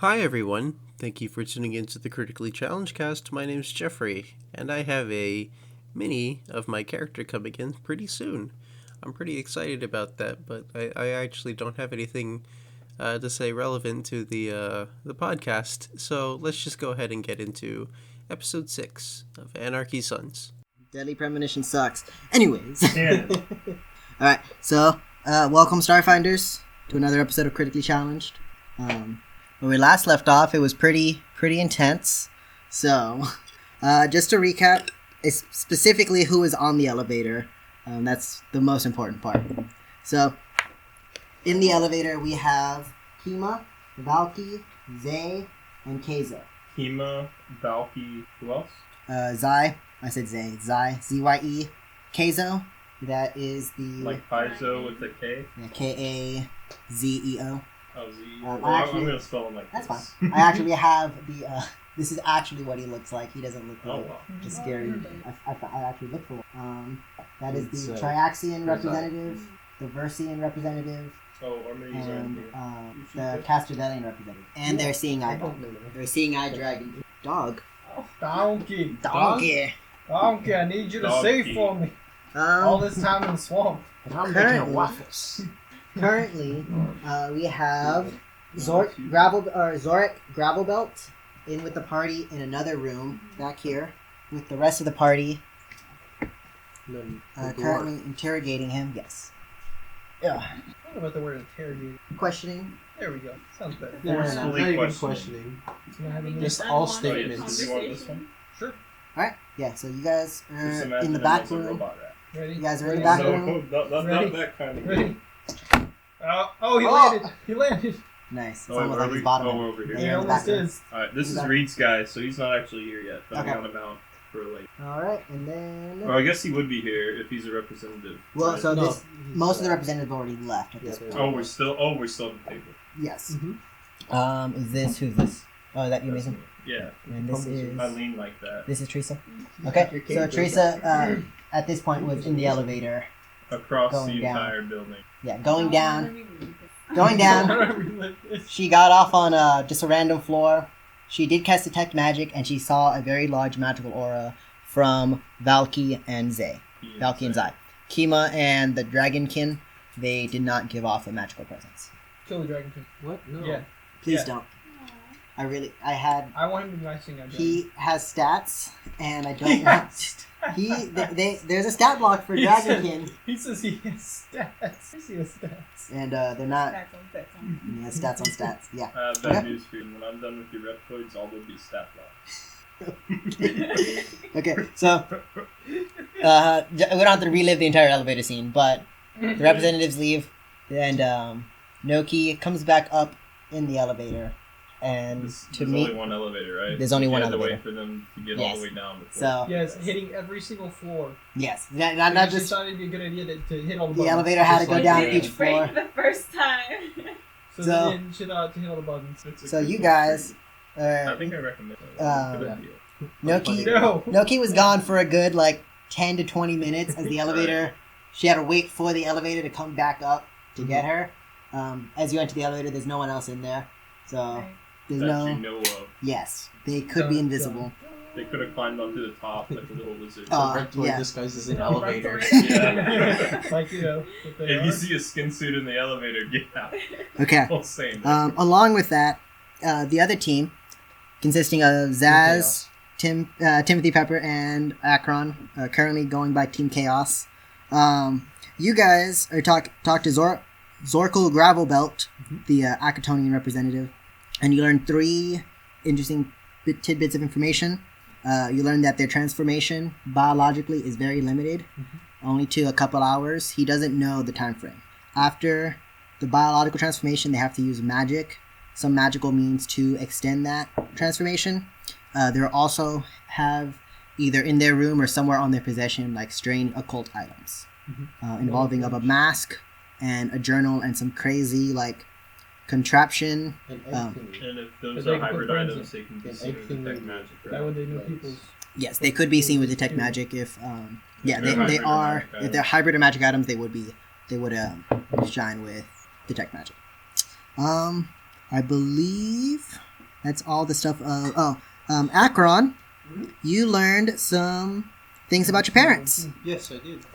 Hi everyone, thank you for tuning in to the Critically Challenged cast. My name's Jeffrey, and I have a mini of my character coming in pretty soon. I'm pretty excited about that, but I actually don't have anything to say relevant to the podcast, so let's just go ahead and get into episode 6 of Anarchy Sons. Deadly Premonition sucks. Anyways. Yeah. Alright, so, welcome Starfinders to another episode of Critically Challenged. When we last left off, it was pretty intense. So, just to recap, it's specifically who is on the elevator. That's the most important part. So, in the elevator, we have Kima, Valky, Zay, and Keizo. Kima, Valky, who else? Zai, I said Zay. Zai, Z-Y-E. Keizo, that is the... Like Paizo with the K? Yeah, K-A-Z-E-O. Oh, Z. I'm I'm going to spell him like That's this. fine. I actually have the, this is actually what he looks like. He doesn't look like wow. just scary. I actually looked for one. That is the It's, Triaxian representative, the Versian representative, Oh, Armini's right and here. the Castrodelian representative. And their Seeing Eye Dog. Their Seeing Eye Dragon. Dog. Donkey. Donkey. Donkey, I need you to save for me. All this time in the swamp. I'm making waffles. Currently, we have Zorik Gravelbelt in with the party in another room back here with the rest of the party currently interrogating him. Yes. Yeah. I don't know about the word interrogate. Questioning. There we go. Sounds better. Forcefully not even questioning. Can I have a Just minute? all Oh, yeah. statements. Do you want this one? Sure. Alright, yeah, so you guys Just are imagine in the him back as a room. robot rat. Ready? You guys are in the Ready? back room. Not Ready? that kind of Ready? Oh, he Oh! landed. He landed. Nice. It's Oh, almost where like are he's we? bottom. Oh, we're over here. Yeah, He in the almost back room. is. Alright, this is Back. Reed's guy, so he's not actually here yet, but Okay. I'm on him out for like... Alright, and then... Or I guess he would be here if he's a representative. Well, right? so No, this... Most of the representatives already left at Yeah, this they point. Oh, we're still at the table. Yes. Mhm. Is this... Who's this? Oh, is that you, That's Mason? me. Yeah. And this is... I lean like that. This is Teresa. Okay, so Teresa, at this point, was in the elevator. Across Going the down. entire building. Yeah, going down. Going down. She got off on just a random floor. She did cast Detect Magic, and she saw a very large magical aura from Valky and Zay. Valky and Zai. Kima and the Dragonkin, they did not give off a magical presence. Kill the dragon. What? No. Yeah. Please Yeah. don't. I had... I want him to be my Seeing Eye Dragon. He has stats, and I don't want... There's a stat block for He said- Dragonkin, He says he has stats. He has stats. and they're not... Stats on stats on. Yeah, stats on stats, yeah. I have bad news for you. When I'm done with your reptoids, all will be stat blocks. Okay, so we don't have to relive the entire elevator scene, but the representatives leave, and Noki comes back up in the elevator, and to There's meet. only one elevator, right? There's only You one had to elevator. wait for them to get Yes. all the way down before. So Yes, hitting every single floor. yes, It not actually just thought it'd be a good idea to hit all the the buttons. elevator had to Just go like down that. each floor. The first time. So, So- they didn't to hit all the buttons. It's a So good you one. guys, I think I recommend it. Good idea. Noki No. Noki was gone for a good 10 to 20 minutes as the elevator. She had to wait for the elevator to come back up to get her. As you enter the elevator, there's no one else in there, so there's That you no. know of. Yes, they could be invisible. They could have climbed onto the top like the little lizard. Reptoid yeah. disguised as an No, elevator. Yeah. Like, you know. what they If are. you see a skin suit in the elevator, get out. Okay. Don't say that. Along with that, the other team, consisting of Zaz, Timothy Pepper, and Akron, currently going by Team Chaos. You guys are talk to Zorkel Gravelbelt, the Akatonian representative, and you learn 3 interesting tidbits of information. You learn that their transformation biologically is very limited, only to a couple hours. He doesn't know the time frame. After the biological transformation, they have to use magic, some magical means to extend that transformation. They also have either in their room or somewhere on their possession strange occult items involving of a mask and a journal and some crazy contraption. And And if those But they are can hybrid put friends items, they can be in. seen with Everything detect we- magic, That right? way they know people's. Yes, they could be seen with detect magic if They're they hybrid or are magic if they're hybrid or magic items they would shine with detect magic. I believe That's all the stuff of... Akron, you learned some things about your parents. Yes, I did.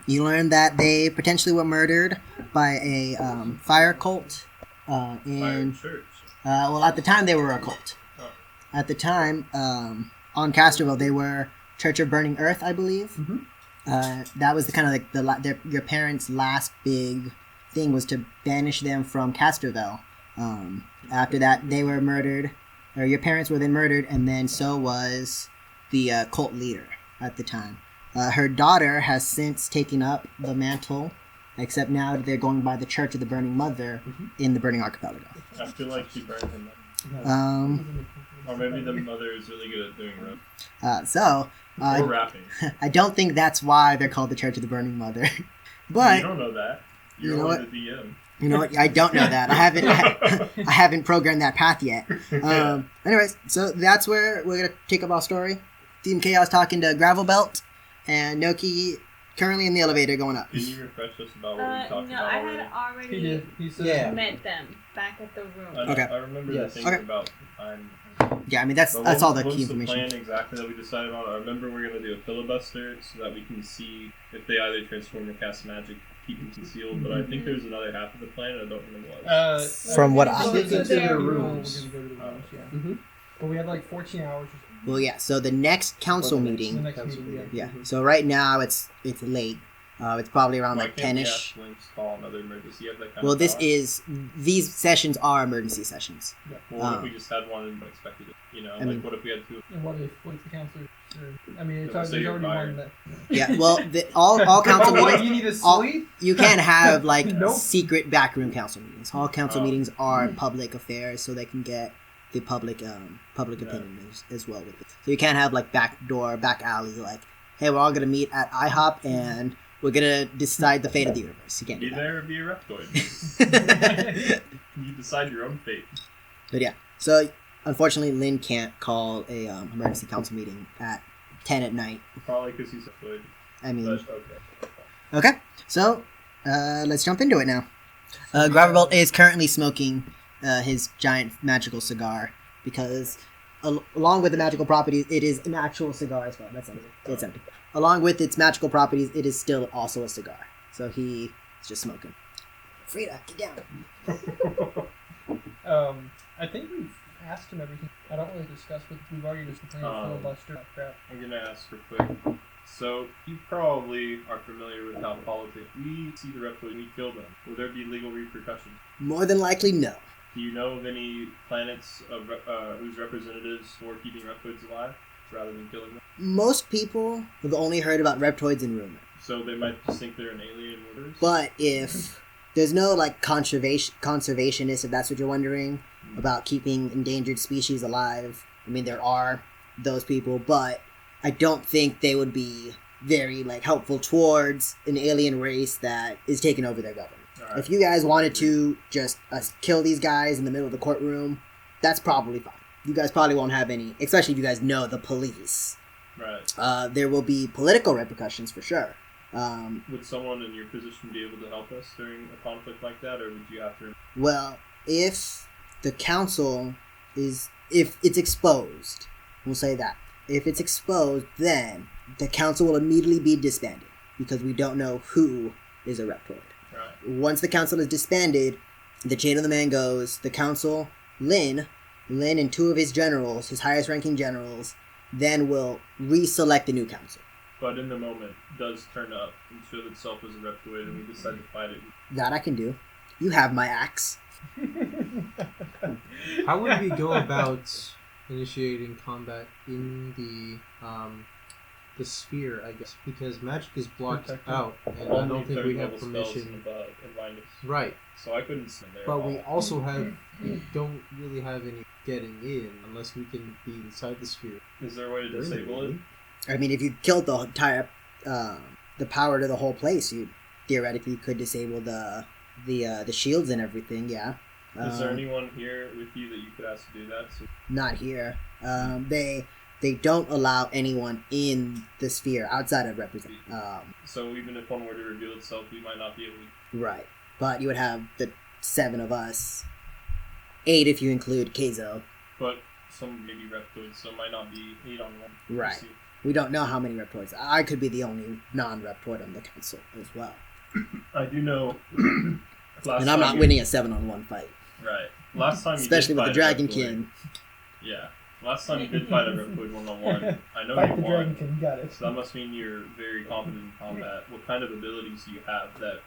You learned that they potentially were murdered by a fire cult. Fire church. Well, at the time, they were a cult. Oh. At the time, on Casterville, they were Church of Burning Earth, I believe. That was the kind of like your parents' last big thing was to banish them from Casterville. After that, they were murdered, or your parents were then murdered, and then so was the cult leader at the time. Her daughter has since taken up the mantle, except now they're going by the Church of the Burning Mother in the Burning Archipelago. I feel like she burned him. Or maybe the mother is really good at doing rope. Or rapping. I don't think that's why they're called the Church of the Burning Mother. But you don't know that. You're you know only what? the DM. You know what? I don't know that. I haven't programmed that path yet. Anyways, so that's where we're gonna take up our story. Team Chaos talking to Gravelbelt, and Noki currently in the elevator going up. Can you refresh us about what we talked No, about? I had already He said, met them back at the room. Okay. I remember the things about time. Yeah, I mean that's But all the what's key the information. plan exactly that we decided on? I remember we're going to do a filibuster so that we can see if they either transform or cast magic, keep them concealed. But I think there's another half of the plan, and I don't remember what. From what we'll I get into their the rooms. rooms. We're gonna go to the rooms, yeah. But we had like 14 hours. Well, yeah. So the next council The meeting. next meeting, Yeah. So right now it's late. It's probably around Why like can't we 10ish. ask Lynx to call another emergency? You have that kind Well, of this power? is these sessions are emergency sessions. Well, what if we just had one and unexpected? You know, I like mean- what if we had two? And what if the counselor? I mean, it's Yeah, already, so there's you're already fired. one that. Yeah. Well, all council Oh, what, meetings. you need to all- sleep? You can't have like Nope. secret backroom council meetings. All council Oh. meetings are public affairs, so they can get the public opinion as well with it. So you can't have like back door, back alley, like, hey, we're all gonna meet at IHOP and we're gonna decide the fate of the universe. You can't Be do there or be a reptoid. that. You decide your own fate. But yeah, so unfortunately, Lynn can't call a emergency council meeting at 10 at night. Probably because he's a reptoid. I mean, But okay. okay, so let's jump into it now. Gravelbelt is currently smoking his giant magical cigar because, along with the magical properties, it is an actual cigar as well. That's empty. It's empty. Along with its magical properties, it is still also a cigar. So he is just smoking. Frida, get down. I think we've asked him everything. I don't really discuss what we've already just played filibuster. Crap. I'm gonna ask real quick. So you probably are familiar with how politics. We see the reptoid, we kill them. Will there be legal repercussions? More than likely, no. Do you know of any planets of whose representatives for keeping reptoids alive rather than killing them? Most people have only heard about reptoids in rumor. So they might just think they're an alien universe. But if there's no like conservationist, if that's what you're wondering, about keeping endangered species alive, I mean there are those people, but I don't think they would be very like helpful towards an alien race that is taking over their government. Alright. If you guys wanted to just kill these guys in the middle of the courtroom, that's probably fine. You guys probably won't have any, especially if you guys know the police. Right. There will be political repercussions for sure. Would someone in your position be able to help us during a conflict like that, or would you have to? Well, if the council if it's exposed, we'll say that. If it's exposed, then the council will immediately be disbanded because we don't know who is a reptoid. Right. Once the council is disbanded, the chain of the man goes, the council, Lynn and two of his generals, his highest ranking generals, then will reselect the new council. But in the moment, does turn up and show itself as a reptoid, and we decide to fight it. That I can do. You have my axe. How would we go about initiating combat in the sphere, I guess, because magic is blocked Protected. out, and I Only don't think third we have level spells permission. above and minus. Right, So I couldn't stand there. but at we all. also don't really have any getting in unless we can be inside the sphere. Is there a way to disable it? I mean, if you killed the entire, the power to the whole place, you theoretically could disable the shields and everything. Yeah. Is there anyone here with you that you could ask to do that? So Not here. They don't allow anyone in the sphere outside of represent. So even if one were to reveal itself, we might not be able to. Right. But you would have the 7 of us 8 if you include Keizo. But some maybe Reptoids, so it might not be 8 on 1. We'll Right. see. We don't know how many Reptoids. I could be the only non-Reptoid on the council as well. I do know. And I'm not winning a 7-on-1 fight. Right. Last time, Especially you with did the fight a Reptoid. Dragonkin. Yeah. Last time you did fight a Reptoid 1-on-1, I know Fight you the won. Dragonkin, got it. So that must mean you're very competent in combat. What kind of abilities do you have that,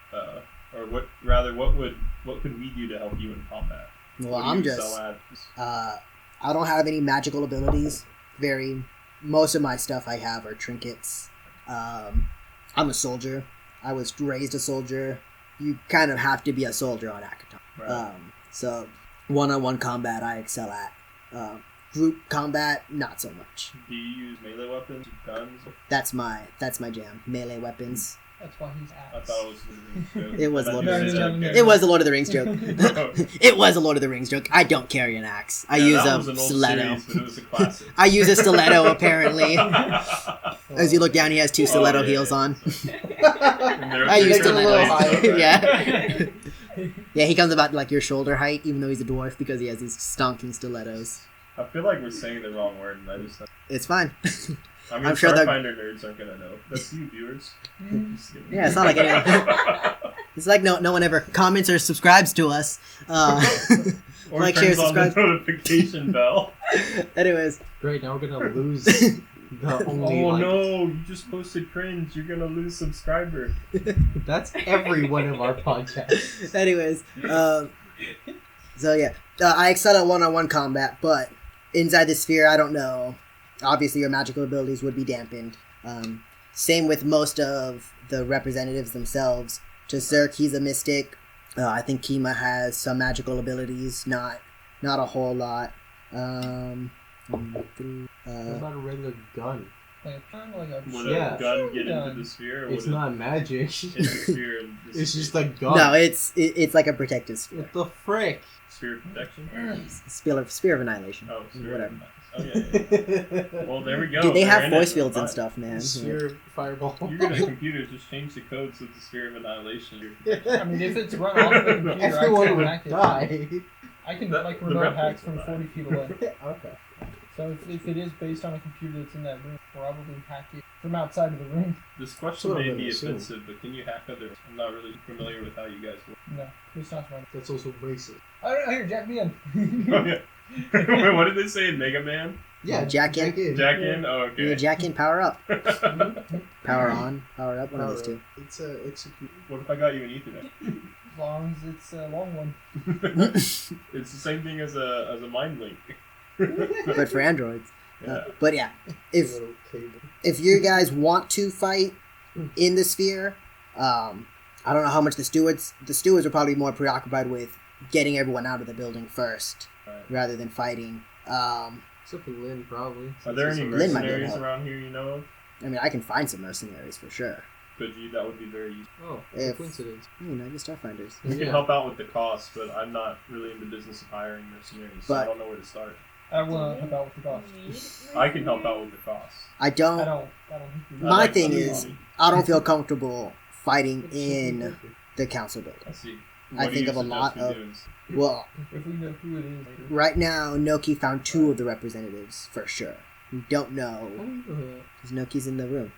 or what could we do to help you in combat? Well, What do I'm you just... excel at? I don't have any magical abilities. Most of my stuff I have are trinkets. I'm a soldier. I was raised a soldier. You kind of have to be a soldier on Akaton. Right. So one-on-one combat I excel at. Group combat, not so much. Do you use melee weapons, guns? That's my jam. Melee weapons. That's why he's ass. I thought it was the joke. It was I meant Lord to of the say Rings. that. It was the Lord of the Rings joke. Oh. It was a Lord of the Rings joke. I don't carry an axe. I Yeah, use that a was an old stiletto. series, but it was a classic. I use a stiletto apparently. As you look down, he has 2 stiletto Oh, yeah, heels yeah. on. And they're- I they're used different to little blades, higher. though, right? Yeah. Yeah, he comes about like your shoulder height, even though he's a dwarf, because he has these stonking stilettos. I feel like we're saying the wrong word, and I just. It's fine. I mean, I'm sure they're- Starfinder nerds aren't gonna know. That's you, viewers. Just kidding. Yeah, it's not like anyone. It's like no one ever comments or subscribes to us. Or Like, share, turns on the subscribe. notification bell. Anyways, Great, now we're gonna lose the only. Oh like, no! You just posted cringe. You're gonna lose subscriber. That's every one of our podcasts. anyways, so yeah, I excel at one-on-one combat, but inside the sphere, I don't know. Obviously, your magical abilities would be dampened. Same with most of the representatives themselves. To Zerk, he's a mystic. I think Kima has some magical abilities, not a whole lot. What about a regular gun? Like a Would Yeah. a gun get Gun. into the sphere? Or It's would not magic. It, in the sphere and the It's sphere, just a gun. No, it's like a protective sphere. What the frick? sphere of protection. Sphere of annihilation. Oh, sphere. Whatever. Oh yeah. Well, there we go. Dude, they They're have in voice it. fields and Fine. stuff, man. Sphere fireball. You're good at computers. Just change the code so it's the sphere of annihilation. I mean, if it's run off the computer, Everyone I can would hack it. die. I can The- like the remote rep hacks would from die. 40 feet away. Okay. So if it is based on a computer that's in that room, probably hack it from outside of the room. This question Sort of may an be assume. offensive, but can you hack others? I'm not really familiar with how you guys work. No, it's not running. That's also racist. Oh, here, jack me in. Oh yeah. Wait, what did they say in Mega Man? Yeah, Jack in. Jack in? Oh, Yeah, okay. jack in, power up. Power on, power up, one of those two. It's a execute. What if I got you an Ethernet? As long as it's a long one. It's the same thing as a mind link. But for androids. Yeah. But yeah, if Little cable. if you guys want to fight in the sphere, I don't know how much the stewards are probably more preoccupied with getting everyone out of the building first Right. rather than fighting. Except for Lynn, probably. Are there any Lynn might be able to mercenaries help. around here you know of? I mean, I can find some mercenaries for sure. Could you? That would be very useful. Oh, If- coincidence. You know, the Starfinders. We can Yeah. help out with the cost, but I'm not really in the business of hiring mercenaries, so I But- don't know where to start. I want to help out with the cost. I can help out with the cost. I I don't. don't think we My like thing that is, money. I don't feel comfortable fighting in the council building. I see. I What do think you of a lot suggest we of- do instead? Well, If we know who it is later. right now, Noki found 2 of the representatives for sure. We don't know Oh, because Noki's in the room.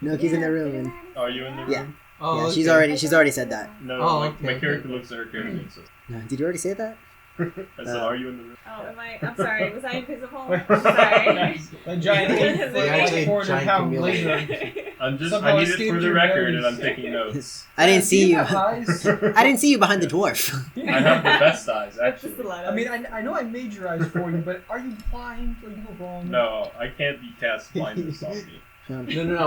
Noki's in the room, and Are you in the room? Yeah. oh, yeah, she's okay. already said that. No, Oh, my okay, character okay. looks at her character and says, Did you already say that? I said, are you in the room? Oh, am I? I'm sorry. Was I invisible? I'm sorry. A giant Is it 8 actually a 400 pound giant laser. I'm just, Somehow I need it escaped for the your record, nose. and I'm taking notes. I didn't see you. have eyes? I didn't see you behind the dwarf. I have the best eyes, That's the actually. stiletto. I mean, I know I made your eyes for you, but are you blind? Are you wrong? No, I can't be cast blindness on me. No.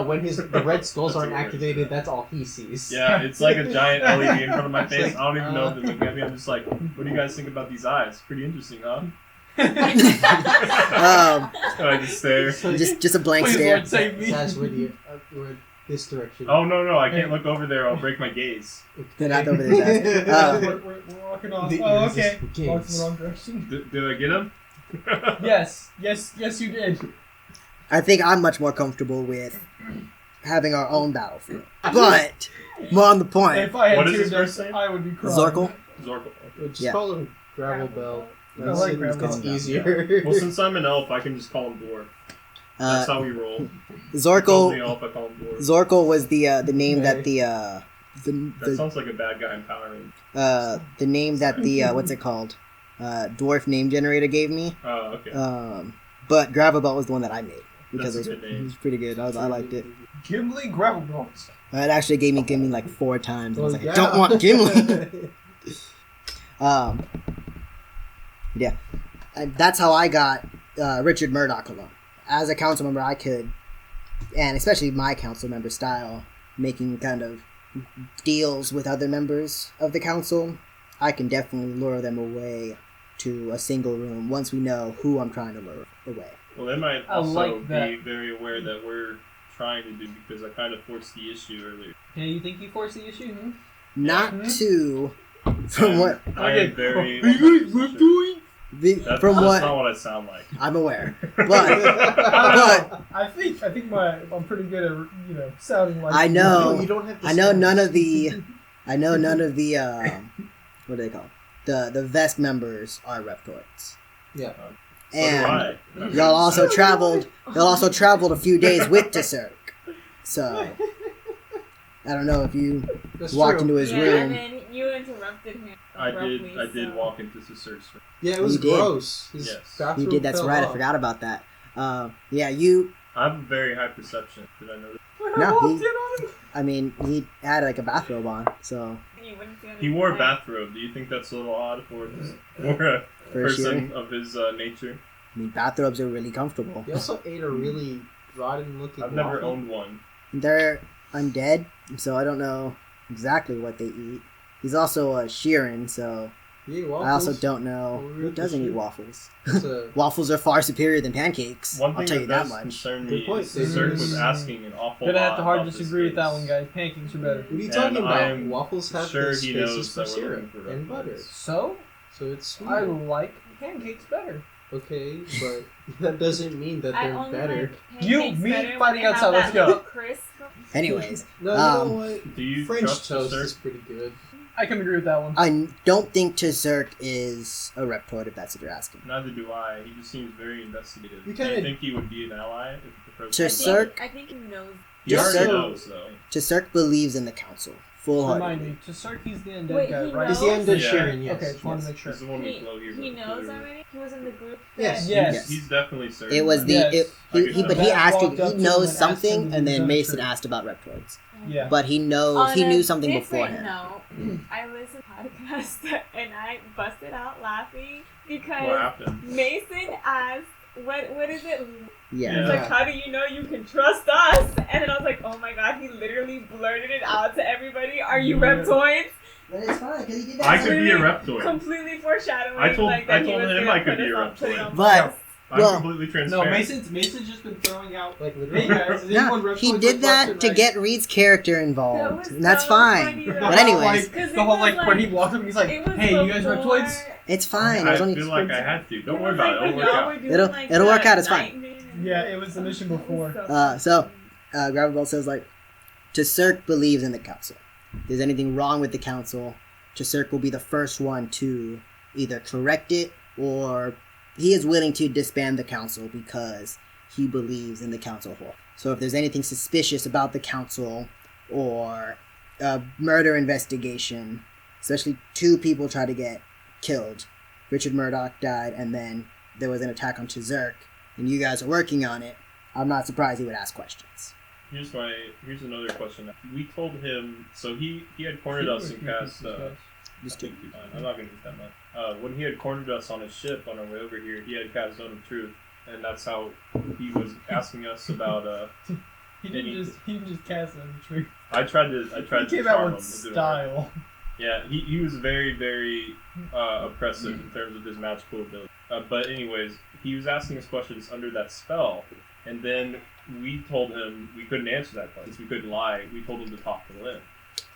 When the red skulls That's aren't a word. activated, that's all he sees. Yeah, it's like a giant LED in front of my face. like, I don't even know if they're looking at me. I'm just like, what do you guys think about these eyes? Pretty interesting, huh? um, And I just stare. just a blank Please, stare. Lord, save me. That's where where this direction. Oh, no, I can't look over there. I'll break my gaze. They're not over there. guys. We're walking off. The Oh, okay. irresistible Walked in gaze. the wrong direction. Did I get him? Yes, you did. I think I'm much more comfortable with having our own battlefield. But more on the point, If I had What is two his decks, first name? I would be crying. Zorkel. Zorkel. Just Yeah. call him Gravelbelt. I like It's Gravelbelt. easier. Well, since I'm an elf, I can just call him dwarf. That's how we roll. He calls me elf, I call him dwarf. Zorkel was the name that That sounds like a bad guy empowering. the name that the what's it called? Dwarf name generator gave me. Oh, okay. But Gravelbelt was the one that I made because That's a it good name. was pretty good. I liked it. Gimli Gravelbelt. It actually gave me Gimli like 4 times. I was like, yeah. I don't want Gimli. Yeah, and that's how I got Richard Murdoch alone. As a council member, I could, and especially my council member style, making kind of deals with other members of the council, I can definitely lure them away to a single room once we know who I'm trying to lure away. Well, they might I also like that. be very aware that we're trying to do because I kind of forced the issue earlier. Yeah, you think you forced the issue? Hmm? Not Mhm. to, from what I am very. from That's what not what I sound like. I'm aware, I but don't know. I think I'm pretty good at sounding like. I know. No, you don't have to I know stand. none of the what do they call the vest members are reptoids. Yeah. So And do I. y'all also traveled a few days with Tserk. So I don't know if you That's walked true. into his yeah, room. and then you interrupted him. I abruptly, did so- walk into the search. Yeah, it was You did. gross. His Yes. bathroom You did, that's fell right, I off. forgot about that. Yeah, you I have a very high perception. Did I know that? When No, I walked he- in on him. I mean he had like a bathrobe on, so You wouldn't see on He his wore a side. bathrobe. Do you think that's a little odd for a for sure. person of his nature? I mean bathrobes are really comfortable. He also ate a really rotten looking I've never waffle. owned one. They're undead, so I don't know exactly what they eat. He's also a Sheeran, so You ate waffles? I also don't know Oh, who really? doesn't eat waffles. It's a- Waffles are far superior than pancakes. One I'll thing tell you that that does much. concern Good me point. is Zerk was asking an awful Gonna lot have to hard about this disagree with that case. one, guys. Pancakes are better. What are you And talking I about? am Waffles have sure the he spaces knows for that we're syrup looking for and butter. references. So So it's sweet. I like pancakes better. Okay, but that doesn't mean that I they're only better. like You, pancakes me, better when fighting they have outside, let's that go. little crisp. Anyways, No, you Um, know what? Do you French trust toast Zerk? is pretty good. I can agree with that one. I don't think Tserk is a reptoid, if that's what you're asking. Neither do I. He just seems very investigative. You Do you kinda- think he would be an ally if the To president? Zerk? I think he knows. He Just already so- knows, though. Tserk believes in the council, full Remind heartedly. me, Tserk, he's the undead Wait, guy, he right? He's the knows? undead Yeah. Sharon, yes. Okay, just wanted to yes. make sure. He's the one we flow here. He with knows the- already. He was in the group. Yes. that- Yes. He's definitely certain. It was the Yes. but he That asked you. walked up He to him knows and asked him something, to and do then his Mason own asked about reptoids. Yeah. But he knows On he a knew something different beforehand. note, I listened to podcast and I busted out laughing What because happened? Mason asked, "What is it?" Yeah. Yeah. He's like, "How do you know you can trust us?" And then I was like, "Oh my god!" He literally blurted it out to everybody. Are you Yeah. reptoids? But it's fine because he did I could be a Literally reptoid. Completely foreshadowing. I told- like, I that he told was him gonna I could put be us a on- put it reptoid. on But- blast. I'm Well- completely No, transparent. Mason's just been throwing out. Like Hey literally. guys, is anyone No, reptoids he with did that left to and get right? Reed's character That involved, was and that's so fine. funny, though. But anyways, Because the it whole was like when he walked up, he's like, it was "Hey, you guys before- reptoids?" It's fine. I It was only feel like I had to. Don't It worry was about like it. when It'll work y'all out. were doing, It'll- like, it'll work the out, it's fine. night vision. Yeah, it was the mission before. So Gravelbelt says like, Tserk believes in the council. If there's anything wrong with the council, Tserk will be the first one to either correct it or he is willing to disband the council because he believes in the council whole. So if there's anything suspicious about the council or a murder investigation, especially 2 people try to get killed. Richard Murdoch died, and then there was an attack on Tserk, and you guys are working on it. I'm not surprised he would ask questions. Here's another question. We told him, so he had cornered us and cast. Just I think he's fine. I'm not gonna use that much. When he had cornered us on his ship on our way over here, he had cast Zone of Truth, and that's how he was asking us about. He didn't just cast it on the tree. I tried He to came charm out him. with It didn't work. style. Yeah, he was very, very oppressive in terms of his magical ability. But anyways, he was asking us questions under that spell, and then we told him we couldn't answer that question. We couldn't lie. We told him to talk to Lynn.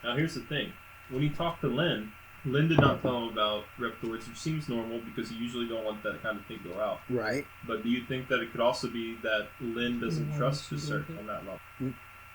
Now here's the thing. When he talked to Lynn did not tell him about reptoids, which seems normal because you usually don't want that kind of thing to go out. Right. But do you think that it could also be that Lynn doesn't trust Tserk on that level?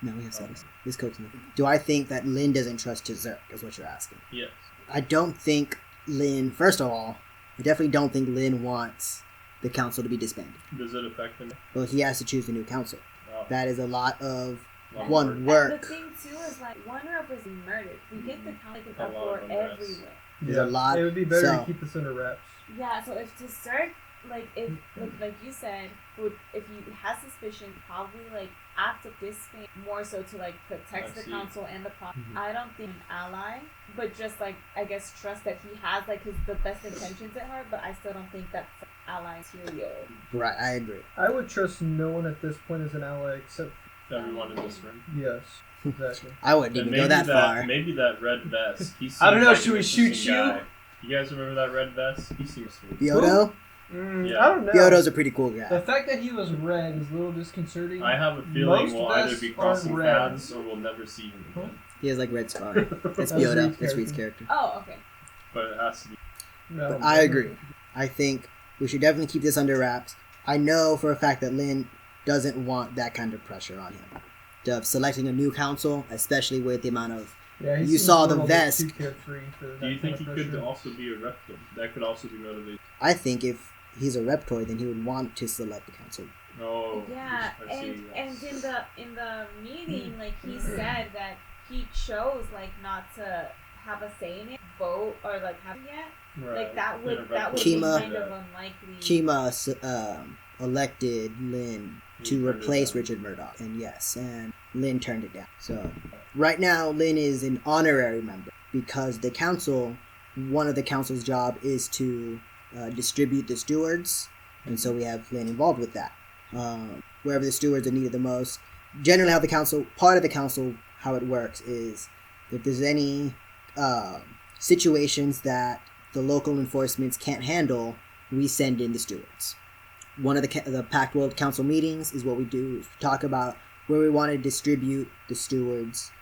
No, we have studies. This coach. Do I think that Lynn doesn't trust Tserk, is what you're asking? Yes. I don't think Lynn, first of all, I definitely don't think Lin wants the council to be disbanded. Does it affect him? Well, he has to choose a new council. Oh, That is a lot of lot one more. And work. the thing too is like one rep was murdered. We get the count like an A lot uproar of unrest. everywhere. There's a lot. It would be better so- to keep this under wraps. Yeah, so if to start if like you said, if you has suspicion, probably like act of disband more so to like protect I the see. council and the pro- Mhm. I don't think an ally, but just like I guess trust that he has like the best intentions at heart, but I still don't think that's ally material. Right, I agree. I would trust no one at this point as an ally except Everyone in this room. yes, exactly. I wouldn't And even go that far. Maybe that red vest. He I don't seems know, like should an we shoot interesting you? guy. You guys remember that red vest? He seems sweet. Biodo? Yeah. I don't know. Biodo's a pretty cool The guy. fact that he was red is a little disconcerting. I have a feeling Most we'll either vests be aren't crossing red. paths or we'll never see him again. He has like red scar. That's That's Biodo. Reed's That's Reed's character. Oh, okay. But it has to be. No, But I agree. I think we should definitely keep this under wraps. I know for a fact that Lin doesn't want that kind of pressure on him. Of selecting a new council, especially with the amount of Yeah, he You seems saw a the little bit vest. too carefree for that Do you think he kind of could pressure. also be a reptile? That could also be motivated. I think if he's a reptoid, then he would want to select the council. Oh, Yeah, I see. and in the meeting, like he said that he chose like not to have a say in it, vote or like have it yet. Right. Like that would Yeah, be Kima- kind of unlikely. Kima elected Lin He to turned it replace down. Richard Murdoch, and Lin turned it down. So right now, Lin is an honorary member because the council, one of the council's job is to distribute the stewards, and so we have Lin involved with that. Wherever the stewards are needed the most. Generally, how the council, part of the council, how it works is if there's any situations that the local enforcements can't handle, we send in the stewards. One of the Pact World Council meetings is what we do. Is talk about where we want to distribute the stewards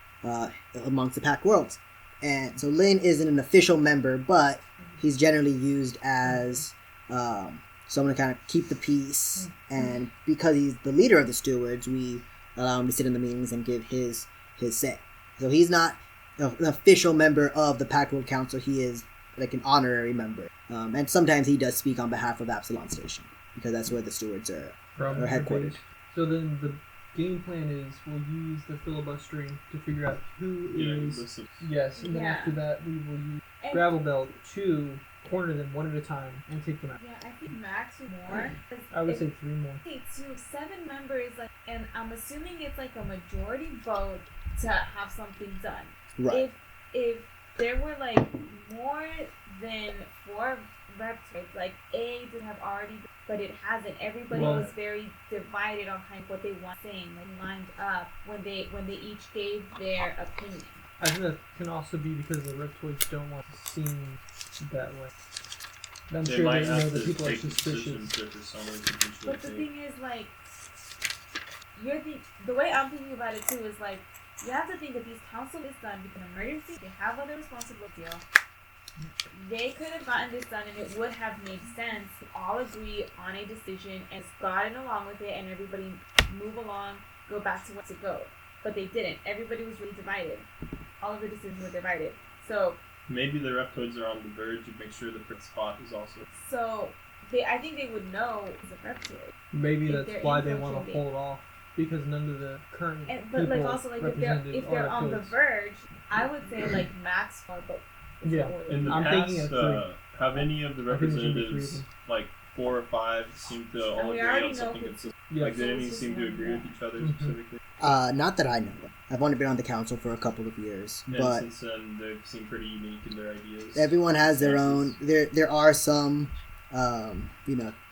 amongst the Pact Worlds. And so Lin isn't an official member, but he's generally used as someone to kind of keep the peace. And because he's the leader of the stewards, we allow him to sit in the meetings and give his say. So he's not an official member of the Pact World Council. He is like an honorary member. And sometimes he does speak on behalf of Absalon Station, because that's where the stewards are Probably headquartered. So then the game plan is we'll use the filibustering to figure out who Yeah, is listen. yes, and then Yeah. after that we will use And- Gravelbelt to corner them one at a time and take them out. Yeah, I think max is more. I would If- say 3 more. Okay, so 7 members, like, and I'm assuming it's like a majority vote to have something done. Right. If there were like more than 4 reptiles, like A did have already, but it hasn't. Everybody Right. was very divided on kind of what they want saying, like lined up when they each gave their opinion. I think that can also be because the reptoids don't want to seem that way. I'm They sure might they know have that to people are take decisions suspicious. that there's someone potentially But the think. thing is, like, the way I'm thinking about it too is like, you have to think that these council is done because an emergency, they have other responsibilities. They could have gotten this done and it would have made sense to all agree on a decision and gotten along with it and everybody move along, go back to where to go. But they didn't. Everybody was really divided. All of the decisions were divided. So Maybe the reptoids are on the verge of make sure the first spot is also. I think they would know it's a reptoid. Maybe if that's they're why they want to infiltrating. hold off, because none of the current But people like also like if represented they're are on the reptoids. verge, I would say like max 4, but Yeah. In the I'm past, thinking of 3. have any of the I think it should be 3 of representatives, them. like 4 or 5, seem to all we agree already on know something who- consistent? Yes. Like, did So any it's just seem to one, agree yeah. with each other Mhm. specifically? Not that I know of. I've only been on the council for a couple of years, And but since then, they seem pretty unique in their ideas. everyone has their own. Stances. There are some,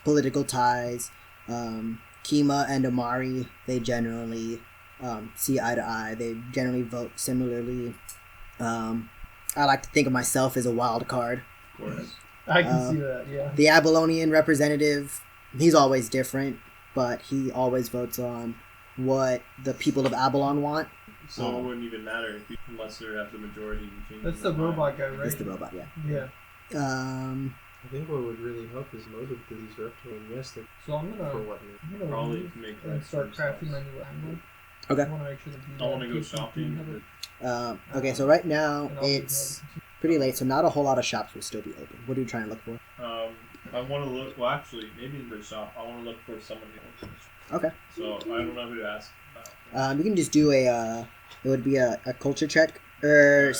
political ties. Kima and Amari, they generally see eye to eye. They generally vote similarly. I like to think of myself as a wild card. Of course. I can Uh, see that, yeah. The Abalonian representative, he's always different, but he always votes on what the people of Abalon want. So it wouldn't even matter unless they have the majority. in changing That's the their mind. robot guy, right? That's the robot, yeah. Yeah. I think what would really help is motive to these reptiles. Yes, they're So I'm for gonna what? Probably leave to make and life start for crafting my themselves. new animal. Okay. I want to make sure that I want to go shopping. Okay, so right now And I'll leave it's pretty late, so not a whole lot of shops will still be open. What are you trying to look for? I want to look. Well, actually, maybe in the shop. I want to look for someone who owns it. Okay. So I don't know who to ask about. You can just do a. It would be a culture check, or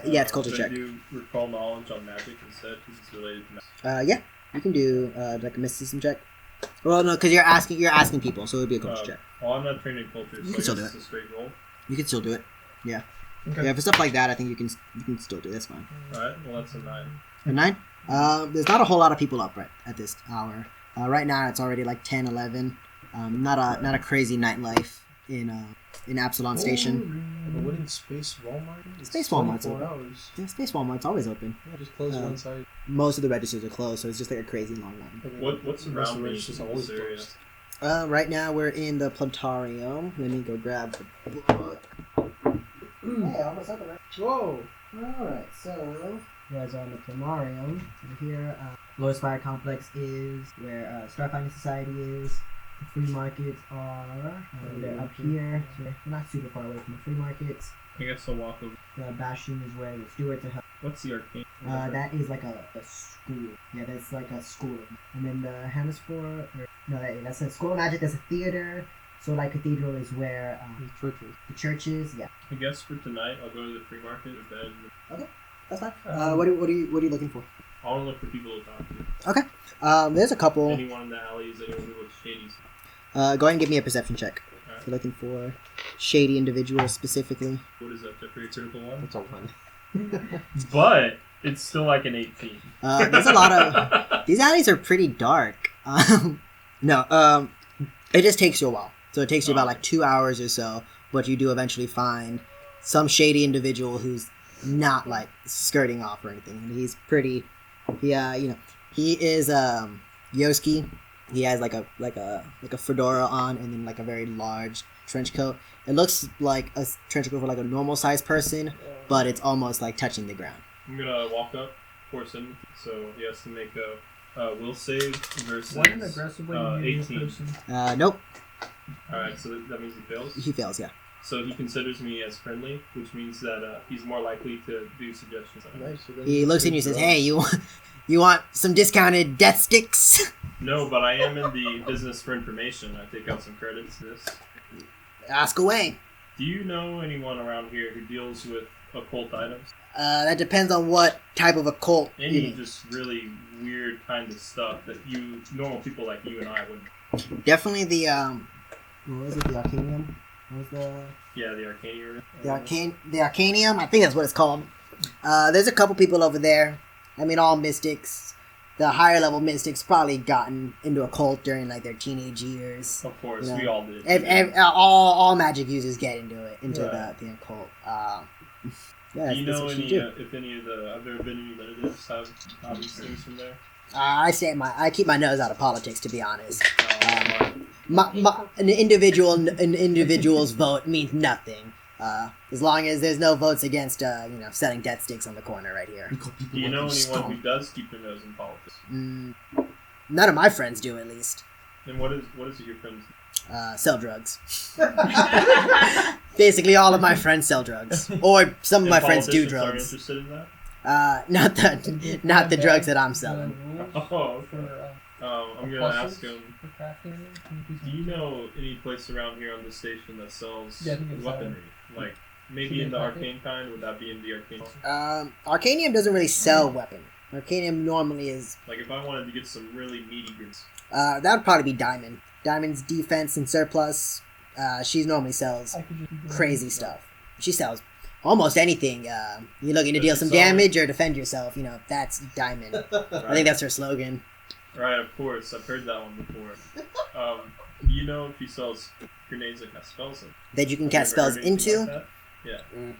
yeah, it's culture Should check. I do recall knowledge on magic instead because it's related to magic? Yeah, you can do like a mysticism check. Well, no, because you're asking people, so it would be a culture check. Well, I'm not trained in culture, so You can still do it's a straight roll. You can still do it. Yeah. Okay. Yeah, for stuff like that, I think you can still do it. That's fine. Alright, well that's a 9. A 9? There's not a whole lot of people up right at this hour. Right now, it's already like 10, 11. Not a crazy nightlife in Absalon Station. But wouldn't Space Walmart? It's Space Walmart's 24 open. hours. Yeah, Space Walmart's always open. Yeah, just close one side. Most of the registers are closed, so it's just like a crazy long line. What's Most around of the me registers in are always this area? closed. Right now, we're in the planetarium. Let me go grab the book. Hey, almost open, right? Whoa! Alright, so you guys are on the planarium. So here, Lowest Fire Complex is where Starfinder Society is. The free markets are they're up here, so we're not super far away from the free markets. I guess I'll walk over. The Bastion is where the stewards are held. What's the arcane? That is like a school. Yeah, that's like a school. And then the Hemisphere, that's a school of magic. There's a theater. So like Cathedral is where Churches. the church is. Yeah, I guess for tonight I'll go to the free market or bed. that's fine. What are you looking for? I want to look for people to talk to. Okay. There's a couple. Anyone in the alleys, anyone who looks shady. Go ahead and give me a perception check. Alright. If you're looking for shady individuals specifically. What is that, Jeffrey? A critical one? That's all fine. But it's still like an 18. There's a lot of these alleys are pretty dark. It just takes you a while. So it takes you about like 2 hours or so, but you do eventually find some shady individual who's not like skirting off or anything. And he's pretty. He is Yoski. He has like a fedora on and then like a very large trench coat. It looks like a trench coat for like a normal sized person, but it's almost like touching the ground. I'm gonna walk up, force him, so he has to make a will save versus What an aggressive way to use 18. this person. Nope. Alright, so that means he fails. He fails. Yeah. So he considers me as friendly, which means that he's more likely to do suggestions. Nice. So then He looks at you and take says, drugs. "Hey, you want some discounted death sticks?" No, but I am in the business for information. I take out some credits to this. Ask away. Do you know anyone around here who deals with occult items? That depends on what type of occult. Any just really weird kind of stuff that normal people like you and I wouldn't. Definitely the what was it? The Arcanium. What was the Yeah, the Arcania. the Arcanium? I think that's what it's called. There's a couple people over there. I mean, all mystics. The higher level mystics probably gotten into a cult during like their teenage years. Of course, You know, we all did. All magic users get into Right. the occult. Do you that's know what any, you do. if any of the, have there been any litigants have obvious things from there? I keep my nose out of politics, to be honest. Smart. An individual's vote means nothing. As long as there's no votes against, selling death sticks on the corner right here. Do you know anyone who does keep their nose in politics? None of my friends do, at least. And what is it your friends? Sell drugs. Basically, all of my friends sell drugs, or some of my friends do Politicians aren't drugs. interested in that? Not the drugs that I'm selling. Oh, For, I'm gonna ask him. for crafting. Do you know any place around here on the station that sells Yeah, I think it's, weaponry? Like maybe in the arcane kind? Would that be in the arcane? Arcanium doesn't really sell weapons. Arcanium normally is. Like if I wanted to get some really meaty goods. That would probably be Diamond. Diamond's defense and surplus. She normally sells I could just be doing crazy stuff. She sells almost anything. You're looking to Does deal she some sell- damage or defend yourself. That's Diamond. I think that's her slogan. Right, of course. I've heard that one before. Do you know if he sells grenades that cast spells in? That you can Have cast you ever spells heard anything into. like that? Yeah.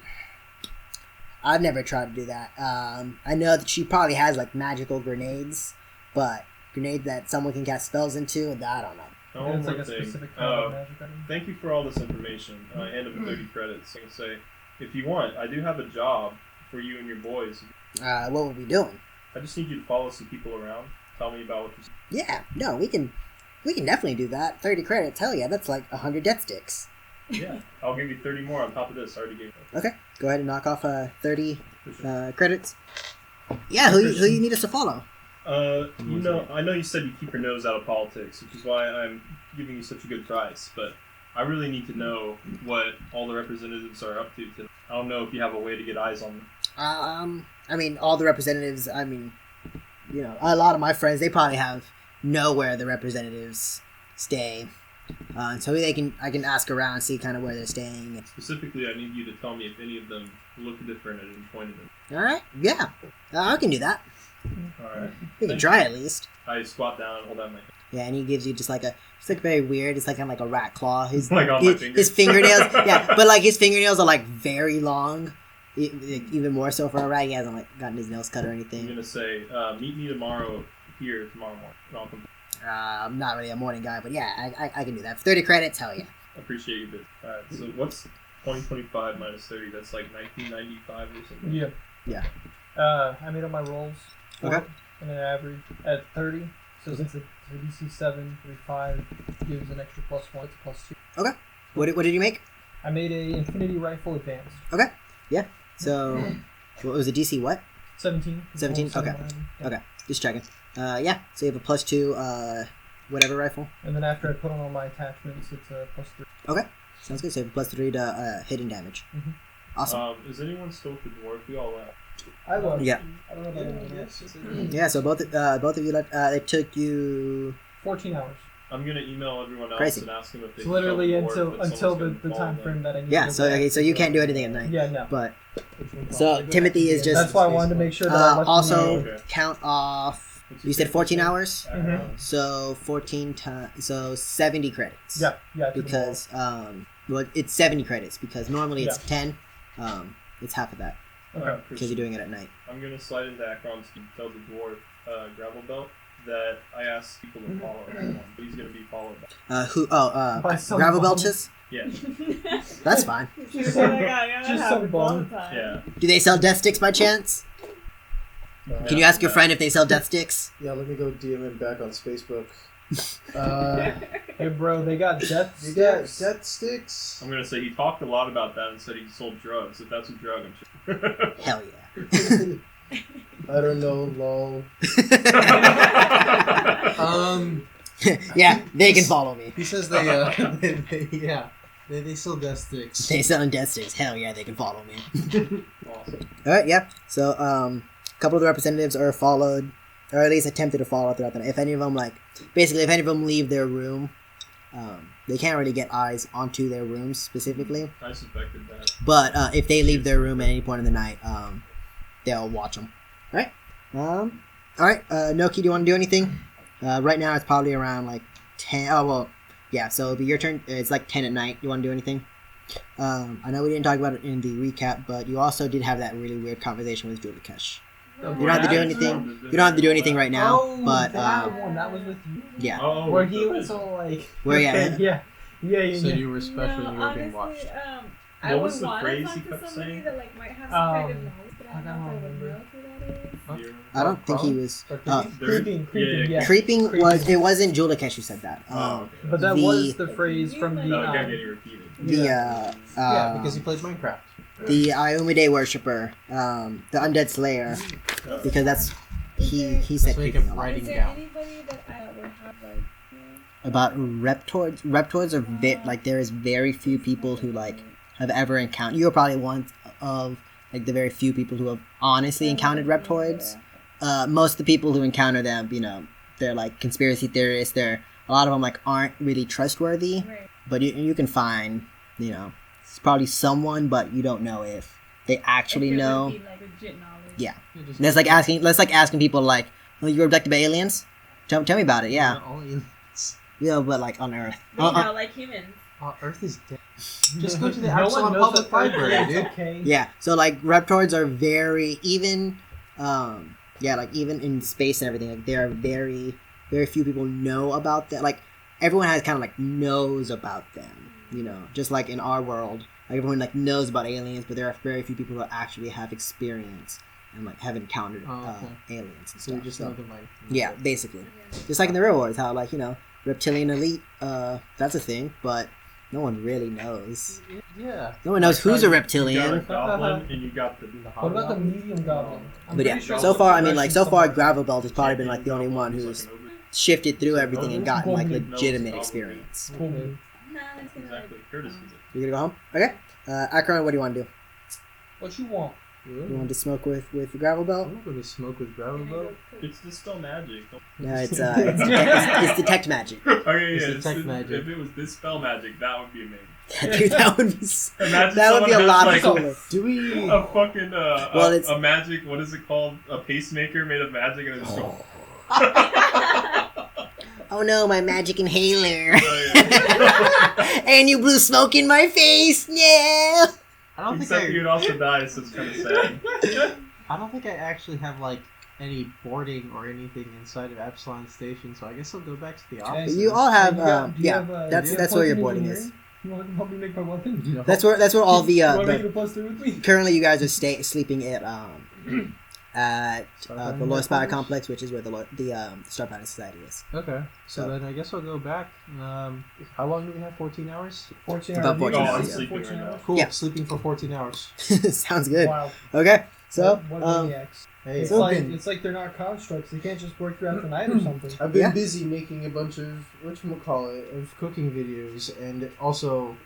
I've never tried to do that. I know that she probably has like magical grenades, but grenades that someone can cast spells into, that I don't know. Oh, And one it's more like a thing. specific kind of magic item. Thank you for all this information. I hand him 30 credits. I can say, if you want, I do have a job for you and your boys. What were we doing? I just need you to follow some people around. Tell me about what you see. Yeah, no, we can definitely do that. 30 credits, hell yeah, that's like 100 death sticks. Yeah, I'll give you 30 more on top of this. I already gave you. Okay, go ahead and knock off 30 Credits. Yeah, who you need us to follow? I know you said you keep your nose out of politics, which is why I'm giving you such a good advice, but I really need to know what all the representatives are up to today. I don't know if you have a way to get eyes on them. I mean, all the representatives, I mean, you know, a lot of my friends, they probably know where the representatives stay. So I can ask around and see kind of where they're staying. Specifically, I need you to tell me if any of them look different at any point in it. Alright, yeah. I can do that. Alright. We can try at least. I squat down and hold out my hand. Yeah, and he gives you just like very weird. It's like kind of like a rat claw. His Like on my fingers. his fingernails. Yeah, but like his fingernails are like very long. Even more so for a rat. He hasn't like gotten his nails cut or I'm anything. gonna say, meet me tomorrow morning. And I'll come. I'm not really a morning guy, but yeah, I can do that. 30 credits, hell yeah. Appreciate you, bit. Alright, so what's 2025 minus 30? That's like 1995 or something. Yeah. Yeah. I made all my rolls. Okay. And an average at 30. So since it's a DC 7, 35 gives an extra +1, it's a +2. Okay. What did you make? I made a Infinity Rifle Advanced. Okay. Yeah. So, what was the DC? What? 17. 17? Okay. Yeah. Okay. Just checking. Yeah. So you have a +2, whatever rifle. And then after I put on all my attachments, it's a +3. Okay. Sounds good. So you have a +3 to hidden damage. Mm-hmm. Awesome. Is anyone still with the dwarf? We all left. I was. Yeah. I don't know about anyone else. Yeah. So both of you left. It took you 14 hours. I'm gonna email everyone else Crazy. and ask them if they It's literally can tell the dwarf until that the someone's time gonna frame that I need. Yeah. to So go okay. back. So you can't do anything at night. Yeah, no. But so Timothy is just That's why I wanted to make sure that I let also you know. Okay. count off. You said 14 hours. Mhm. So 14 times. So 70 credits. Yeah, yeah. to the Because well, it's 70 credits because normally it's Yeah. 10. It's half of that ball. Okay. because you're doing it at night. I'm gonna slide into Akron's and tell the dwarf Gravelbelt that I asked people to follow him. But he's gonna be followed by. Who? By some Gravelbelches? Yeah. That's fine. Just some bum. Yeah. Do they sell death sticks by chance? Can you ask your friend if they sell death sticks? Yeah, let me go DM him back on Facebook. Hey, bro, they got death You got sticks. death sticks? I'm gonna say he talked a lot about that and said he sold drugs. If that's a drug, I'm sure. Hell yeah. I don't know, lol. Yeah, they can follow me. He says they sell death sticks. They selling death sticks. Hell yeah, they can follow me. Awesome. Alright, yeah. So, a couple of the representatives are followed, or at least attempted to follow throughout the night. If any of them, if any of them leave their room, they can't really get eyes onto their rooms specifically. I suspected that. But if they leave their room at any point in the night, they'll watch them. Alright? Alright, Noki, do you want to do anything? Right now it's probably around 10. Oh, well, yeah, so it'll be your turn. It's 10 at night. You want to do anything? I know we didn't talk about it in the recap, but you also did have that really weird conversation with Julikesh. You don't have to do anything. You don't have to do anything right now, Oh, but that one, that was with you. yeah. Oh, Where he was all Where you at? Yeah. So you were special and you were honestly, being watched. I What would was the want to phrase talk he to kept somebody saying? that might have some kind of knowledge, but I I don't know don't if I would remember. know who that is. I don't think he was. Creeping, yeah. Creeping was. It wasn't Julikesh who said that. Oh, okay. But that The- was the phrase from the. No, it can't get any repeated. The Because he plays Minecraft. the Iomide worshipper, the undead slayer, because that's he said That's what he creeping kept a lot. writing Is there down. anybody that I would have About reptoids. Reptoids are there is very few people who have ever encountered. You are probably one of the very few people who have honestly encountered reptoids. Most of the people who encounter them, they're conspiracy theorists. A lot of them aren't really trustworthy. Right. But you can find, it's probably someone, but you don't know if they actually If it would know. be, legit knowledge. Yeah. Yeah, just- That's like asking people oh, you were abducted by aliens? Tell me about it. Yeah. All aliens. But on Earth. But, like humans. Earth is dead. Just go to the No one Absalom knows Public what Library, Earth is, dude. okay? Yeah. So reptoids are very even. Even in space and everything, there are very, very few people know about them. Everyone has kind of knows about them. Just like in our world, everyone knows about aliens, but there are very few people who actually have experience and have encountered aliens and So you stuff. just So, know the mind. yeah, basically, just like in the real world, how reptilian elite, that's a thing, but No one really knows. Yeah. No one knows who's a You got a reptilian. goblin and you got the. What about the medium goblin? I'm But yeah, pretty sure so it's far, a I mean, like, so far, progression Gravelbelt has probably been, like, the only one who's shifted through everything and gotten, like, legitimate experience. somewhere. Cool. Nah, it's gonna Exactly. Curtis is it. You gonna go home? Okay. Akron, what do you want to do? What you want? You want to smoke with Gravelbelt? I'm not going to smoke with Gravelbelt. It's dispel magic. No, it's detect magic. Okay, It's yeah. detect magic. If it was dispel magic, that would be amazing. Dude, that would be Imagine that would be a someone lot has, cooler. Do we? A fucking Well, it's- a magic. What is it called? A pacemaker made of magic, and it just goes. Oh no, my magic inhaler! Oh, yeah. And you blew smoke in my face. Yeah. I don't think Except you'd also die, so it's kind of sad. I don't think I actually have like any boarding or anything inside of Epsilon Station, so I guess I'll go back to the office. You all have, Do you have, yeah. do you That's have where your poison boarding engineering? is. You want to help me make my weapon? You know, That's where all the You want to make it a +3 with me? currently you guys are sleeping at the Lost Spire Starfinders? Complex, which is where the Starfinder Society is. Okay, so So- then I guess I'll go back. How long do we have? 14 hours? 14 About hours. 14 Oh, hours, I'm yeah. sleeping 14 right now. hours. Cool. Yeah. Sleeping for 14 hours. Sounds good. Wow. Okay, so what maniacs. Hey, It's so- like they're not constructs. They can't just work throughout the night or something. I've been Yeah. busy making a bunch of whatchamacallit of cooking videos and also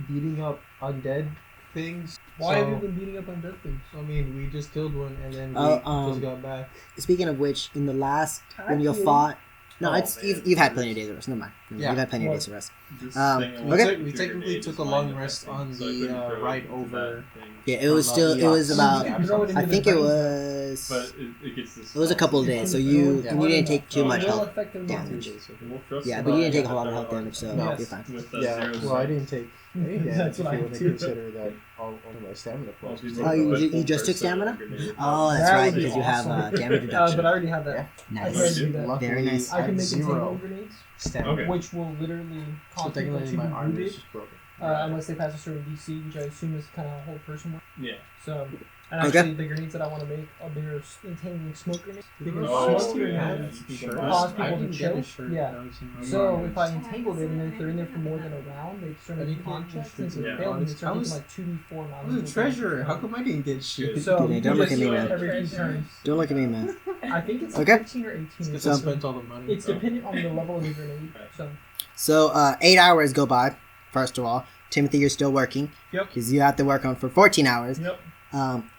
beating up undead things. Why So, have you been beating up undead things? I mean, we just killed one and then we Oh, just got back. speaking of which, in the last when you Actually- fought, no, Oh, it's man. you've had plenty of days of rest. Never mind. Yeah. You've had plenty of What? days of rest. This Um, thing We, okay. almost we took technically grenade took is a mine long that rest thing, on so I the couldn't throw it right into over. that thing. Yeah, it was From, still. It was yeah. about. You can throw it into I the think it brains, was. But it gets this. It was a couple of days, so It you will- and you didn't take too Oh, much yeah. It will health affect their damage. muscles. We'll trust Yeah, them. but you didn't take a Yeah, whole lot of they're health damage, so Yes. you're fine. With Yeah, zeros well, I and- didn't take any damage That's if what you I want to do. consider that all of my stamina Well, plus. these Oh, are you- the you full just took percent stamina? grenade. Oh, that's That right, would be because you have awesome. damage reduction. But I already have that. Nice. I can do that. Luckily, Very nice. I can make zero entanglement grenades, stamina. Okay. which will literally So cause people technically, to my be arm is wounded, just broken. unless they pass a certain DC, which I assume is kind of a whole person one. Yeah. So, and Okay. actually, the grenades that I want to make are bigger entangling smoke grenades. Because Oh, smoke yeah, grenades you can Sure. cause burst. people I to didn't get a choke. shirt. Yeah. That was in my So mind. if I entangled it and if they're in there for more than a round, they turn I into didn't get contracts. any Since it shirts, failed, yeah. me, it turned I into was- like 2d4 I rounds. was a treasurer. How come I didn't get shit? So Dude, you don't look just at me, do it man. every few turns. Don't look at me, man. I think it's Okay. 15 or 18. Because So- I spent all the money. It's dependent on the level of the grenade. So So 8 hours go by. First of all, Timothy, you're still working. Yep. Because you have to work on for 14 hours. yep.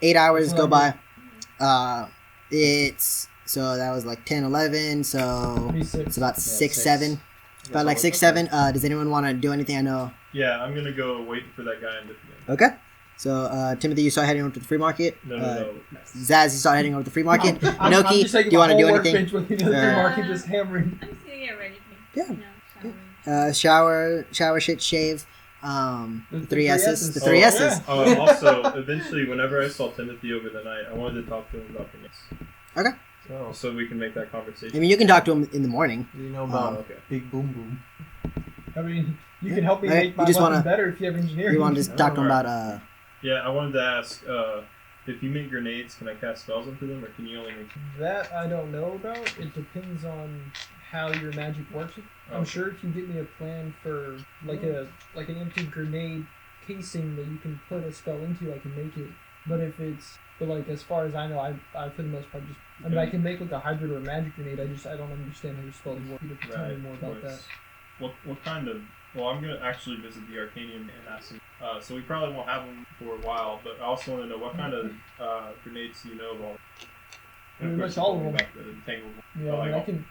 8 hours That's go what by. It's so that was like 10, 11. So it's about Yeah, 6, six. 7. About like 6, 7. Does anyone want to do anything? I know. Yeah, I'm gonna go wait for that guy in the Okay. So Timothy, you start heading over to the free market. No. Zaz, you start heading over to the free market. I'm Noki, just taking do you my want to do whole anything? workbench with me to the Uh, market, just hammering. I'm just gonna get ready. Yeah. You know, showering. Shower, shit, shave. The Three S's. The Oh, three yeah. S's. Also, eventually, whenever I saw Timothy over the night, I wanted to talk to him about the So, so we can make that I conversation. mean, you can talk to him in the morning. you know about okay. Big Boom Boom. I mean, you can help me Okay, make my you just weapon wanna- better if you have engineering. You want to just talk to him about Yeah, I wanted to ask, if you make grenades, can I cast spells into them, or can you only make... That I don't know about. It depends on how your magic works. I'm Okay. sure if you give me a plan for like an empty grenade casing that you can put a spell into, I can make it. But like as far as I know, I for the most part just I mean I can make like a hybrid or a magic grenade. I don't understand how your spells work. You can tell me more about that. What kind of... Well, I'm going to actually visit the Arcanium and ask him. So we probably won't have them for a while, but I also want to know what kind of grenades do you know of all? Pretty much all of them. Back to the entangled one. Yeah, I mean, I can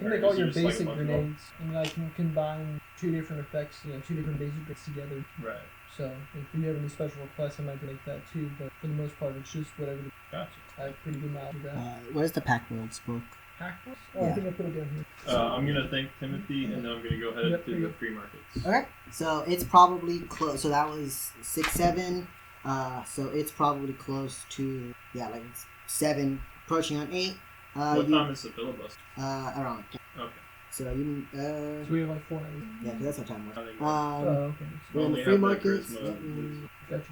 Alright, make all so your just like a basic bunch of grenades, and I can combine two different effects, two different basic grenades together. Right. So if you have any special requests, I might make that too. But for the most part, it's just whatever. Gotcha. I have pretty good knowledge of that. where's the Pact World book? Hackworth? Oh, I Yeah. think I put it down here. I'm going to thank Timothy, and then I'm going to go ahead Yep, to there you the go. free markets. Okay. So it's probably close. So that was 6, 7. So it's probably close to like it's 7, approaching on 8. What time is the filibuster? Around. Okay. So you So we have like 4 hours. yeah, 'cause that's how time works. I think Oh, okay. We're in only the free have that markets. charisma, Let me- Gotcha.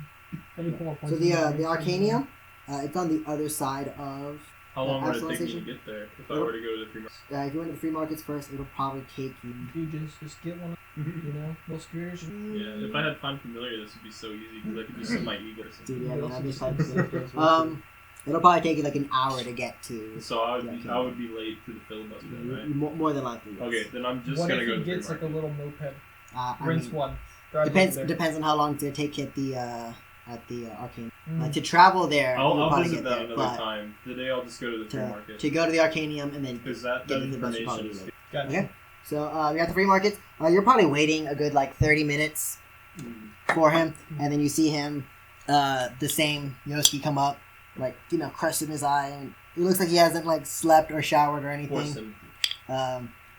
I need 4 more points. So the Arcanium, it's on the other side of How long would it Absolute take me to station? get there if I were to go to the free market? If you went to the free markets first, it'll probably take you. You just get one. You know, little scooters. Yeah, if I had Find Familiar, this would be so easy because I could just send my ego or something. Dude, yeah, man, I'd be fine. It'll probably take you like an hour to get to. So I would be late to the filibuster then, right? More than likely. Yes. Okay, then I'm just What gonna if go he to the gets free like a market. little moped? I Rinse mean, one. Drive over there. depends on how long to take at the Arcane. Mm. To travel there, I'll you'll probably visit get that there, another but time. Today I'll just go to the free market. to go to the Arcanium and then Because that get into the bus, you'll probably information be is... late. Gotcha. Okay. So you're at the free markets. You're probably waiting a good like 30 minutes for him, and then you see him, the same Yoski come up, like crust in his eye, and it looks like he hasn't like slept or showered or anything. Force him.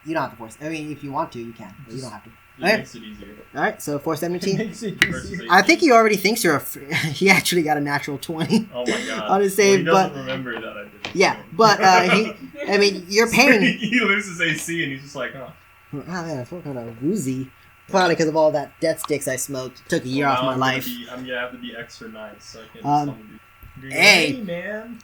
You don't have to force. I mean, if you want to, you can. But you don't have to. It Okay. makes it easier. All right. So 417. Makes it Versus easy. I think he already thinks you're a. He actually got a natural 20 Oh my god. on his save, Well, he doesn't but remember that I did it. yeah, but I mean, you're paying. He loses AC and he's just like, oh. Oh man, I feel kind of woozy. Probably because of all that death sticks I smoked. Took a year off Now my I'm life. I'm gonna have to be extra nice so I can Hey, man.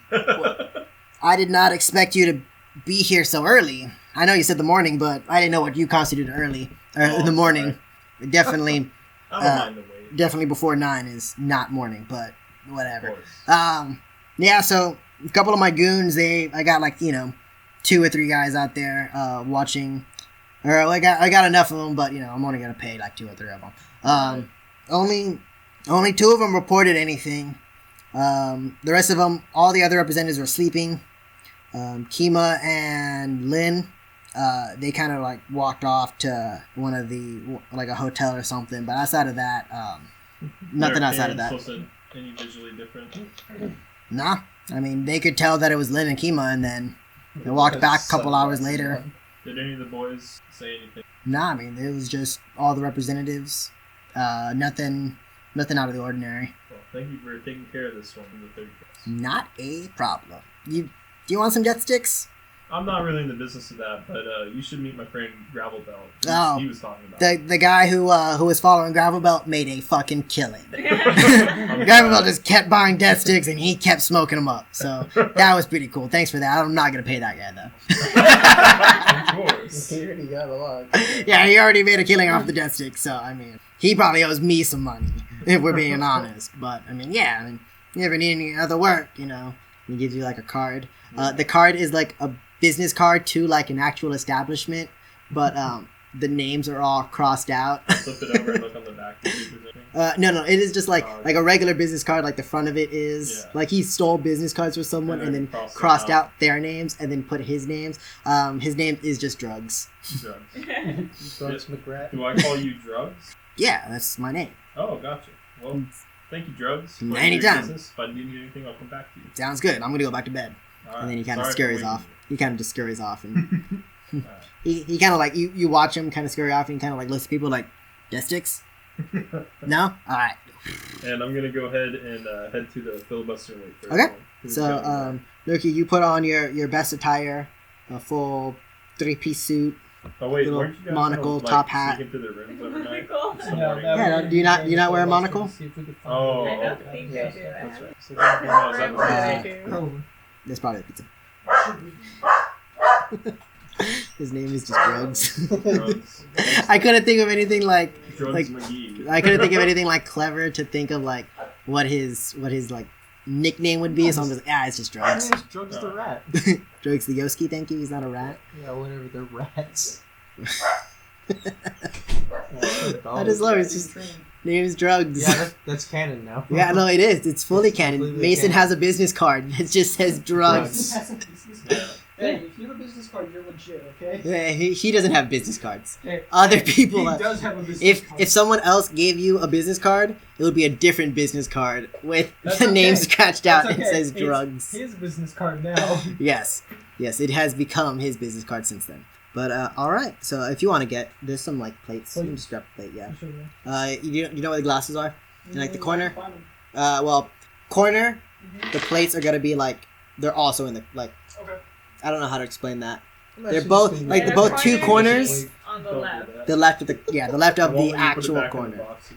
I did not expect you to be here so early. I know you said the morning, but I didn't know what you constituted early. Or in the I'm morning. Definitely, I don't mind the wait. definitely before 9 is not morning, but Of whatever. course. Yeah. So a couple of my goons, I got like 2 or 3 guys out there watching. Or I got enough of them, but I'm only gonna pay like 2 or 3 of them. Only 2 of them reported anything. The rest of them, all the other representatives were sleeping. Kima and Lin, they kind of like walked off to one of like a hotel or something. But outside of that, nothing Their outside of that. appearance wasn't any visually different. Nah, I mean they could tell that it was Lin and Kima, and then they walked back a couple hours later. Did any of the boys say anything? Nah, I mean it was just all the representatives. Nothing out of the ordinary. Well, thank you for taking care of this one in the third case. Not a problem. Do you want some death sticks? I'm not really in the business of that, but you should meet my friend Gravelbelt. Oh, He was talking about it. The guy who was following Gravelbelt made a fucking killing. Gravelbelt just kept buying death sticks and he kept smoking them up. So that was pretty cool. Thanks for that. I'm not gonna pay that guy though. Of course. He already got a lot. Yeah, he already made a killing off the death sticks. So I mean, he probably owes me some money if we're being honest. But I mean, yeah. I mean, you ever need any other work? He gives you like a card. The card is like a business card to like an actual establishment, but the names are all crossed out. Flip it over and look on the back to see if there's anything. No, it is just like a regular business card. Like the front of it is Yeah. like he stole business cards from someone and then crossed out their names and then put his names. His name is just Drugs. Drugs. Drugs McGrath. Do I call you Drugs? Yeah, that's my name. Oh, gotcha. Well, thank you, Drugs. for your Anytime. business. If I need anything, I'll come back to you. Sounds good. I'm gonna go back to bed. All right. And then he kind of Sorry for scurries waiting. off. He kind of just scurries off and All right. he kind of like you watch him kind of scurry off and he kind of like looks at people like death sticks. No, all right. And I'm gonna go ahead and head to the filibuster and wait for Okay. everyone who's So, coming. Loki, you put on your best attire, a full 3-piece suit. Oh wait, little weren't you guys monocle, gonna, top hat. sneak into their rooms every night? Cool. Some No, morning? that Yeah, would do you not- be you not wear a filibuster monocle? to see if we could find Oh, it. I don't okay. think Yes, I do. that's I right. So Oh, is that haven't what I it do. Probably. That's probably the pizza. His name is just Drugs. Drugs. I couldn't think of anything like Drugs like McGee. I couldn't think of anything like clever to think of like what his like nickname would be. So I'm just it's just Drugs. It's Drugs the rat. Drugs the Yoski. Thank you. He's not a rat. Yeah, whatever. They're rats. I just love it. It's just name's Drugs. Yeah, that's canon now. Yeah, no, it is. It's fully It's canon. completely Mason canon. has a business card. It just says Drugs. Yeah. Hey, if you have a business card, you're legit, okay? Yeah, he doesn't have business cards. Hey, Other people he have. does have a business card. If someone else gave you a business card, it would be a different business card with That's the name okay. scratched out That's and okay. says It's Drugs. his business card now. Yes, it has become his business card since then. But all right. So if you want to there's some like plates. You can just grab a plate. Yeah. Sure, man. You know where the glasses are? In, like the corner. Find him. Well, corner. The plates are gonna be like they're also in the like. Okay. I don't know how to explain that. I'm They're actually both just like They're the both two corners. corners. On the Don't do left. that. The left of the left I of won't the let you put it actual back in the corner. box.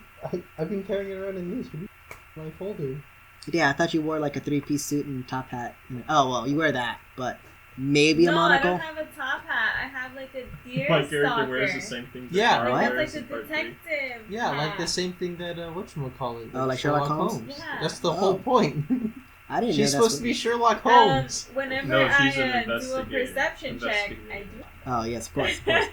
I've been carrying it around in these for my folder. Yeah, I thought you wore like a 3-piece suit and top hat. Oh well, you wear that, but maybe a No, I monocle. don't have a top hat. I have like a deer My character stalker. wears the same thing. that Yeah, Carl Like, right? that's wears like the in part 3. detective. Yeah, like hat. the same thing that whatchamacallit. Oh, like Sherlock Holmes? Yeah. That's the Oh. whole point. I didn't know She's that's supposed what- to be Sherlock Holmes. Whenever No, she's an I do a investigator. perception check, I do. Oh yes, of course. Of course.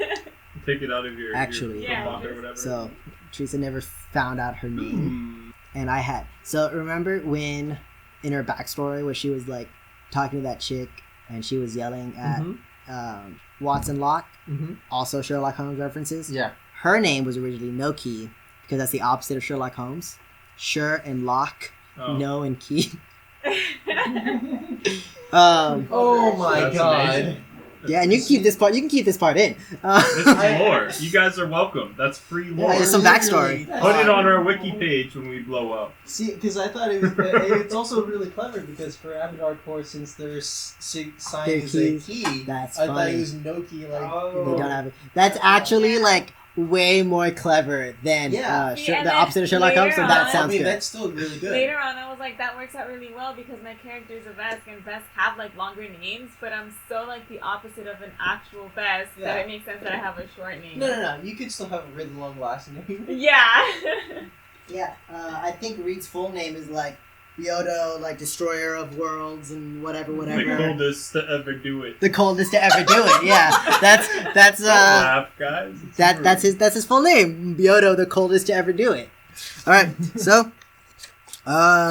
Take it out of your Actually. your Yeah, pocket or just- whatever. So Teresa never found out her name, Hmm. and I had. So remember when in her backstory where she was like talking to that chick and she was yelling at Mhm. Watson Locke, Mhm. also Sherlock Holmes references. Yeah. Her name was originally No Key because that's the opposite of Sherlock Holmes. Sure and Lock, Oh. No and Key. Oh my That's god. amazing. Yeah, and you can keep this part. You can keep this part in. This is lore. You guys are welcome. That's free lore. Yeah, there's some backstory. Put it on our wiki page when we blow up. See, because I thought it was. It's also really clever because for Avatar Core, since their sign Their is a keys. key, That's I thought funny. it was no key. Like Oh. They don't have it. That's actually like way more clever than Yeah. See, and the then opposite of Sherlock Holmes. So later that on- sounds I mean, good. that's still really good. Later on, I was like, that works out really well because my character's a Vesk, and Vesk have like longer names, but I'm so like the opposite of an actual Vesk Yeah. that it makes sense that I have a short name. No. You could still have a really long last name. Yeah. Yeah, I think Reed's full name is like Yodo, like Destroyer of Worlds and whatever. The coldest to ever do it. The coldest to ever do it. Yeah, that's Don't laugh, guys. It's true. that's his full name. Yodo, the coldest to ever do it. All right, so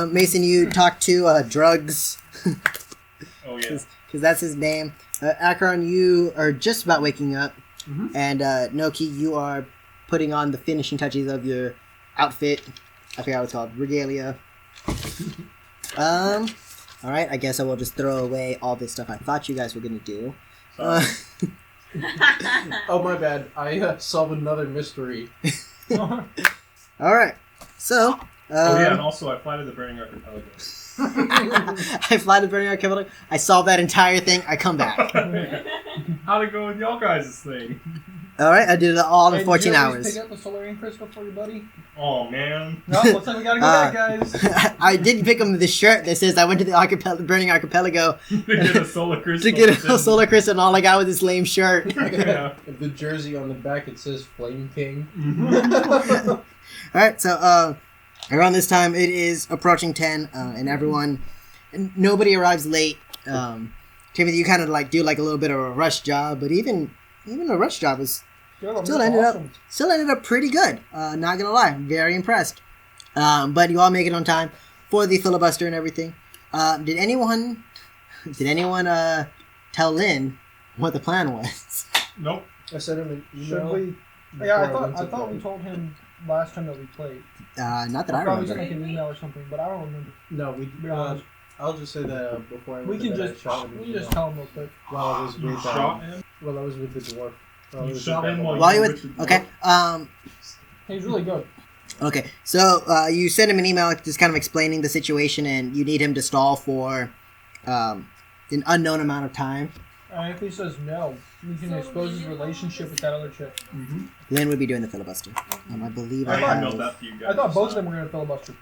Mason, you talked to Drugs Oh yeah. because that's his name. Akron, you are just about waking up, Mhm. and Noki, you are putting on the finishing touches of your outfit. I forgot what it's called, regalia. All right. I guess I will just throw away all this stuff I thought you guys were gonna do. Sorry. Oh my bad. I solved another mystery. All right. So. Oh yeah, and also I fly to the Burning Archipelago. I fly to Burning Archipelago. I solve that entire thing. I come back. How'd it go with y'all guys' thing? All right. I did it all in Hey, 14 did you always hours. Pick up the Solarian crystal for you, buddy. Oh man. No, looks like we gotta go back, guys. I did pick him the shirt that says I went to the Burning Archipelago To get a solar crystal. to get a solar crystal, and all I got was this lame shirt. Yeah. The jersey on the back, it says Flame King. All right, so around this time it is approaching 10, and nobody arrives late. Timothy, you kind of like do like a little bit of a rush job, but even a rush job is Yo, still that's ended up pretty good. Not gonna lie, very impressed. But you all make it on time for the filibuster and everything. Did anyone tell Lynn what the plan was? Nope. I sent him an Should email. we? Yeah, before went I to thought we bed. told him last time that we played. Not that I Probably remember. sent like an email or something, but I don't remember. No, we. Be honest. I'll just say that before I We went to can bed, just I shot him. we can just tell him real quick. while I was You with shot him? while I was with the dwarf. While I You was shot with him that while While you were with with the okay, He's really good. okay. So you send him an email just kind of explaining the situation, and you need him to stall for an unknown amount of time. And if he says no, we can So expose his minimum relationship with that other chick. Mm-hmm. Lynn would be doing the filibuster. I believe I I have. emailed that to you guys. I thought both of them were gonna filibuster.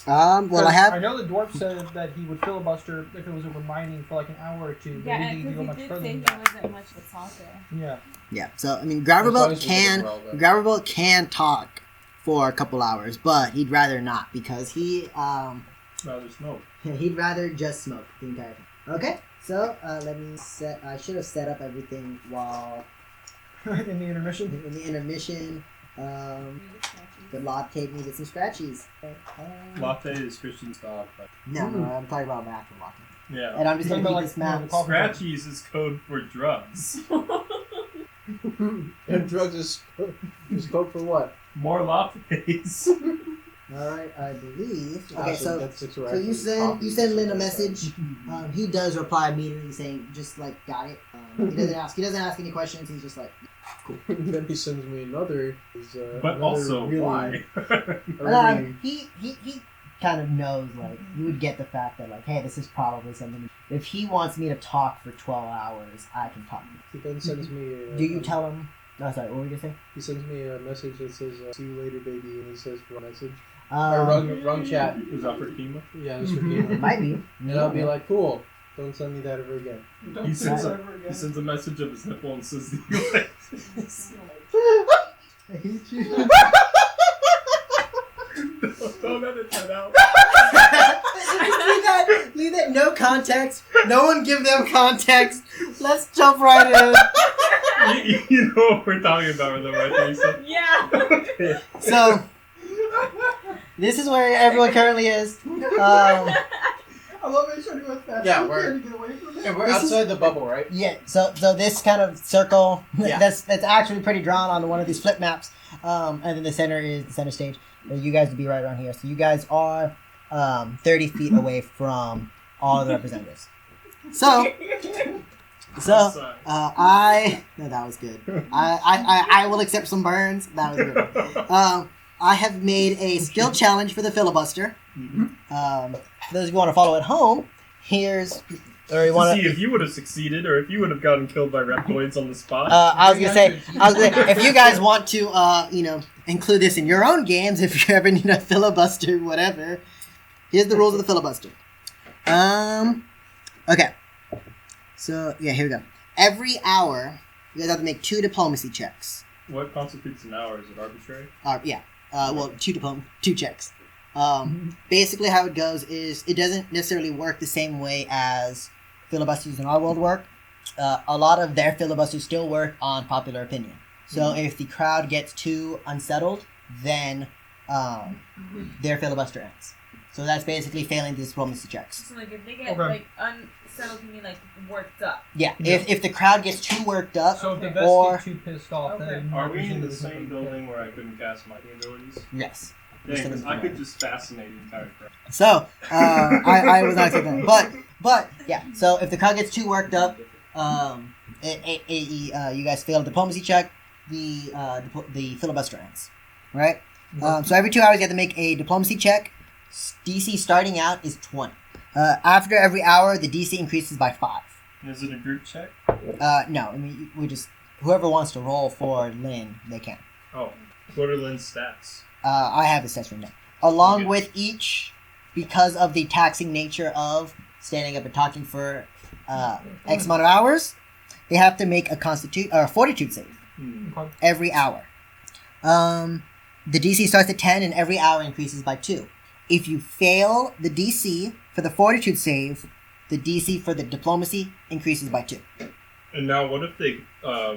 Well, I I have. know the dwarf said that he would filibuster if it was over mining for like an hour or two. But Yeah, we need to go because much he did further say than he that. wasn't much of a talker. Yeah. Yeah. So I mean, As long Gravelbelt as we can did well, though. Gravelbelt can talk for a couple hours, but he'd rather not because Rather smoke. he'd rather just smoke the entire time. Okay. So let me set. I should have set up everything while In the intermission. in the intermission. The latte needed some scratchies. Latte is Christian style. But No, I'm talking about math and latte. yeah. And I'm just gonna Talking keep about, this like, math. coffee. Scratchies is code for drugs. And drugs is code for what? More lattes. All right, I believe. Okay, Actually, so that's six so you send Lynn a message. He does reply immediately saying, "Just like got it." He doesn't ask any questions. He's just like, And then he sends me another. But another also, really, why? he kind of knows, like, you would get the fact that, like, hey, this is probably something. If he wants me to talk for 12 hours, I can talk. He then sends me. Do you tell him? No, sorry, what were you gonna say? He sends me a message that says, "See you later, baby," and he says for a message. Or wrong chat. Was that for Kima? Yeah, it was for Kima. Might be. And I'll be like, cool. Don't send me that ever again. He sends a message of his nipple and says, I hate you. don't edit that out. Leave that. No context. No one give them context. Let's jump right in. You know what we're talking about, though, right, Teresa? Yeah. Okay. So, this is where everyone currently is. I love it. Trying to go fast. Yeah, we're get away from it. And we're This is- outside the bubble, right? Yeah, so this kind of circle Yeah. that's actually pretty drawn on one of these flip maps, and then the center is the center stage. You guys would be right around here. So you guys are 30 feet away from all of the representatives. So no, that was good. I will accept some burns. That was good. I have made a skill challenge for the filibuster. Those of you want to follow at home, here's or you want See if you would have succeeded, or if you would have gotten killed by reptoids on the spot. I was gonna say, if you guys want to, include this in your own games, if you ever need a filibuster, whatever, here's the rules of the filibuster. Okay. So yeah, here we go. Every hour, you guys have to make 2 diplomacy checks. What constitutes an hour? Is it arbitrary? Yeah. Well, 2 checks. Basically, how it goes is it doesn't necessarily work the same way as filibusters in our world work. A lot of their filibusters still work on popular opinion. So if the crowd gets too unsettled, then their filibuster ends. So that's basically failing the diplomacy checks. So like if they get like unsettled, you mean like worked up? Yeah. If the crowd gets too worked up, So if the vets or get too pissed off, then Are we in the same building where I couldn't cast my abilities? yes. Dang, 'cause I could just fascinate the entire crowd. So, I was not expecting that. But, yeah. So, if the crowd gets too worked up, you guys fail a diplomacy check, the filibuster ends. Right? So, every 2 hours you have to make a diplomacy check. DC starting out is 20. After every hour, the DC increases by 5. Is it a group check? No, I mean, we just... Whoever wants to roll for Lynn, they can. Oh. What are Lynn's stats? I have his stats written down. Along Okay. with each, because of the taxing nature of standing up and talking for X amount of hours, they have to make a fortitude save every hour. The DC starts at 10 and every hour increases by 2. If you fail the DC for the fortitude save, the DC for the diplomacy increases by 2. And now, what if they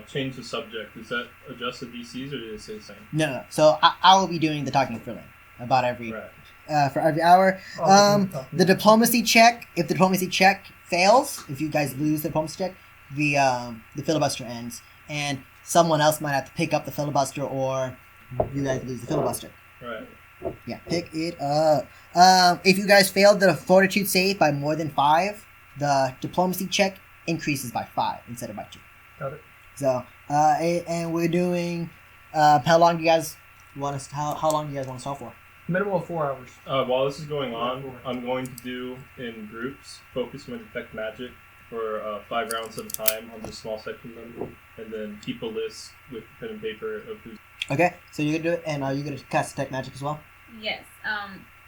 change the subject? Does that adjust the DCs, or do they stay the same? No. So I will be doing the talking for Lynn about every Right. for every hour. The diplomacy check. If the diplomacy check fails, if you guys lose the diplomacy check, the filibuster ends, and someone else might have to pick up the filibuster, or you guys lose the filibuster. Right. Yeah, pick it up. If you guys failed the fortitude save by more than 5, the diplomacy check increases by 5 instead of by 2. Got it. So, and we're doing. How long do you guys want us? How long do you guys want to stall for? Minimum of 4 hours. While this is going on, I'm going to do in groups, focus my detect magic for 5 rounds at a time on this small section of them, and then keep a list with pen and paper of who's. Okay, so you're gonna do it, and are you gonna cast detect magic as well? Yes.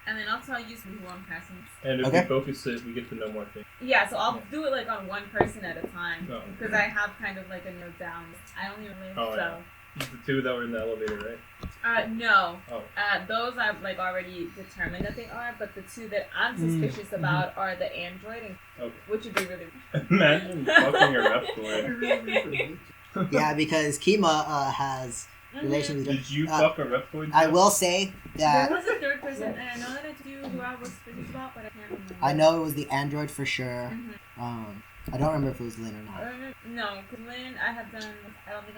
And then also I'll use who I'm casting. And if Okay. we focus it, we get to know more things. Yeah, so I'll do it like on one person at a time Oh. because I have kind of like a note down. I only live Oh, so. The 2 that were in the elevator, right? No. Oh. Those I've like already determined that they are, but the 2 that I'm suspicious about are the android, and Okay. which would be really. Imagine fucking a reptoid. Yeah, because Kima has Mm-hmm. relations with. Did you fuck a reptoid? I will say There that was a third person, and I know that it's you who I was suspicious about, but I can't remember. I know it was the android for sure. Mhm. I don't remember if it was Lynn or not. No, because Lynn, I have done. I don't think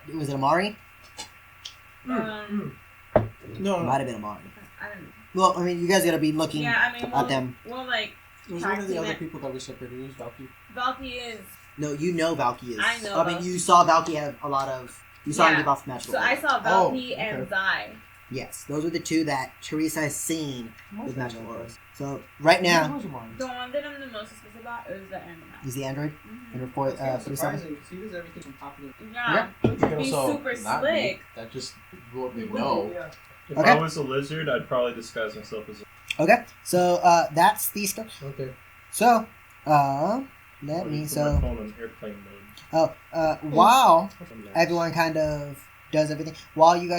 I'm. Was it Amari? No, It might have been Amari. I don't know. Well, I mean, you guys gotta be looking Yeah, I mean, at them. Well, like, It was one of the other Document. people that we separated. It was Valky. Valky is. No, you know Valky is. I know I mean, Valky. you saw Valky have a lot of. You saw him Yeah. give off magical. So I auras. saw Oh, Valky and okay. Zai. Yes, those were the 2 that Teresa has seen with magical auras. So right now The one that I'm the most suspicious about is the animal. is the android. Mhm. And report That's kind of 47. surprising because he does everything from popular. Yeah, which You would can be also super not slick. be. That just what they know. If Okay. I was a lizard, I'd probably disguise myself as a Okay, so that's the stuff. Okay. So, let I'd me, put so, my phone on airplane mode. while everyone kind of does everything,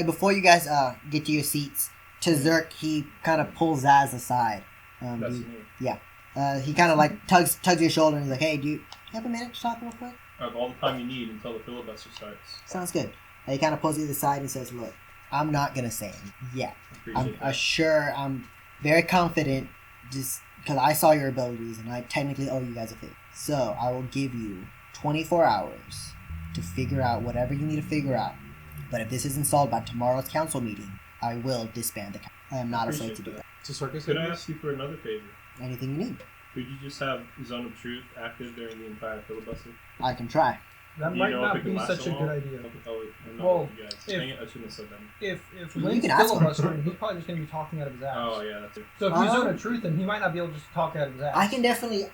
before you guys get to your seats, to Zerk, he kind of pulls Zaz aside. That's He, me. he kind of like tugs your shoulder and he's like, hey, do you have a minute to talk real quick? I have all the time you need until the filibuster starts. Sounds good. He kind of pulls you to the side and says, look, I'm not going to say it yet. Appreciate that. I'm very confident just because I saw your abilities and I technically owe you guys a favor. So I will give you 24 hours to figure out whatever you need to figure out. But if this isn't solved by tomorrow's council meeting, I will disband the council. I am not afraid to do that. So circus. Could I ask you for another favor? Anything you need, Could you just have Zone of Truth active during the entire filibuster? I can try. That Do might you know if not it can be last such so a good long? idea. Oh, I'm not Well, with you guys. if- Dang it, I shouldn't have said that. If You Lynn's can ask him. filibustering, he's probably just going to be talking out of his ass. Oh, yeah, that's it. So if you zone Um, a truth, then he might not be able to just talk out of his ass. I can definitely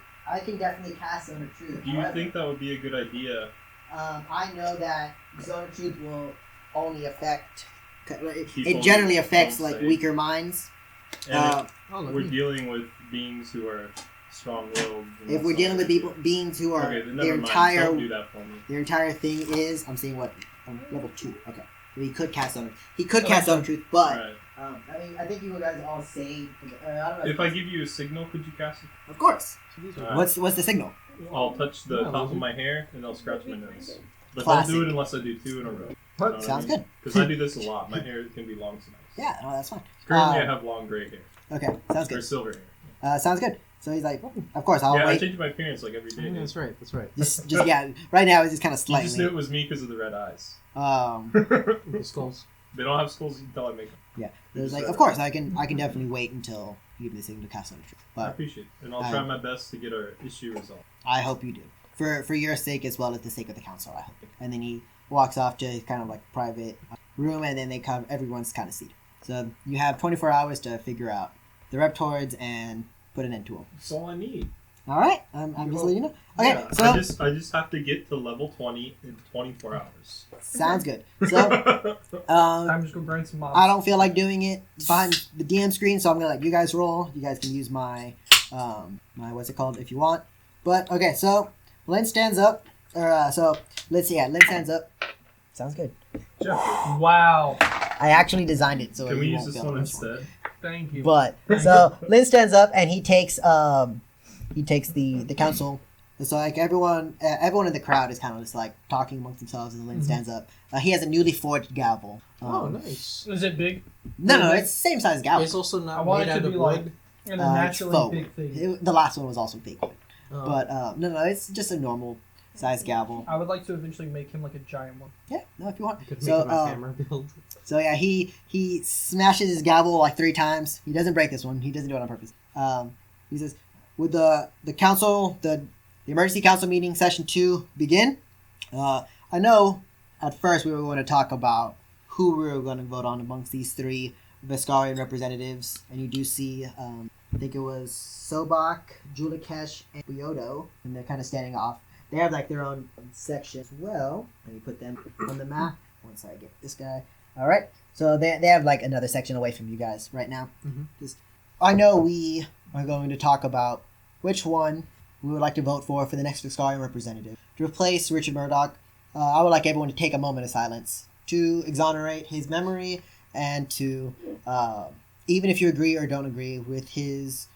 cast Zone of Truth. Do you think that would be a good idea? I know that Zone of Truth will only affect. It People generally affects don't like say. weaker minds. And Oh, look, we're me. dealing with beings who are strong-willed. and If we're that's dealing not with good. people, beings who are Okay, then their never mind. entire Don't do that for me. their entire thing is, I'm seeing what level 2. Okay, well, he could cast Zone. He could cast Zone of Truth, but Right. I think you guys all say. I don't know. If I give you a signal, could you cast it? Of course. So these are- Alright. What's the signal? I'll touch the Yeah, top of lizard. my hair and I'll scratch my nose. But Classic. don't do it unless I do 2 in a row. What? Sounds good. Because I do this a lot. My hair can be long sometimes. Yeah, no, that's fine. Currently, I have long gray hair. Okay, sounds Or good. silver hair. Sounds good. So he's like, of course, I'll Yeah, I wait. change my appearance like every day. Yeah, dude. that's right. That's right. Just yeah. Right now, it's just kind of You just knew slightly. it was me because of the red eyes. The skulls. They don't have skulls until I make them. Yeah, there's like, of course, I can definitely wait until you give me the signal to cast Zone of Truth. I But appreciate it. And I'll try my best to get our issue resolved. I hope you do. For your sake as well as the sake of the council, I hope. And then he walks off to his kind of like private room, and then everyone's kind of seated. So you have 24 hours to figure out the Reptoids and put an end to them. That's all I need. All right, I'm just letting you know. Okay, Yeah, so I just have to get to level 20 in 24 hours. sounds good. So Time to just go grind some mobs. I don't feel like doing it behind the DM screen, so I'm gonna let you guys roll. You guys can use my my what's it called if you want. But okay, so Lynn stands up, so let's see. Yeah, Lynn stands up. Sounds good. Jeffrey, Wow. I actually designed it so can you we use won't this feel one it. instead? Thank you. But so Lynn stands up and he takes the council. So like everyone in the crowd is kind of just like talking amongst themselves, and Lynn stands up. He has a newly forged gavel. Oh, nice. Is it big? No, it's the same size gavel. It's also I not want made it to out of be like wood. in a It's naturally faux. big thing. The last one was also big, Oh. but no, it's just a normal size gavel. I would like to eventually make him like a giant one. Yeah, no, if you want. You could make So him a hammer build. so yeah, he smashes his gavel like 3 times. He doesn't break this one. He doesn't do it on purpose. He says, "Would the council the emergency council meeting session 2 begin? I know at first we were going to talk about who we were going to vote on amongst these 3 Veskarian representatives, and you do see I think it was Sobak, Julikesh, and Byodo, and they're kind of standing off. They have like their own section as well. Let me put them on the map once I get this guy. All right, so they have like another section away from you guys right now. Mhm. Just, I know we are going to talk about which one we would like to vote for the next Veskarian representative to replace Richard Murdoch. I would like everyone to take a moment of silence to exonerate his memory and to, even if you agree or don't agree with his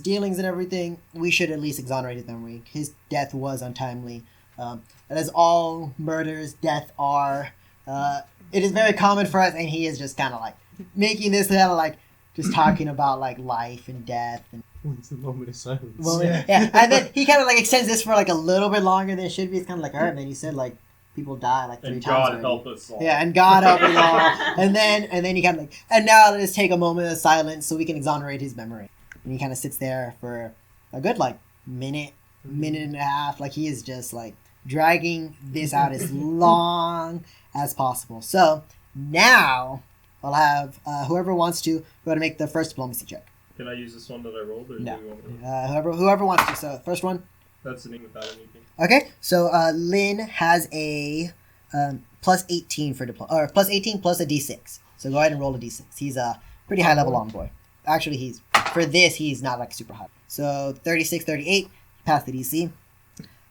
dealings and everything, we should at least exonerate his memory. His death was untimely. And as all murders, death are, it is very common for us, and he is just kind of like making this kind of like just talking about like life and death and It's a moment of silence. well, yeah. And then he kind of like extends this for like a little bit longer than it should be. It's kind of like, all right, man, you said like people die like 3 And times God already. help us all. Yeah, and God help us all. And then he kind of like, and now let's take a moment of silence so we can exonerate his memory. And he kind of sits there for a good like minute and a half. Like he is just like dragging this out as long as possible. So now I'll have whoever wants to go to make the first diplomacy check. Can I use this one that I rolled? Or No. do you want me Whoever wants to. So first one. That's an without anything. Okay, so Lynn has a plus 18 for plus 18 plus a d6. So go ahead and roll a d6. He's a pretty high level envoy. Actually, he's not like super high. So 36, 38, pass the DC.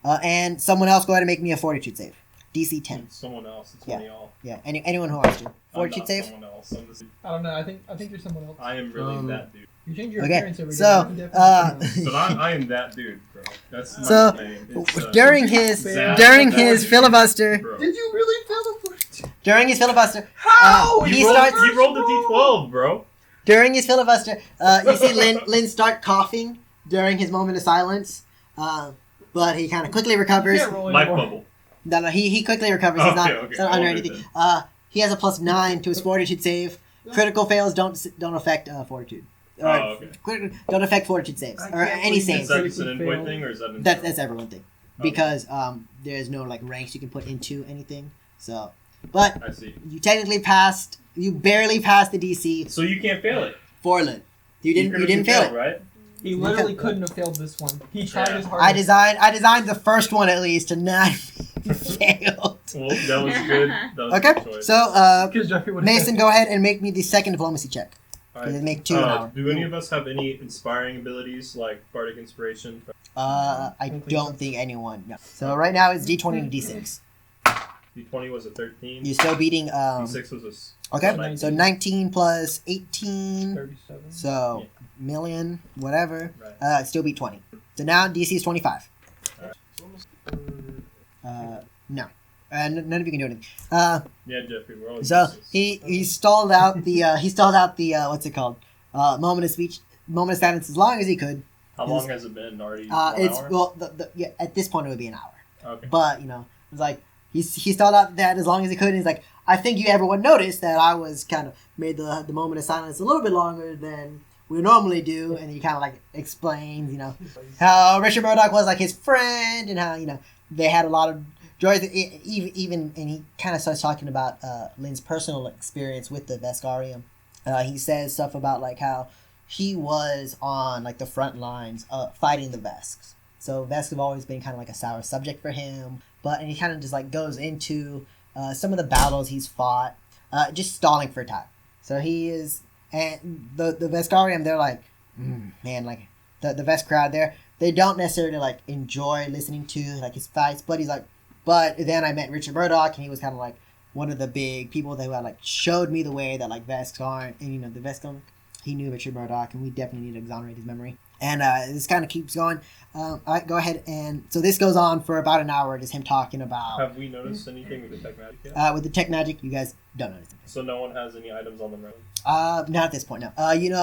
And someone else go ahead and make me a fortitude save. DC 10. Someone else. It's Yeah. one of y'all. Yeah, anyone who wants to. I'm Fortitude not save? someone else. I'm just, I don't know. I think you're someone else. I am really that dude. You change your Okay, appearance every day. so, You can definitely be someone else. So I am that dude, bro. That's my So, name. It's, during his Zach- filibuster, Bro. Did you really filibuster? during his filibuster, How? he You rolled, starts you rolled a d12, bro. during his filibuster. You see Lynn start coughing during his moment of silence, but he kind of quickly recovers. You can't roll Life anymore. bubble. No, he quickly recovers. He's not, Okay, he's not under I'll do anything. that. He has a +9 to his fortitude save. Critical fails don't affect fortitude. Oh, okay. Don't affect fortitude saves I or can't any believe saves. Is that just an Critically envoy failed. thing, or is that an That's everyone thing Okay. because there's no like ranks you can put into anything. So, but I see. you technically passed. You barely passed the DC So you can't fail it. for Lynn. You didn't critically fail it. right? He literally couldn't have failed this one. He tried Yeah. his hardest. I designed the first one at least to not fail. Well, that was good. That was a Okay, good choice. so Because Jeffrey would Mason, go ahead and make me the second diplomacy check. All right. They make 2 an hour. Do any of us have any inspiring abilities like bardic inspiration? I don't think anyone. No. So right now it's D20 and D6. D20 was a 13. You're still beating. D6 was a Okay, 19. so 19 plus 18, 37. so million, whatever. Right. Still beat 20. So now DC is 25. No. None of you can do anything. Yeah, Jeffrey, we're always So D6. he stalled out the what's it called? Moment of silence as long as he could. How long has it been? Already 1 It's hour? well, yeah, at this point it would be an hour. Okay. But it was like he stalled out that as long as he could. And he's like, I think everyone noticed that I was kind of made the moment of silence a little bit longer than we normally do, and he kind of like explains, how Richard Murdoch was like his friend, and how they had a lot of joys. Even and he kind of starts talking about Lynn's personal experience with the Veskarium. He says stuff about like how he was on like the front lines fighting the Vesks. So Vesk have always been kind of like a sour subject for him, and he kind of just like goes into some of the battles he's fought, just stalling for time. So he is, and the Veskarium, they're like, man, like the Vesk crowd there, they don't necessarily like enjoy listening to like his fights, but he's like, but then I met Richard Murdoch, and he was kind of like one of the big people that like showed me the way that like Vesks aren't, and the Vesks, he knew Richard Murdoch, and we definitely need to exonerate his memory. And this kind of keeps going. All right, go ahead. And so this goes on for about an hour, just him talking about... Have we noticed anything with the tech magic yet? with the tech magic, you guys don't notice anything. So no one has any items on them, right? Not at this point, no.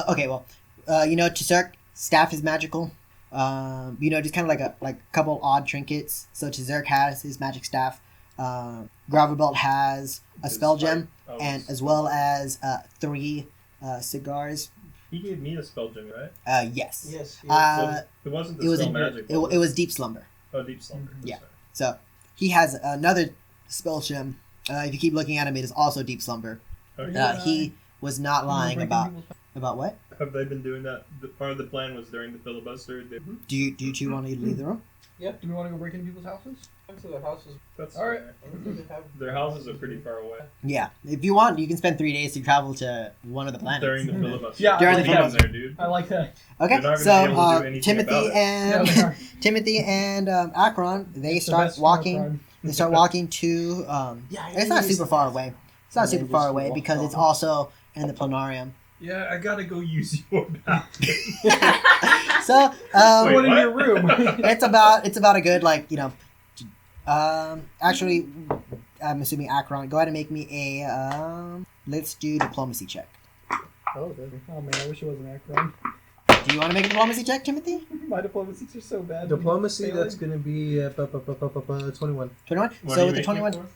Okay, well, Tazurk, staff is magical. Just kind of like a couple odd trinkets. So Tazurk has his magic staff. Gravelbelt has a spell gem, and as well as 3 cigars. He gave me a spell gem, right? Yes. Yes. So it wasn't the It was spell magic. it was deep slumber. Oh, deep slumber. Yeah. Sorry. So he has another spell gem. If you keep looking at him, it is also deep slumber. Okay. He was not lying about what? Have they been doing that? Part of the plan was during the filibuster. Do you two want to leave the room? Yep. Do we want to go break into people's houses? To their houses. That's All right. Their houses are pretty far away. Yeah. If you want, you can spend 3 days to travel to one of the planets. During the filibuster. Yeah, During We'll the be down filibuster. there, dude. I like that. Okay. You're not So gonna be able to do anything Timothy about it. and Yeah, they are. Timothy and Akron, they It's the start best walking. crime. They start walking to. It's not super far away. It's not super far away because it's also in the planarium. Yeah, I gotta go use your bathroom. So Wait, One in what? your room. it's about a good actually I'm assuming Akron, go ahead and make me a let's do diplomacy check. Oh, okay. Oh man, I wish it wasn't Akron. Do you want to make a diplomacy check, Timothy? My diplomacies are so bad. Diplomacy, Failing. that's going to be 21. 21. What So are with you the 21, making it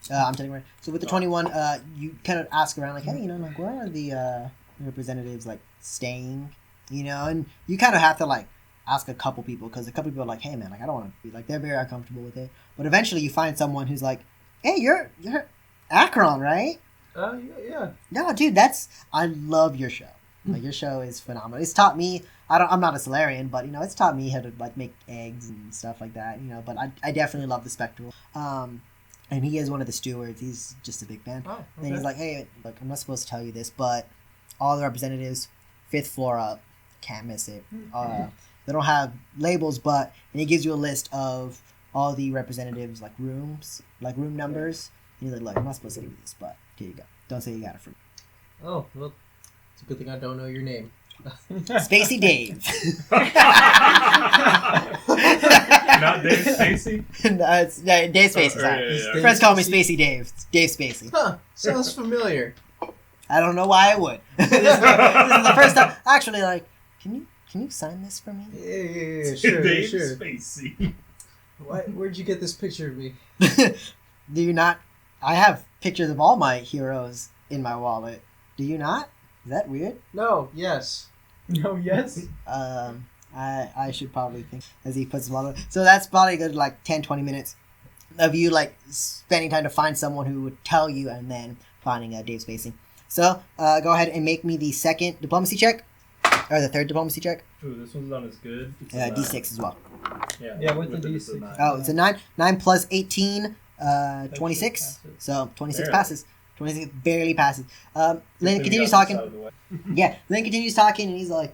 for? I'm telling you right. So with the 21, you kind of ask around like, hey, like where are the representatives like staying? And you kind of have to like ask a couple people because a couple people are like, hey man, like I don't want to be like they're very uncomfortable with it. But eventually you find someone who's like, hey, you're Akron, right? Yeah. No, dude, I love your show. Like your show is phenomenal. It's taught me. I'm not a Solarian, but it's taught me how to like make eggs and stuff like that. But I definitely love the spectacle. and he is one of the stewards. He's just a big fan. Oh, okay. Then he's like, hey, look, I'm not supposed to tell you this, but all the representatives, 5th floor up, can't miss it. They don't have labels, but and he gives you a list of all the representatives, like rooms, like room numbers. And he's like, look, I'm not supposed to give you this, but here you go. Don't say you got it from me. Oh, well, it's a good thing I don't know your name. Spacey Dave. Not Dave Spacey? No, it's Dave Spacey. Oh, Sorry. yeah. Friends call me Spacey Dave. It's Dave Spacey. Huh, sounds familiar. I don't know why I would. This is the first time. Actually, like, can you sign this for me? Yeah, sure, Dave sure. Spacey. Where'd you get this picture of me? Do you not? I have pictures of all my heroes in my wallet. Do you not? Is that weird? No, yes. No, yes. I should probably think as he puts his wallet. So that's probably a good like 10, 20 minutes of you like spending time to find someone who would tell you, and then finding Dave Spacey. So go ahead and make me the 2nd diplomacy check, or the 3rd diplomacy check. Ooh, this one's not as good. It's a D6 as well. Yeah, with the it's a D6. nine. Oh, it's a 9. 9 plus 18, 26. passes. So 26 Barely. passes. 26 barely passes. Lynn Then we continues got this talking. out of the way. Yeah, Lynn continues talking, and he's like,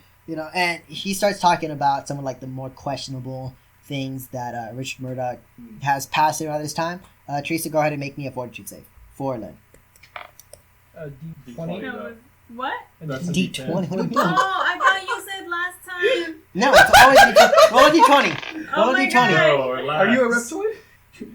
and he starts talking about some of like the more questionable things that Richard Murdoch has passed throughout his time. Teresa, go ahead and make me a fortitude save for Lynn. D20. D20. No, what? That's a D20. What are you doing? Oh, I thought you said last time. No, it's always D20. Roll a D20. Oh Roll a my D20. God. No, relax. Are you a reptoid?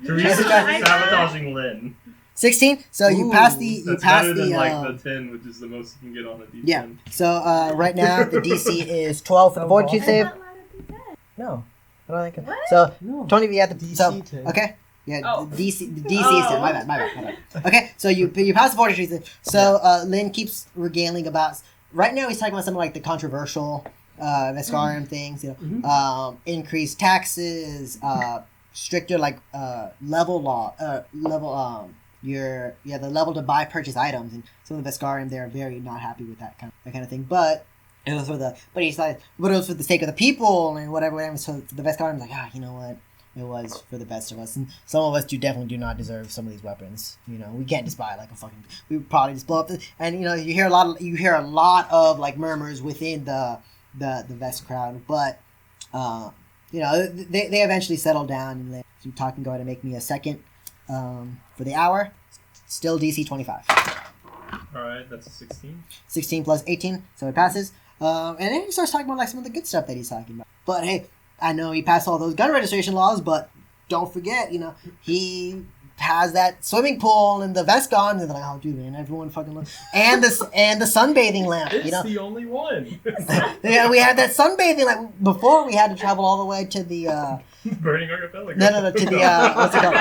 Teresa's I got- sabotaging Lynn. 16. So you Ooh, pass the. That's pass better than the. like the 10, which is the most you can get on a D10. Yeah. So right now the DC is 12 for the fortitude I save. thought louder than that. No, I don't think. What? So No. Tony, we have the DC so 10. okay. Yeah, Oh. the DC is Oh. 10. My bad. Okay, so you pass the fortitude save. So Lynn keeps regaling about. Right now he's talking about some of like the controversial Vescarian things. Increased taxes, stricter like level law, the level to buy purchase items, and some of the Vescarian they're very not happy with that kind of thing. But it was for the but it was for the sake of the people and whatever. So the Vescarian's like, you know what? It was for the best of us, and some of us definitely do not deserve some of these weapons. We can't just buy like a fucking. We would probably just blow up. And you hear a lot of like murmurs within the Vest crowd, but they eventually settle down, and you talking. Go ahead and make me a 2nd for the hour. Still DC 25. Alright, that's a 16. 16 plus 18, so it passes. And then he starts talking about like some of the good stuff that he's talking about. But hey, I know he passed all those gun registration laws, but don't forget, he has that swimming pool and the Vescon, and they're like, oh dude, man, everyone fucking loves and the sunbathing lamp. It's the only one. Yeah, we had that sunbathing lamp before. We had to travel all the way to the Burning archipelago. no, to the what's it called?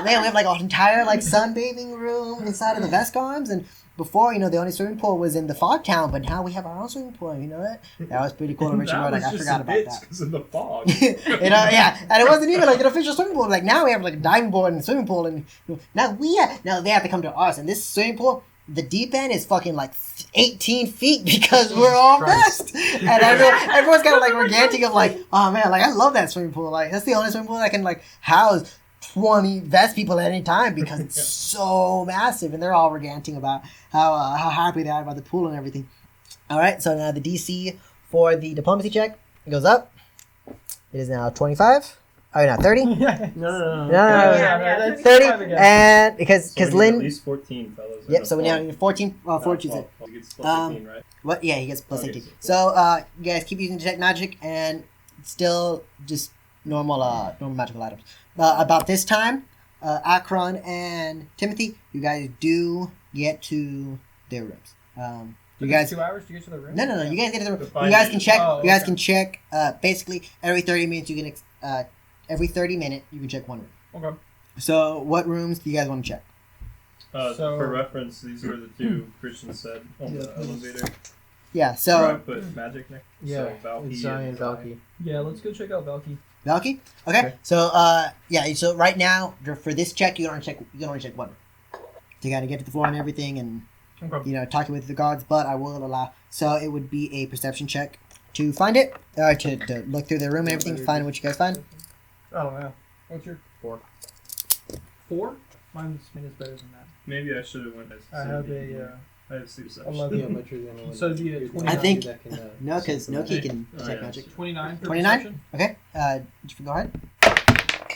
Man, we have like an entire like sunbathing room inside of the Vescons, and before, the only swimming pool was in the fog town, but now we have our own swimming pool. You know that? That was pretty cool. Richard Murdoch, I forgot about that. Because of the fog. Yeah, and it wasn't even like an official swimming pool. Like now we have like a diving board and a swimming pool, and now they have to come to us. And this swimming pool, the deep end is fucking like 18 feet because we're all vest. And everyone's kind of like reganting of like, oh man, like I love that swimming pool. Like that's the only swimming pool that can like house 20 vest people at any time because it's so massive, and they're all reganting about how happy they are about the pool and everything. All right, so now the DC for the diplomacy check goes up. It is now 25. Oh, not 30. No. That's 30, 25 again. and because So we need Lynn. At least 14 fellows. Yep. So we now need 14 fortunes. He gets plus 18, right? What? Yeah, he gets plus Okay, 18. so- So you guys keep using detect magic and still just normal magical items. About this time, Akron and Timothy, you guys do get to their rooms. You guys. 2 hours to get to the room? No. You guys get to the room. The You guys can check. Oh, You guys okay. can check. Basically, every 30 minutes you can. Every 30 minutes you can check one room. Okay. So, what rooms do you guys want to check? So- For reference, these were the two Christians said on the elevator. Yeah. Where I So, put magic next. Yeah, So Valky it's Zion and Valky. Yeah, let's go check out Valky. Valky. Okay. Okay. So, yeah. So right now, for this check, you can only check one room. So you got to get to the floor and everything, and Okay. talking with the guards. But I will allow. So it would be a perception check to find it, or to look through the room and everything, find what you guys find. I don't know. What's your... 4. 4? Mine's better than that. Maybe I should have went as. I have a I have 6 11. Yeah, but you're the only one. So the you're the 29 only I think- that can, No, because see Noki something. can Oh, detect yeah. magic. 29 for 29? perception. Okay. Go ahead.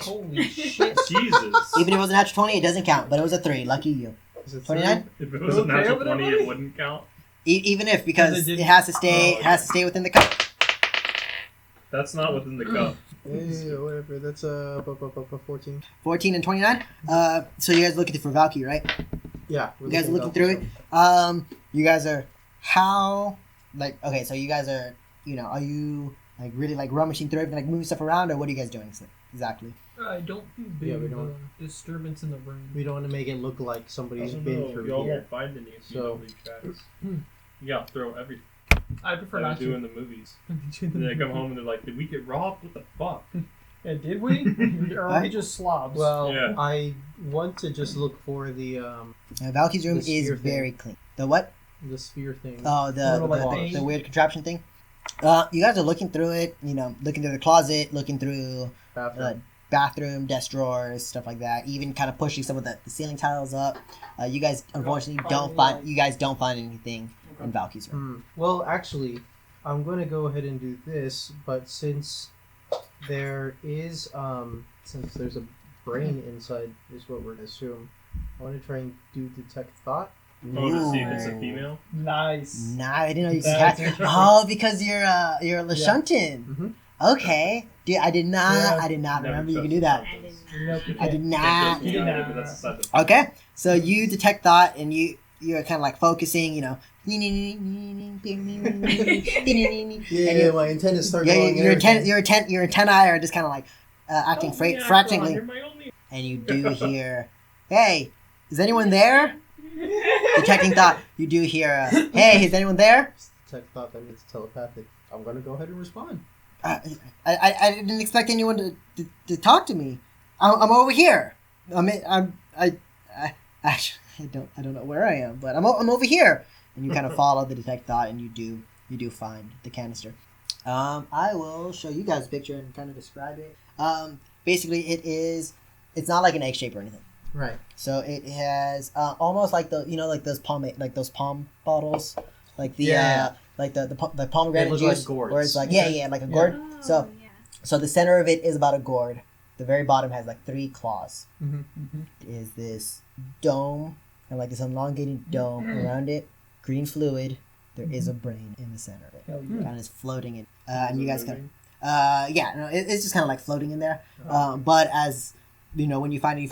Holy shit. Jesus. Even if it was a natural 20, it doesn't count, but it was a 3. Lucky you. Is it 29? If it was a Okay natural over there, 20, buddy? it wouldn't count. Even if, because Because it it didn't- has to stay, Oh, it has to stay within the cup. That's not within the cup. Yeah, whatever. That's 14. 14 and 29. So you guys looking for Valkyrie, right? Yeah. You guys are looking through it. You guys are okay, so you guys are, are you like really like rummaging through everything, like moving stuff around, or what are you guys doing exactly? I don't do big Yeah, we don't- disturbance in the room. We don't want to make it look like somebody's Oh, been no, through y'all here. won't find any if you So- don't leave tracks. You gotta throw everything. I prefer Like not they do to. in the movies. And they come home and they're like, "Did we get robbed? What the fuck?" Yeah, did we? Or are we just slobs? Well, Yeah. I want to just look for the Valkyrie's room The is sphere thing. very clean. The what? sphere thing. Oh, the Little, like, the thing. weird contraption thing. You guys are looking through it. Looking through the closet, looking through bathroom. bathroom, desk drawers, stuff like that. Even kind of pushing some of the ceiling tiles up. You guys unfortunately don't find anything in Valkyrie's room. Well, actually, I'm going to go ahead and do this, but since there is since there's a brain inside, is what we're going to assume. I want to try and do detect thought. Oh, to see if it's a Ooh. female. nice. Nah, I didn't know you could That's cast. interesting. Oh, because you're Lashuntin. Mhm. Okay, dude, I did not Never remember you trust can do that. I didn't Nope, you I did can't. not. Can't trust me You did either, not. but that's aside the Okay, so you detect thought and you're kind of like focusing, and My antennas start your going. your antennae are just kind of like acting Oh, yeah, frantically, you're my only- and you do hear, "Hey, is anyone there?" Detecting thought, you do hear, "Hey, is anyone there?" Detect thought, that means telepathic. I'm going to go ahead and respond. I didn't expect anyone to talk to me. I'm over here. Actually, I don't know where I am, but I'm over here. And you kind of follow the detect thought, and you do find the canister. I will show you guys a picture and kind of describe it. Basically, it's not like an egg shape or anything. Right. So it has almost like those palm bottles, like the Yeah. like the pomegranate looks juice, like gourds. where it's like like a gourd. Oh, So yeah. so the center of it is about a gourd. The very bottom has like 3 claws. Mm-hmm. It is this dome and like this elongated dome around it, green fluid. There is a brain in the center of it, Hell yeah. kind of floating in. And you guys kind of it's just kind of like floating in there. But as when you find it,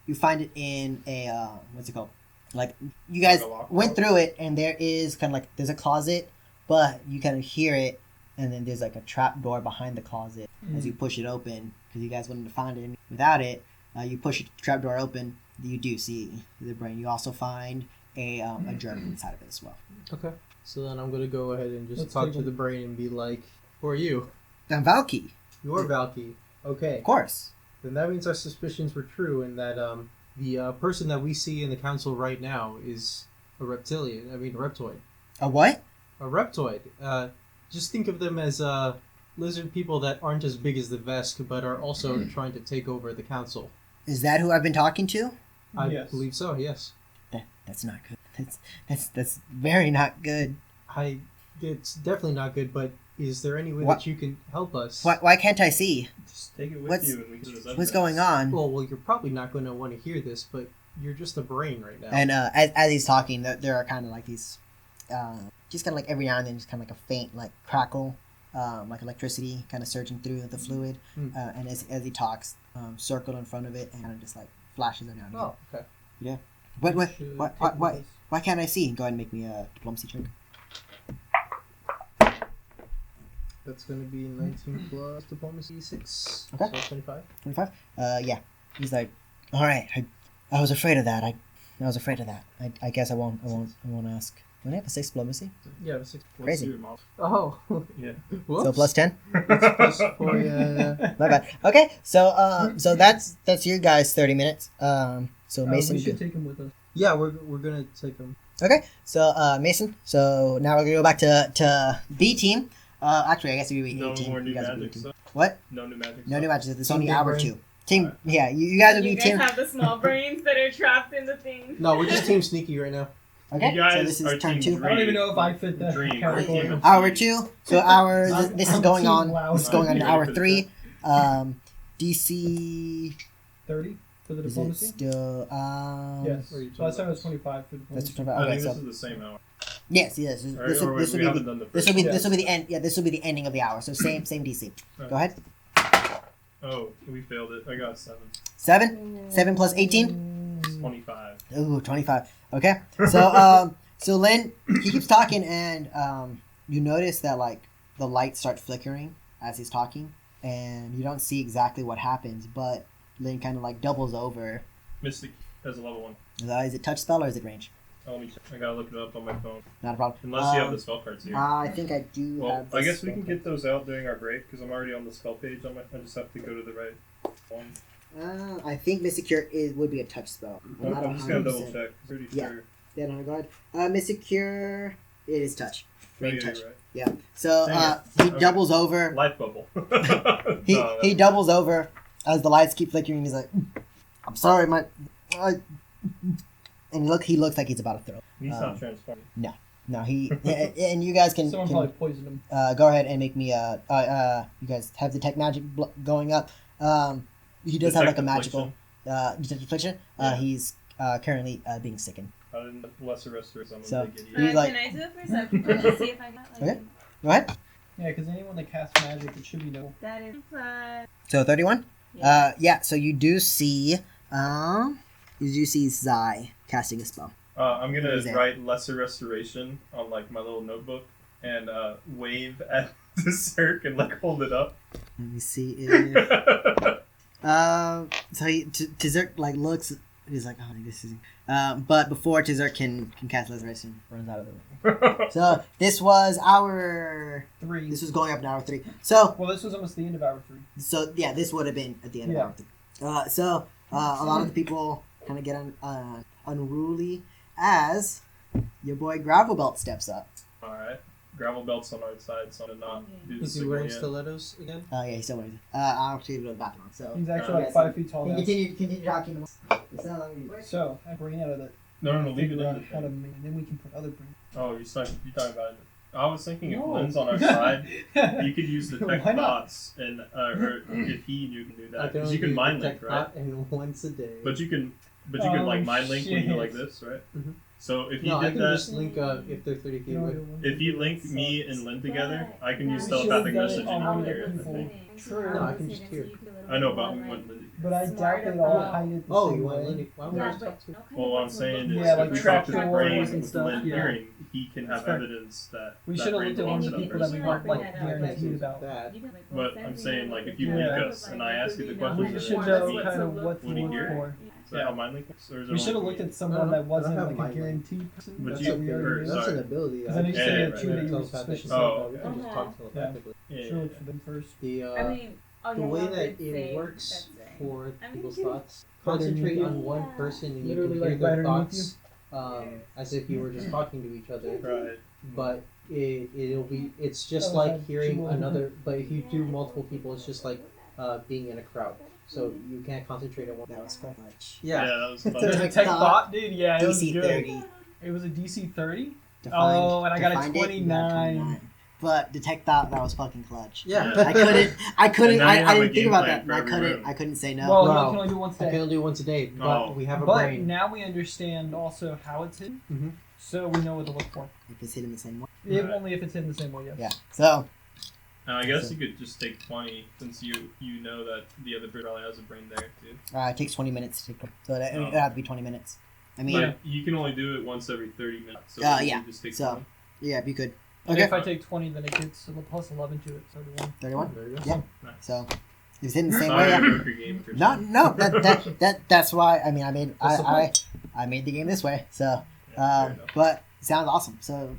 you find it in a what's it called? Like you guys Like a lock went box? through it, and there is kind of like there's a closet, but you kind of hear it, and then there's like a trap door behind the closet as you push it open because you guys wanted to find it. Without it, you push the trap door open. You do see the brain. You also find a journal inside of it as well. Okay. So then I'm going to go ahead and just Let's talk take to a- the brain and be like, who are you? And Valky, You're Valky. Okay. of course. Then that means our suspicions were true, and that the person that we see in the council right now is a reptilian. I mean, a reptoid. A what? A reptoid. Just think of them as lizard people that aren't as big as the Vesk, but are also trying to take over the council. Is that who I've been talking to? I Yes. believe so. Yes. That's not good. That's very not good. It's definitely not good. But is there any way What- that you can help us? Why can't I see? Just take it with What's- you and we can do this What's going on? Well, you're probably not going to want to hear this, but you're just a brain right now. And as he's talking, there are kind of like these, just kind of like every now and then, just kind of like a faint like crackle, like electricity kind of surging through the fluid. And as he talks, circle in front of it and kind of just like flashes it down. Oh, okay. Why can't I see? Go ahead and make me a diplomacy check. That's going to be 19 plus diplomacy 6. Okay. So 25. 25. Yeah. He's like, all right. I was afraid of that. I was afraid of that. I guess I won't ask. Don't I have a 6 diplomacy? Yeah, 6. Crazy. Oh. Yeah. Whoops. So plus 10. Plus 4, yeah. My bad. Okay, so that's your guys' 30 minutes. So Mason. We should take him with us. Yeah, we're gonna take them. Okay, so Mason. So now we're gonna go back to B team. Actually, I guess it would be A No team. more You new guys would be magic B team. stuff. What? No new magic No stuff. new matches. It's Team only Big hour Brain. 2. Team. Yeah, you guys will You be guys team. have the small brains that are trapped in the thing. No, we're just Team Sneaky right now. Okay, You guys so this are is turn team 2. I don't even know if I fit that Dream. category. Dream. Hour 2. So hour. This is I'm going team on. loud. This is going on to Ready hour for the 3. DC. 30 for the Is it diplomacy. still? Yes. Or you Last time it was 25 for That's diplomacy. I okay. think So this is the same hour. yes. Or, This or will we be haven't the, done the this first. will be Yeah. this will be the end. Yeah, this will be the ending of the hour. So same DC. Right. Go ahead. Oh, we failed it. I got 7. 7 plus 18. 25. Ooh, 25. Okay. So Lynn, he keeps talking, and you notice that like the lights start flickering as he's talking, and you don't see exactly what happens, but Lynn kind of like doubles over. Mystic has a level 1. Is it touch spell or is it range? Oh, let me check. I gotta look it up on my phone. Not a problem. Unless you have the spell cards here. I think I do Well, have. I this guess we can spell. get those out during our break because I'm already on the spell page. I just have to go to the right one. I think Mystic Cure would be a touch spell. I'm just gonna double 100%. check. Pretty Yeah. sure. Yeah, no regard. Mystic Cure, it is touch. Oh, Range yeah, touch. you're right. Yeah. So Dang he Okay. doubles over. Life bubble. He No, he doubles over as the lights keep flickering. And he's like, "I'm sorry, and he looks like he's about to throw. He's not transforming. No, he and you guys can, Someone probably poisoned him. go ahead and make me you guys have detect magic going up. He does have like a Detect magical detect affliction. Yeah. He's currently being sickened. I didn't lesser restoration. I'm a So- big idiot. He's like- Can I do a perception check to see if I got like Okay. Go ahead. Yeah, because anyone that casts magic, it should be no. that is plus. So 31. Yeah. Yeah. So you do see Zai casting a spell. I'm gonna Who's that? write lesser restoration on like my little notebook and wave at the circ and like hold it up. Let me see if. So Tizert like looks. He's like, oh, this is. But before Tizert can cast Restoration, runs out of the room. So this was our. 3. This was going up to hour 3. So Well, this was almost the end of hour 3. yeah, this would have been at the end Yeah. of hour 3. A lot of the people kind of get unruly as your boy Gravelbelt steps up. Alright. Gravelbelt's on our side, so I'm gonna not do the Is he signal wearing yet. stilettos again? Yeah, he's still wearing. I'll actually go to the bathroom. So He's actually yeah, like so 5 feet tall now. continue talking. It's not long. So, I bring out of the. No, leave it figure out in. how to make. Then we can put other brains. Oh, you're talking about it. I was thinking if No. Lynn's on our side, you could use detect Why not? thoughts, and or if he knew can do that, I can because only you can do mind link, detect right? thought and once a day. But you can Oh, like mind link when you go like shit. this, right? Mhm. So if you no, I did can that, just link if they're 30 feet No, away. if you link me and Lynn together, I can use We telepathic should've done it message on and one you of hear the it. people. True. No, I can just hear. I know, but we want Lynn. But I doubt they'd all hide it the Oh, same you want way. Lindy? Why don't we Yeah, just talk to Well, what I'm saying is, Yeah, if like we trap talk to the doors brain and with stuff, Lynn yeah. hearing, he can have That's fair. evidence that We that should have brain looked at one belongs of to the that people that person. we weren't like Yeah. guaranteed about. That. But I'm saying, like, if you link us and I ask you the question, We Question should is, know would kind of what to would he look hear? for. Is that how mind link works? Or is it We should have only looked for me? at someone that wasn't have like a mind link. guaranteed person. Would That's you- what we already or- knew. That's sorry. an ability. Because I know you Yeah, said you right, had 2 that right. you were Telepathic suspicious Oh, of. we okay. can just talk telepathically. Yeah, Should look for them first. The I mean, oh, the yeah, way y'all that did say it works that's right. for I mean, people's you- thoughts, Right concentrate underneath on you. one Yeah. person and Literally, you can hear like, their right underneath thoughts as if you were just talking to each other. Right. But it's just Oh, like okay. hearing Cool. another. But if you do multiple people, it's just like being in a crowd. So you can't concentrate on one. That was quite much. Yeah, that was The fun. detect thought, dude. Yeah, it was DC good. 30. It was a DC 30. Defined, Oh, and I got a defined it, you got 29. But detect thought, that was fucking clutch. Yeah. I couldn't. And now you have I a didn't think game about plan that. for I every couldn't. room. I couldn't say no. Well, Wow. you can only do once a I can day. only do once a day, but Oh. we have a But brain. now we understand also how it's hidden, Mhm. so we know what to look for. If it's hidden the same way. If, Right. only if it's hidden the same way, yes. Yeah. So And I guess you could just take 20 since you know that the other person probably has a brain there too. it takes 20 minutes to. So it Oh. would have to be 20 minutes. I mean, But you can only do it once every 30 minutes. So Yeah. you just take So- 20. yeah, if you could. And Okay. if I take 20, then it gets a plus 11 to it, so 31. 31. There you go. Yeah. Nice. So if it's hidden the same Sorry, way. I Yeah. broke your game, Christian. No. That's why. I mean, I made That's the I made the game this way. So, Yeah, fair enough. but it sounds awesome. So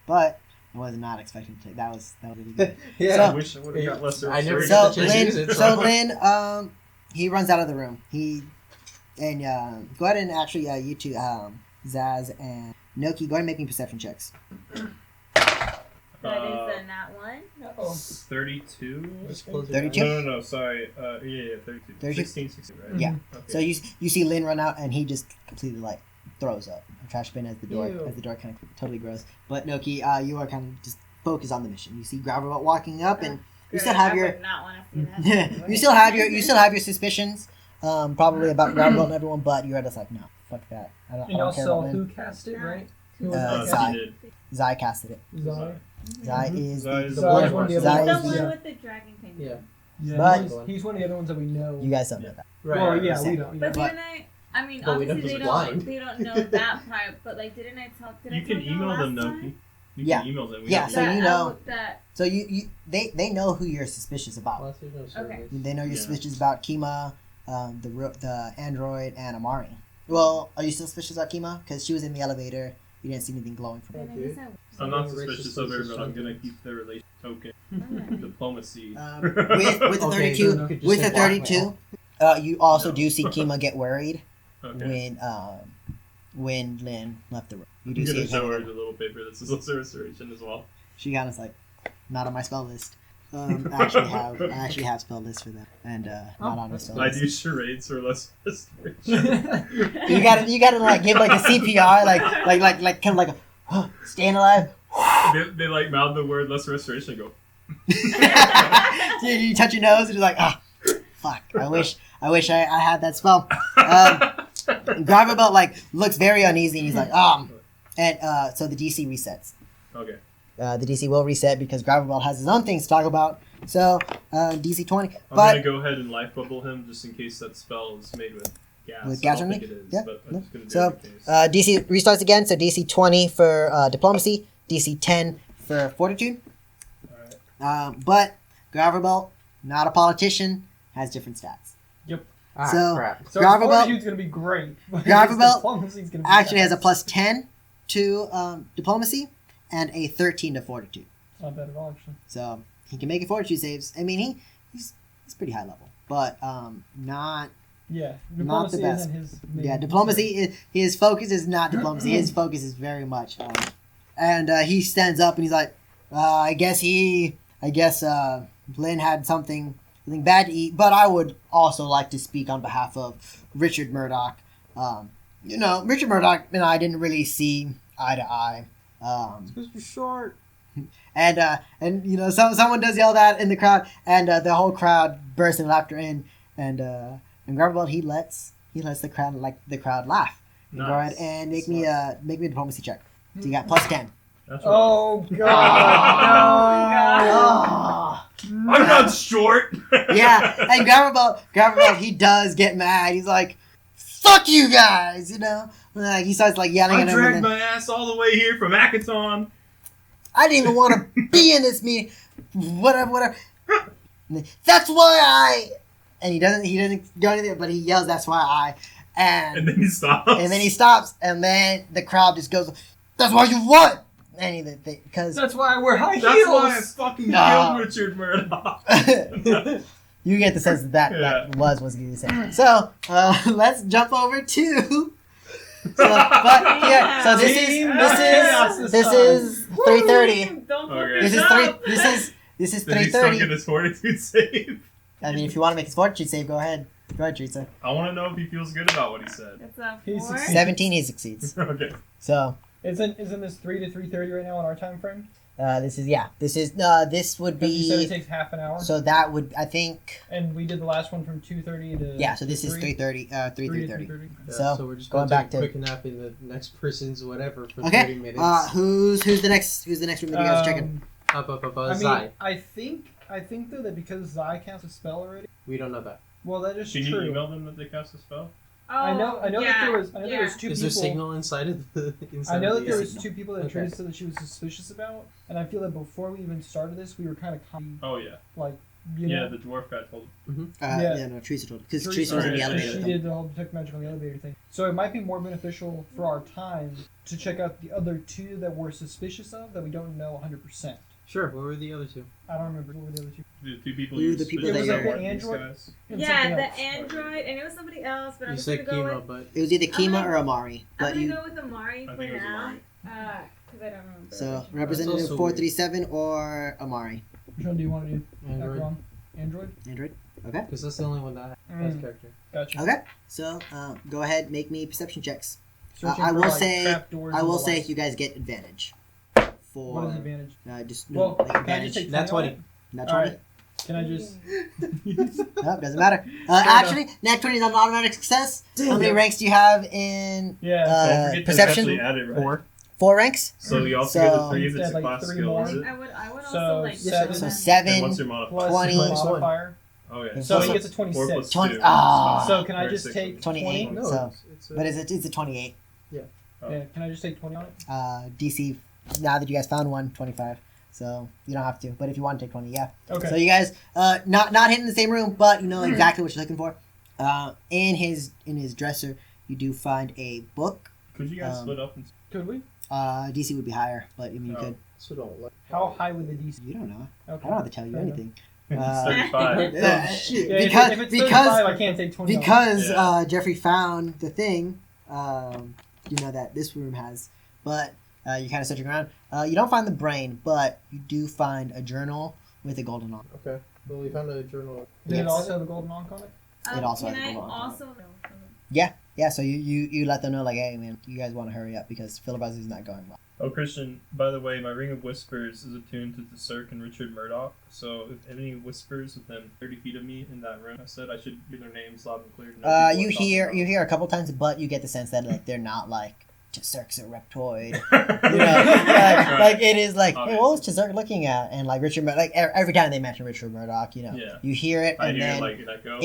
but I was not expecting to. That was really good. Yeah. So- I wish I would have got lesser. I never restoration. got So the chance to Lynn, use it, so so- Lynn, he runs out of the room. Go ahead and actually you two, Zaz and Noki, go ahead and make me perception checks. That is a nat one. Oh. 32? It's closer. 32? No, sorry. Yeah, 32. 32? 16, right? Yeah. Okay. So you see Lynn run out, and he just completely like throws up a trash bin as the door Ew. kind of totally grows. But Noki, you are kind of just focused on the mission. You see Gravelbelt walking up, and you still have I your would not want to see that. you still have your suspicions, probably about Gravelbelt and everyone, but you're just like, no, fuck that. I don't And care also, about who Lynn. cast it, right? Who Zai. He did. Zai casted it. Zai. Zai Mhm. is Zai the is the blood. one of the Zai He's is the one the. with the dragon thing. Yeah. Yeah, But- he's one of the other ones that we know. You guys don't know that. Right. Well, yeah, Right. we don't. But Yeah. didn't I mean, But we know obviously he's they blind. don't know that part, but like, didn't I tell? Did You I can tell email them, last Noki. time? You Yeah. can email them. We Yeah, don't so need- you know- that. So they know who you're suspicious about. Plus, there's no service. They know you're Yeah. suspicious about Kima, the android, and Amari. Well, are you still suspicious about Kima? Because she was in the elevator. You didn't see anything glowing from her. Then I guess I'm not Something suspicious racist of her, is but I'm something. gonna keep the relation token. I. Diplomacy. With the Okay, 32, then you could just with say the 32, you also No. do see Kima get worried Okay. when Lynn left the room. You I'm do gonna see show her her. the little paper that says also restoration as well. She kind of like, not on my spell list. I actually have spell lists for them, and not on my spell I list. do charades for less restoration. You gotta like give like a CPR, like kind of like a staying alive. they like mouth the word less restoration and go, You touch your nose and you're like, fuck. I wish I had that spell. Gravelbelt like looks very uneasy and he's like, and so the DC resets. okay. The DC will reset because Gravelbelt has his own things to talk about. So DC 20, I'm but gonna go ahead and life bubble him just in case that spell is made with gas. With gas I or don't think anything? it is, Yeah, but no. I'm just gonna do So, it in case. DC restarts again. So DC 20 for diplomacy, DC 10 for fortitude. Alright. But Gravelbelt, not a politician, has different stats. Ah, So- crap. So Gravelbelt- fortitude's gonna be great. Gravelbelt Diplomacy's gonna be Actually has a bad. plus 10 to diplomacy and a 13 to fortitude. Not bad at all, actually. So he can make it fortitude saves. I mean, he's pretty high level, but not. Yeah, Not diplomacy the best. isn't his main Yeah, diplomacy. His focus is not diplomacy. His focus is very much. And he stands up and he's like, I guess Lynn had something bad to eat, but I would also like to speak on behalf of Richard Murdoch. Richard Murdoch and I didn't really see eye to eye. Because we're short. And someone does yell that in the crowd, and the whole crowd bursts in laughter. And Gravelbelt he lets the crowd laugh. Nice. Go ahead and make me a diplomacy check. So you got plus 10. That's right. Oh Oh god! Oh. I'm not short. Yeah, and Gravelbelt he does get mad. He's like, "Fuck you guys!" Like he starts like yelling I at him. dragged and then, my ass all the way here from Akaton. I didn't even want to be in this meeting. Whatever. That's why I. And he doesn't go anything, but he yells, "That's why I." And then he stops. And then he stops, and then the crowd just goes, "That's why you won!" And because That's why I wear high That's heels. why I fucking Nah. killed Richard Murdoch. you get the sense that Yeah. that was going to say. So let's jump over to. So this is 3:30. Don't Okay. This is up. This is Did he still 3:30. get his fortitude save? I mean, if you want to make his fortitude save, go ahead. Go ahead, Teresa. I want to know if he feels good about what he said. It's a He's 4. 17, he succeeds. Okay. So Isn't this 3 to 3:30 right now on our time frame? this would Because you said it be. takes half an hour, So that would, I think. and we did the last one from 2:30 to Yeah. So this is 3. 3:30. 3 to 3:30. 3:30. Yeah, So, we're just going going back to to- take a quick nap in the next person's whatever for 30 Okay. minutes. Who's the next room that you guys are checking? I Zai. mean, I think though that because Zai casts a spell already. We don't know that. Well, that is Can you true. email them that they cast a spell? Oh, I know that yeah, there was two Is people. there signal inside of the inside I know of that the there AC? was two people that Okay. Teresa said that she was suspicious about, and I feel that before we even started this, we were kind of Oh, yeah. like, you Yeah, know, the dwarf guy told Yeah, no, Teresa told because Teresa was in the Teresa- elevator She with them. did the whole detect magic on the elevator thing. So it might be more beneficial for our time to check out the other two that we're suspicious of that we don't know 100%. Sure. What were the other two? I don't remember who were the other two. The two people Who you were the people split that up you- weren't these Android? guys? And Yeah, something the else. android, and it was somebody else, but I'm You just said gonna go Kima, with. but It was either Kima gonna- or Amari, I'm but gonna you. go with Amari I for think it was now. Amari. Because I don't remember. So which one. Representative also 437 or Amari. Which one do you want to do? Android. Akron? Android? Android. Okay. Because that's the only one that has character. Gotcha. Okay. So go ahead, make me perception checks. Searching I for, will like, say- trapdoors I and will the say like. you guys get advantage. For What is advantage? just Well, like can I advantage. just take Nat 20. 20? Not All 20. right. Can I just? Nope, doesn't matter. Actually, nat 20 is an automatic success. How many ranks do you have in Yeah. Don't forget to perception? actually add it right. 4. 4 ranks. So you also get So- the 3 if it's Instead, a like, class 3 skill, more. is it? I would So, also like. seven. So them. 7. And what's your modifier? Plus 20. modifier. Oh yeah. And So plus he gets a 4 26. plus 20 2. ah. So can I Or just 6 take 28. 20? No, So- it's a, But it's a 28. Yeah. Can I just take 20 on it? DC, now that you guys found one, 25. So you don't have to. But if you want to take 20, yeah. Okay. So you guys, not hitting the same room, but you know exactly what you're looking for. In his dresser, you do find a book. Could you guys split up? And... Could we? DC would be higher, but I mean you Oh. could. so don't like. How high would the DC? You don't know. I Okay. don't have to tell you Fair enough. anything. It's 35. Yeah, shit. Yeah, because if it's because 35, I can't take 20 on it. because Yeah. Jeffrey found the thing, you know that this room has, but you're kind of searching around. You don't find the brain, but you do find a journal with a golden on. Okay. Well, we found a journal. Did Yes. it also have a golden ankh on it? It also Can has a I little on also? Yeah, so you let them know, like, hey, man, you guys want to hurry up because FiliBUSTED is not going well. Oh, Christian, by the way, my Ring of Whispers is attuned to the Cirque and Richard Murdoch, so if any whispers within 30 feet of me in that room, I said I should hear their names loud and clear. to know people You are talking hear about. you hear a couple times, but you get the sense that like they're not like Chizurk's a reptoid. You You know, like it is like, hey, what was Obviously. Chizurk looking at? And like Richard, like every time they mention Richard Murdoch, you know, Yeah. you hear it, I and hear then like an echo.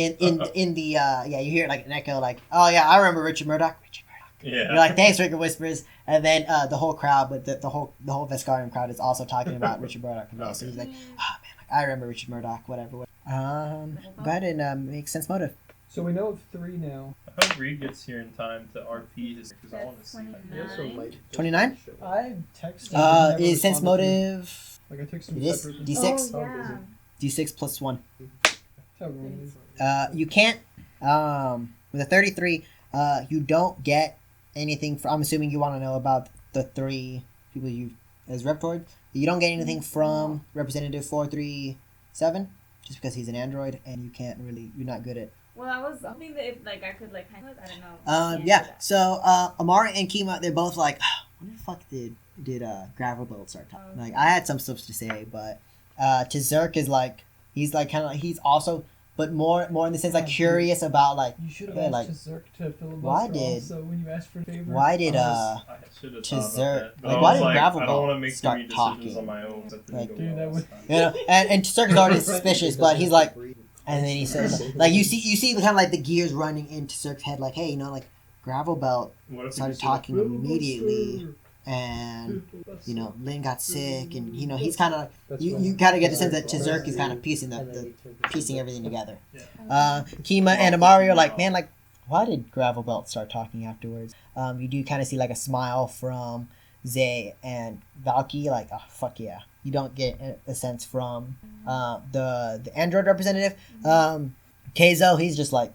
in the you hear it like an echo, like, oh yeah, I remember Richard Murdoch. yeah. You're like, thanks, Rick Whispers, and then the whole crowd, but the whole Veskarian crowd is also talking about Richard Murdoch as well. So he's like, oh man, like, I remember Richard Murdoch, whatever. Go ahead and make sense motive. So we know of 3 now. I hope Reed gets here in time to RP his because I want to see. He also might. 29? I texted. and never Is sense responded to me. motive Like I took some it is separate. D6? Oh, yeah. D6 plus 1. Tell me. You can't with a 33 you don't get anything from, I'm assuming you want to know about the 3 people you as Reptoid. You don't get anything from Representative 437 just because he's an android and you can't really, you're not good at Well, I was hoping that if like I could like kind of I don't know. yeah, do that. so Amari and Kima, they're both like, when the fuck did Gravelbelt start talking? Okay. Like, I had some stuff to say, but Chizurk is like, he's like kind of, he's also, but more in the sense like curious about like, You should have Yeah, asked like, Chizurk to filibuster why did- also when you asked for a favor. why did I should have thought about Chizurk- that. But like, I why was did like, I Gravelbelt don't want to make start too many decisions talking? on my own. That didn't Like- go Dude, well that would- last time. you know, and Chizurk is already suspicious, but he's like, and then he says, like, you see kind of like the gears running into Chizurk's head, like, hey, you know, like Gravelbelt What if we started just talking like, immediately, and you know, Lynn got sick, and you know, he's kind of like, you kind of get the sense that Chizurk is kind of piecing everything together. Kima and Amari are like, man, like, why did Gravelbelt start talking afterwards? You do kind of see like a smile from Zay and Valky, like, oh fuck yeah. You don't get a sense from the android representative. Keizo, he's just like,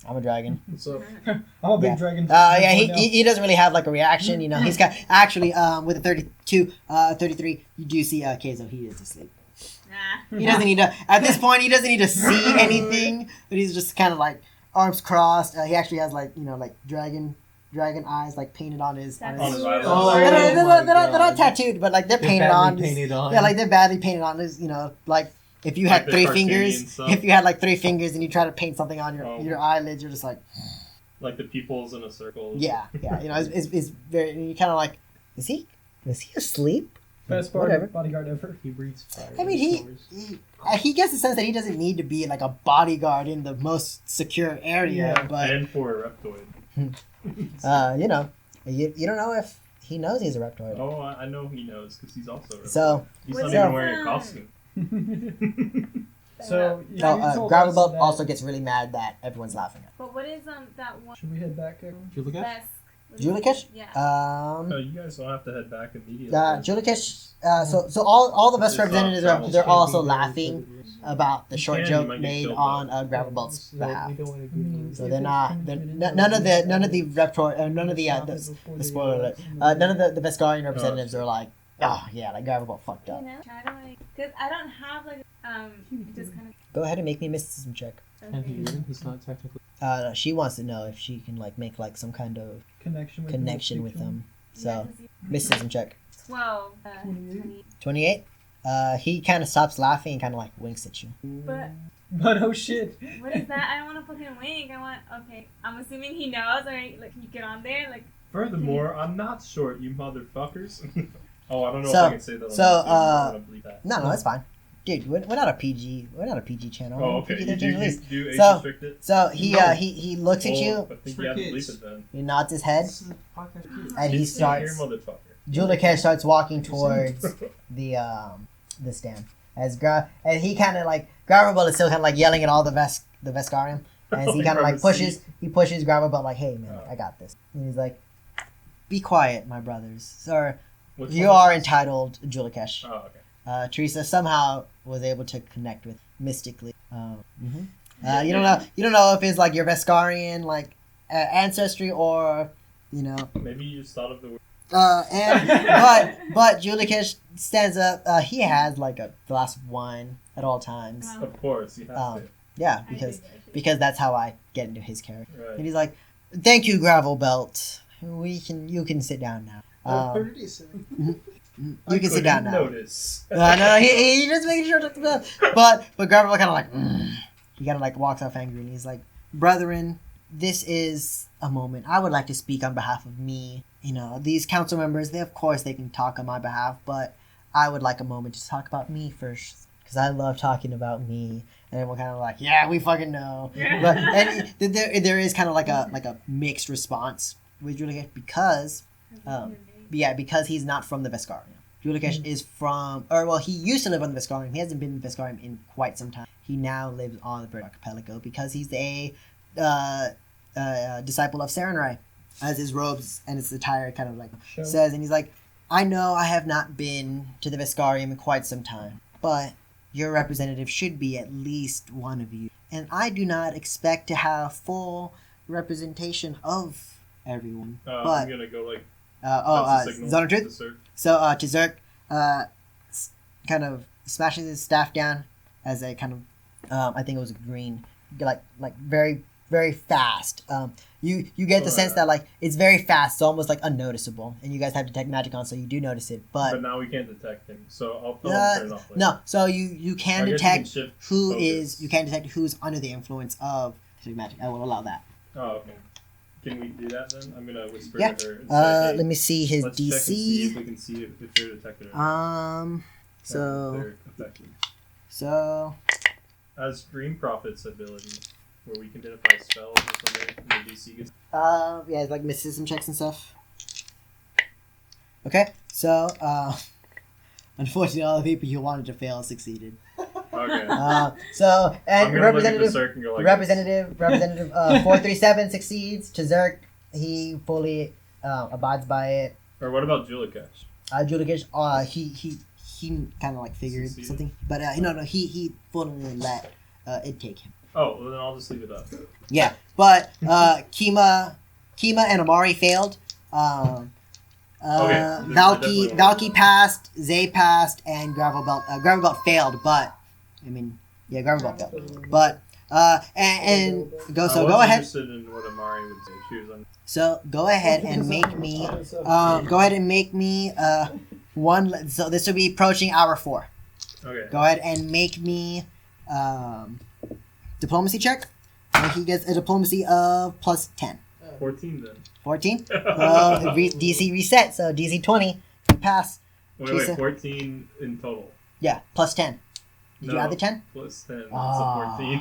I'm a dragon. So I'm a big Yeah. dragon. Yeah, he doesn't really have like a reaction, you know. He's got actually with a 32, 33, you do see Keizo. He is asleep. Nah. He doesn't need to. At this point, he doesn't need to see anything. But he's just kind of like arms crossed. He actually has like, you know, like dragon eyes like painted on his. That's On his so eyelids. Oh, They're not tattooed, but like they're painted on. Painted on. Yeah, like they're badly painted on. His, you know, like if you Like had the 3 cartoony fingers, and stuff. if you had like 3 fingers and you try to paint something on Oh. your eyelids, you're just like, like the pupils in a circle. yeah. You know, it's very. You kind of like, is he asleep? Best Whatever. bodyguard ever. He breathes fire. I mean, he gets the sense that he doesn't need to be like a bodyguard in the most secure area, Yeah. but And for a reptoid. you know, you don't know if he knows he's a reptoid. Oh, I know he knows because he's also a reptoid. So, He's What's not even up? wearing a costume. So you Gravelbelt that- also gets really mad that everyone's laughing at him. But what is that one Should we head back? Did you look at? best Julikesh? Yeah. No, you guys don't have to head back immediately. Julikesh. So all the best It's not representatives travel. they're also laughing about the short You joke might get made killed, on though. Gravelbelt's behalf. We don't want to give So they're not. None of the none of the spoiler alert. None of the Veskarian representatives are like, oh yeah, like Gravelbelt fucked You up. know, try to like, cause I don't have like just kind Go ahead and make me a mysticism check. of. Can he even? He's not technically. She wants to know if she can like make like some kind of connection with them. So mysticism check. 12. 28. 28. He kind of stops laughing and kind of like winks at you. But But oh shit. what is that? I don't want to fucking wink. I want. Okay, I'm assuming he knows. Alright, like, can you get on there? Like. Furthermore, I'm not short, you motherfuckers. Oh, I don't know So- if I can say that. so, I don't wanna believe that. No, that's fine. Dude, we're not a PG. We're not a PG channel. Oh, We're okay. PG You do, 13 you release. do age So- restricted? So he No. he looks at you. I think For you have to kids. bleep it then. He nods his head, This is a podcast for kids. and he Kids can't hear, starts. motherfucker. Julikesh starts walking towards the stand and he kind of like Gravelbelt is still kind of like yelling at all the Veskarium as he Like kind of from like a pushes seat. Gravelbelt like, hey man, Oh. I got this. And he's like, be quiet, my brothers, sir. Which You one are is this? entitled, Julikesh. Oh, okay. Teresa somehow was able to connect with mystically. You don't know if it's like your Veskarian like ancestry or you know. Maybe you just thought of the word. But Julikesh stands up. He has like a glass of wine at all times. Wow. Of course, you have Um, to. Yeah, I because think I should- because that's how I get into his character. Right. And he's like, "Thank you, Gravelbelt. You can sit down now. You can sit down now." Notice. No, he just making sure to. But Gravelbelt kind of like he kind of like walks off angry and he's like, "Brethren, this is a moment. I would like to speak on behalf of me. You know, these council members. Of course they can talk on my behalf, but I would like a moment to talk about me first because I love talking about me." And everyone kind of like, "Yeah, we fucking know." But and there is kind of like a mixed response with Julikesh because because he's not from the Veskarium. Julikesh is from, he used to live on the Veskarium. He hasn't been in the Veskarium in quite some time. He now lives on the Bird Archipelago because he's a disciple of Sarenrai, as his robes and his attire kind of like says. And he's like, I know I have not been to the Veskarium in quite some time, but your representative should be at least one of you. And I do not expect to have full representation of everyone. I'm But gonna go like. That's the signal Zone of to Truth. Zerk. So Tizerk kind of smashes his staff down as a kind of I think it was green, like very very fast. You get the sense that like it's very fast, so almost like unnoticeable, and you guys have detect magic on, so you do notice it. But now we can't detect him, so I'll tell him to turn it off. Later. No, so you can I guess you detect can shift who focus. is you can detect who's under the influence of detect magic. I will allow that. Oh, okay. Can we do that then? I'm gonna whisper Yeah. to her. And say, hey, Let me see his let's check and see if DC. we can see if they're detected or not. If So they're affected. so As Dream Prophet's ability, where we can identify spells or something, and the DC gets. yeah, it's like mysticism checks and stuff. Okay, so unfortunately, all the people you wanted to fail succeeded. Okay. So I'm and gonna look at representative Berserk and go like. representative 437 succeeds. Tizerk, he fully abides by it. Or what about Julikesh? Julikesh, he kind of like figured Succeeded? something, but he fully let it take him. Oh, well then I'll just leave it up. Yeah, but Kima and Amari failed. definitely won't. Valky passed, Zay passed, and Gravelbelt failed. But I mean, yeah, Gravelbelt failed. But and go I was ahead. interested in what Amari would say. She was on. So go ahead and make me. One. So this will be approaching hour 4. Okay. Go ahead and make me diplomacy check. And he gets a diplomacy of plus 10. 14 then. 14. DC reset, so DC 20. You pass. Wait, 14 in total. Yeah, plus 10. Did you No. add the 10? Plus 10. That's Ah. a 14.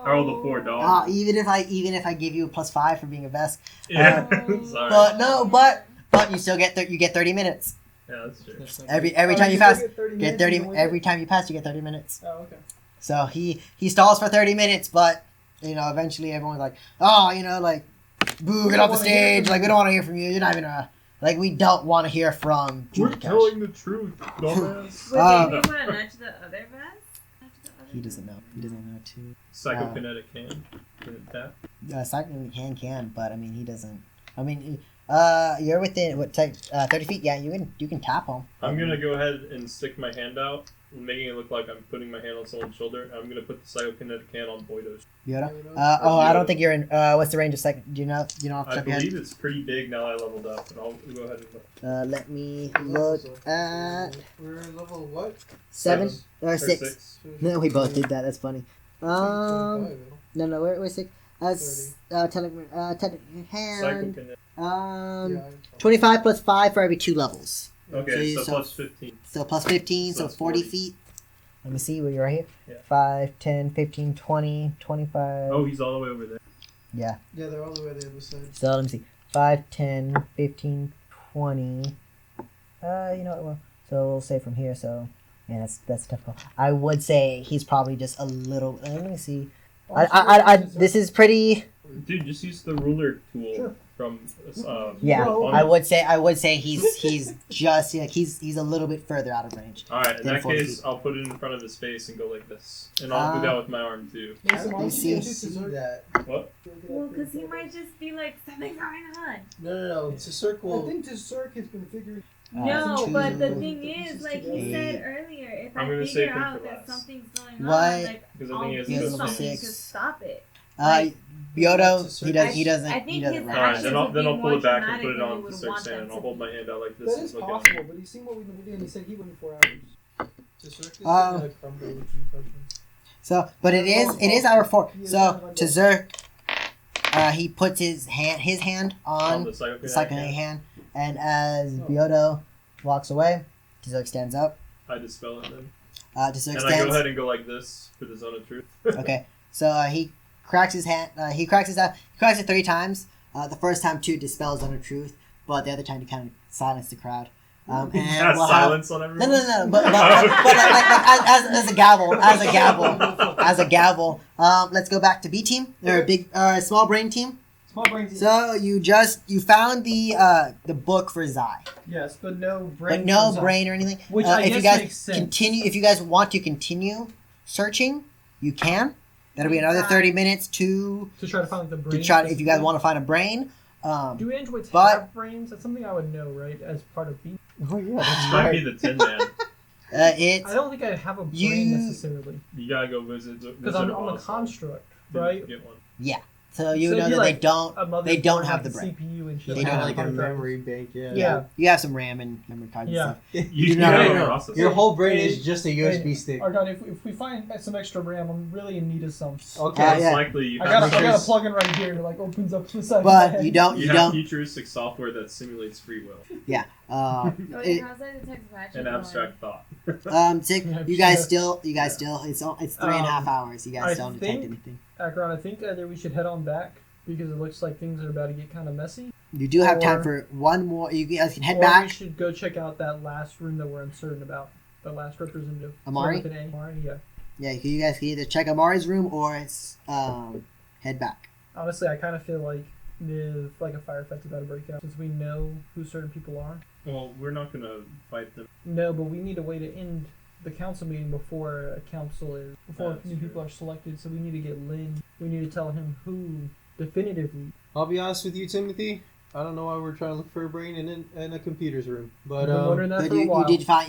I rolled a 4, dog. Even if I give you a plus 5 for being a vest. Yeah. Oh. Sorry. But no, but you still get 30 minutes. Yeah, that's true. Every time you pass, get 30. Every time you pass, you get 30 minutes. Oh, okay. So he stalls for 30 minutes, but eventually everyone's like, oh, like boo, get off the stage. Like, we don't want to hear from you. You're not even like, we don't want to hear from We're Julicash. telling the truth, dumbass. Would maybe want to nudge the other vest? He doesn't know. He doesn't know too. Psychokinetic hand. Can it tap? Psychic can, but I mean, he doesn't. I mean, you're within what type? 30 feet. Yeah, you can tap him. I'm gonna go ahead and stick my hand out, making it look like I'm putting my hand on someone's shoulder. I'm gonna put the psychokinetic hand on Boydo's. Yoda. I don't think you're in. What's the range of psychic? Do you know? Off the top I of your head? believe it's pretty big now I leveled up, and I'll go ahead and look. Let me look at We're level what? 7 or Or 6. No, we both did that. That's funny. No, we're 6. Hand. Psychokinetic. 25 plus 5 for every 2 levels. Okay, So so plus 15. So plus 15, so that's 40 40. feet. Let me see where you're right here. Yeah. 5, 10, 15, 20, 25. Oh, he's all the way over there. Yeah. Yeah, they're all the way on the other side. So let me see. 5, 10, 15, 20. You know what? Well, so we'll say from here. So, yeah, that's tough. I would say he's probably just a little. Let me see. This is pretty. Dude, just use the ruler tool from. Yeah, on- I would say he's just he's a little bit further out of range. All right, in than that 40 case, feet. I'll put it in front of his face and go like this, and I'll do that with my arm too. Mason, why You don't you get see- to that. What? Well, because he might just be like, something's going on. No. It's a I circle. think the circ has been figured. No, two, but the thing is, like he eight. said earlier, if I'm I gonna figure save him out for that last. something's going What? on, like Because I I'll think he has He has do level something 6. to stop it. Yodo, he I doesn't. I think He doesn't. his run. All right, actions then would be I'll pull more it back and dramatic put it than on you the would search want stand, them and I'll to hold be. my hand out like this. That and is look at possible, him. but he's seen what we've been doing. He said he went in 4 hours. The circle is Um, gonna crumble with you touching. So, but it is hour 4. So to Zerk, he puts his hand on the the psychokinetic psychic hand, and as Byodo walks away, Tazurk stands up. I dispel it then. Tazurk And I go stands. ahead and go like this for the zone of truth. Okay, so he cracks his hand. He cracks it 3 times. The first time to dispel Zone of Truth, but the other time to kind of silence the crowd. And Has we'll have, silence on everyone. no, but as a gavel. Let's go back to B team. They're a small brain team. Small brain team. So you found the book for Zai, Yes, but no brain. but no for brain or anything. Which I if guess you guys makes sense. if you guys want to continue searching, you can. That'll be another 30 minutes to to try to find like, the brain. try. If you guys want to find a brain. Do androids but- have brains? That's something I would know, right? As part of B. Oh yeah, This might be the Tin Man. It's I don't think I have a brain You- necessarily You gotta go visit. because I'm a construct, right? Get one. so you So know it'd that be they like don't. A mother They don't with, have like, the brain. CPU and shit. They They don't have have like the a brain. memory bank. Yeah. Yeah. You have some RAM and memory cards Yeah. and stuff. You know- know, no. process. Your whole brain Hey, is just a USB stick. Argon, if we find some extra RAM, I'm really in need of some. Okay. Most yeah. likely you I have, got a plug-in right here that like opens up to the side. of my But head. you don't. you You have don't. futuristic software that simulates free will Uh, Wait, how's that detect magic and going? abstract thought. Tick, Yeah, you guys sure. still. It's 3.5 hours. You guys I still don't detect think- anything. Akron, I think either we should head on back because it looks like things are about to get kind of messy. You do have time or- for one more. You guys can head or we back. should go check out that last room that we're uncertain about. The last representative. Amari? With an A. Amari, yeah. Yeah, you guys can either check Amari's room or head back. Honestly, I kind of feel like if like a firefight's about to break out, since we know who certain people are. Well, we're not gonna fight them. No, but we need a way to end the council meeting before That's new people true. are selected. So we need to get Lynn. We need to tell him who definitively. I'll be honest with you, Timothy. I don't know why we're trying to look for a brain in a computer's room, but I've been wondering that But for a you while.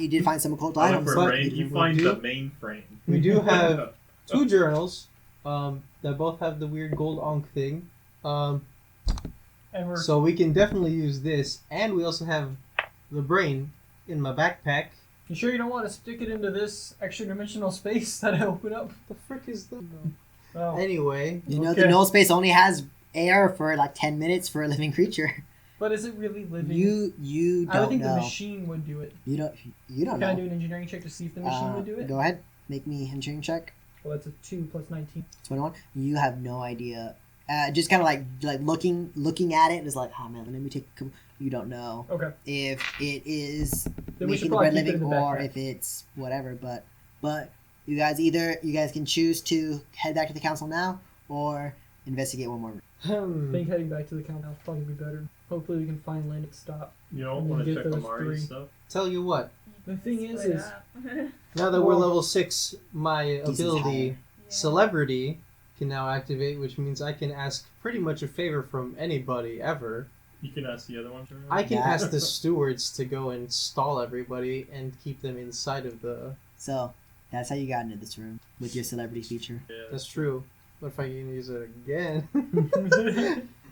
did find some occult I look items. for but brain. You we find do- the mainframe. we do have 2 journals that both have the weird gold onk thing. And we're So we can definitely use this, and we also have the brain in my backpack. You sure you don't want to stick it into this extra dimensional space that I open up? The frick is that? Oh. Anyway, You know, Okay. the null space only has air for like 10 minutes for a living creature. But is it really living? You I would don't think the know. machine would do it. You don't Can I know. do an engineering check to see if the machine would do it? Go ahead, make me an engineering check. Well, that's a 2 plus 19. 21. You have no idea. Just kind of like looking at it, it's like, oh man, let me take. You don't know Okay. if it is Then we should making the probably bread keep it in living the or backpack. if it's whatever. But you guys can choose to head back to the council now, or investigate one more. I think heading back to the council will probably be better. Hopefully we can find land and stop. You don't We'll want to get check those Amari's 3. stuff? Tell you what, The thing is now that we're Well- level 6, my DC's ability higher. celebrity can now activate, which means I can ask pretty much a favor from anybody ever. You can ask the other one. Sure. I can Yeah. ask the stewards to go and stall everybody and keep them inside of the... So that's how you got into this room with your celebrity feature. Yeah. That's true. What if I can use it again?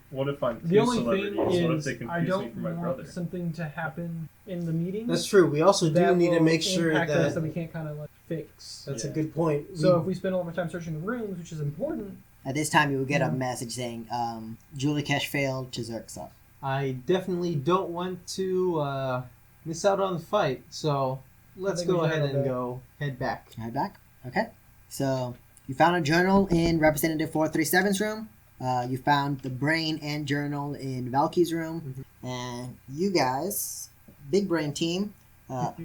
What if I'm the two only celebrities? thing What if is they I confuse me don't for my want brother? something to happen in the meeting. That's true. We also do that need to will make sure impact us that... we can't kind of like fix. That's a Yeah. good point. So if we spend all of our time searching the rooms, which is important, At this time, you will get a Yeah. message saying, Julie Kesh failed, Chizurk's up. I definitely don't want to miss out on the fight, so let's think we go should ahead head and back. go head back. Head back. Okay. So you found a journal in Representative 437's room. You found the brain and journal in Valky's room. And you guys, big brain team,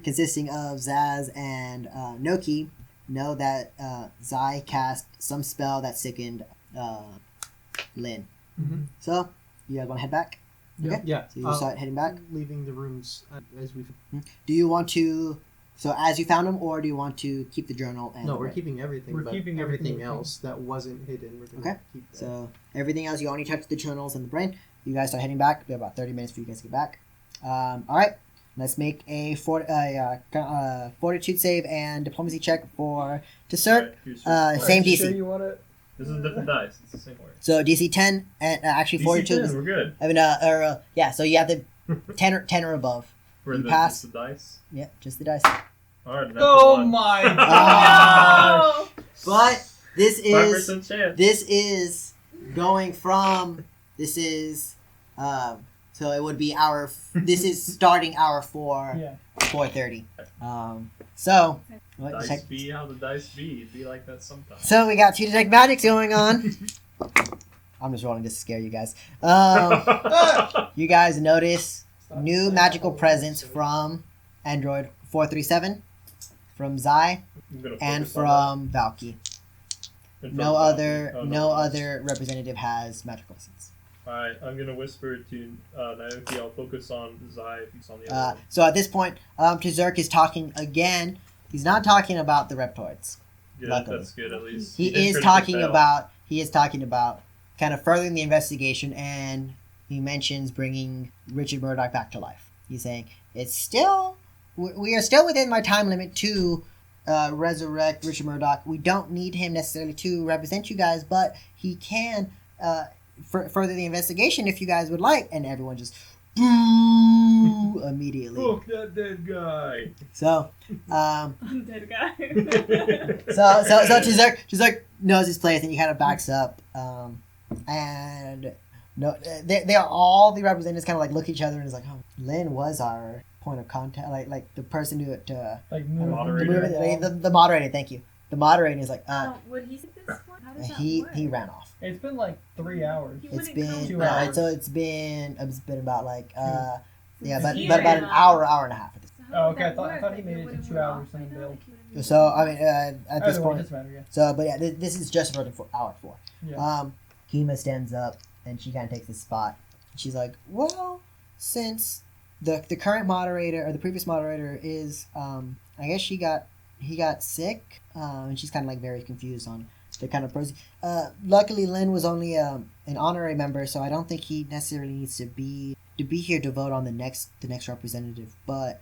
consisting of Zaz and Noki, know that Zai cast some spell that sickened Lin. Mhm. So you guys want to head back? Yeah. Okay. Yeah, So you start heading back. leaving the rooms as we... Do you want to? So as you found them, or do you want to keep the journal? And No, the we're brain? keeping everything, We're but keeping everything everything. else that wasn't hidden, we're going to Okay. keep that. So everything else, you only touch the journals and the brain. You guys start heading back. We have about 30 minutes for you guys to get back. All right. Let's make a fortitude save and diplomacy check for Tessert. Alright, here's your- Same Are you DC. Sure you want it? This is a different dice. It's the same word. So DC 10 and actually DC fortitude. 10, is- we're good. I mean, yeah. So you have the 10 or above. For You the, pass. just the dice. Yeah, just the dice. Alright, Oh my Ah. god! But this is 5% chance. this is going from this is so it would be this is starting hour 4 Yeah. 4:30. So what, Dice check- be how the dice be. It'd be like that sometimes. so we got 2 detect magics going on. I'm just rolling just to scare you guys. You guys notice new magical presence from Android 437, from Zai, I'm gonna and focus on from Valky. that. And No from other Valky. Oh, no that's- other representative has magical presence. Alright, I'm gonna whisper to Naoki. I'll focus on Zai if he's on the other one. So at this point, Tazurk is talking again. He's not talking about the reptoids. Good, luckily. that's good at least. He did is critically talking fail. about kind of furthering the investigation, and he mentions bringing Richard Murdoch back to life. He's saying it's still we are still within my time limit to resurrect Richard Murdoch. We don't need him necessarily to represent you guys, but he can further the investigation if you guys would like. And everyone just boo immediately. Fuck that dead guy. So Dead guy. so Tazurk knows his place, and he kind of backs up. And no, they are all the representatives kind of like look at each other and is like, oh, Lynn was our point of contact, like the person to Like Moderator. the moderator. Thank you. The moderator is like, Would he sit this one? How does that he work? ran off. It's been like 3 hours. He It's wouldn't been count 2 hours. so it's been about like yeah, but He about an ran hour off. and a half. At this. So how Oh, would okay, I that thought- I work? thought he Like, made it to wouldn't 2 went hours off and like then that? bailed. Like, he wouldn't So I mean, at this Either way, it point, doesn't matter, yeah. so but yeah, this is just for hour 4. Yeah. Kima stands up and she kind of takes the spot. She's like, well, since the current moderator or the previous moderator is, I guess he got sick, and she's kind of like very confused on the kind of pros. Luckily, Lynn was only an honorary member, so I don't think he necessarily needs to be here to vote on the next representative. But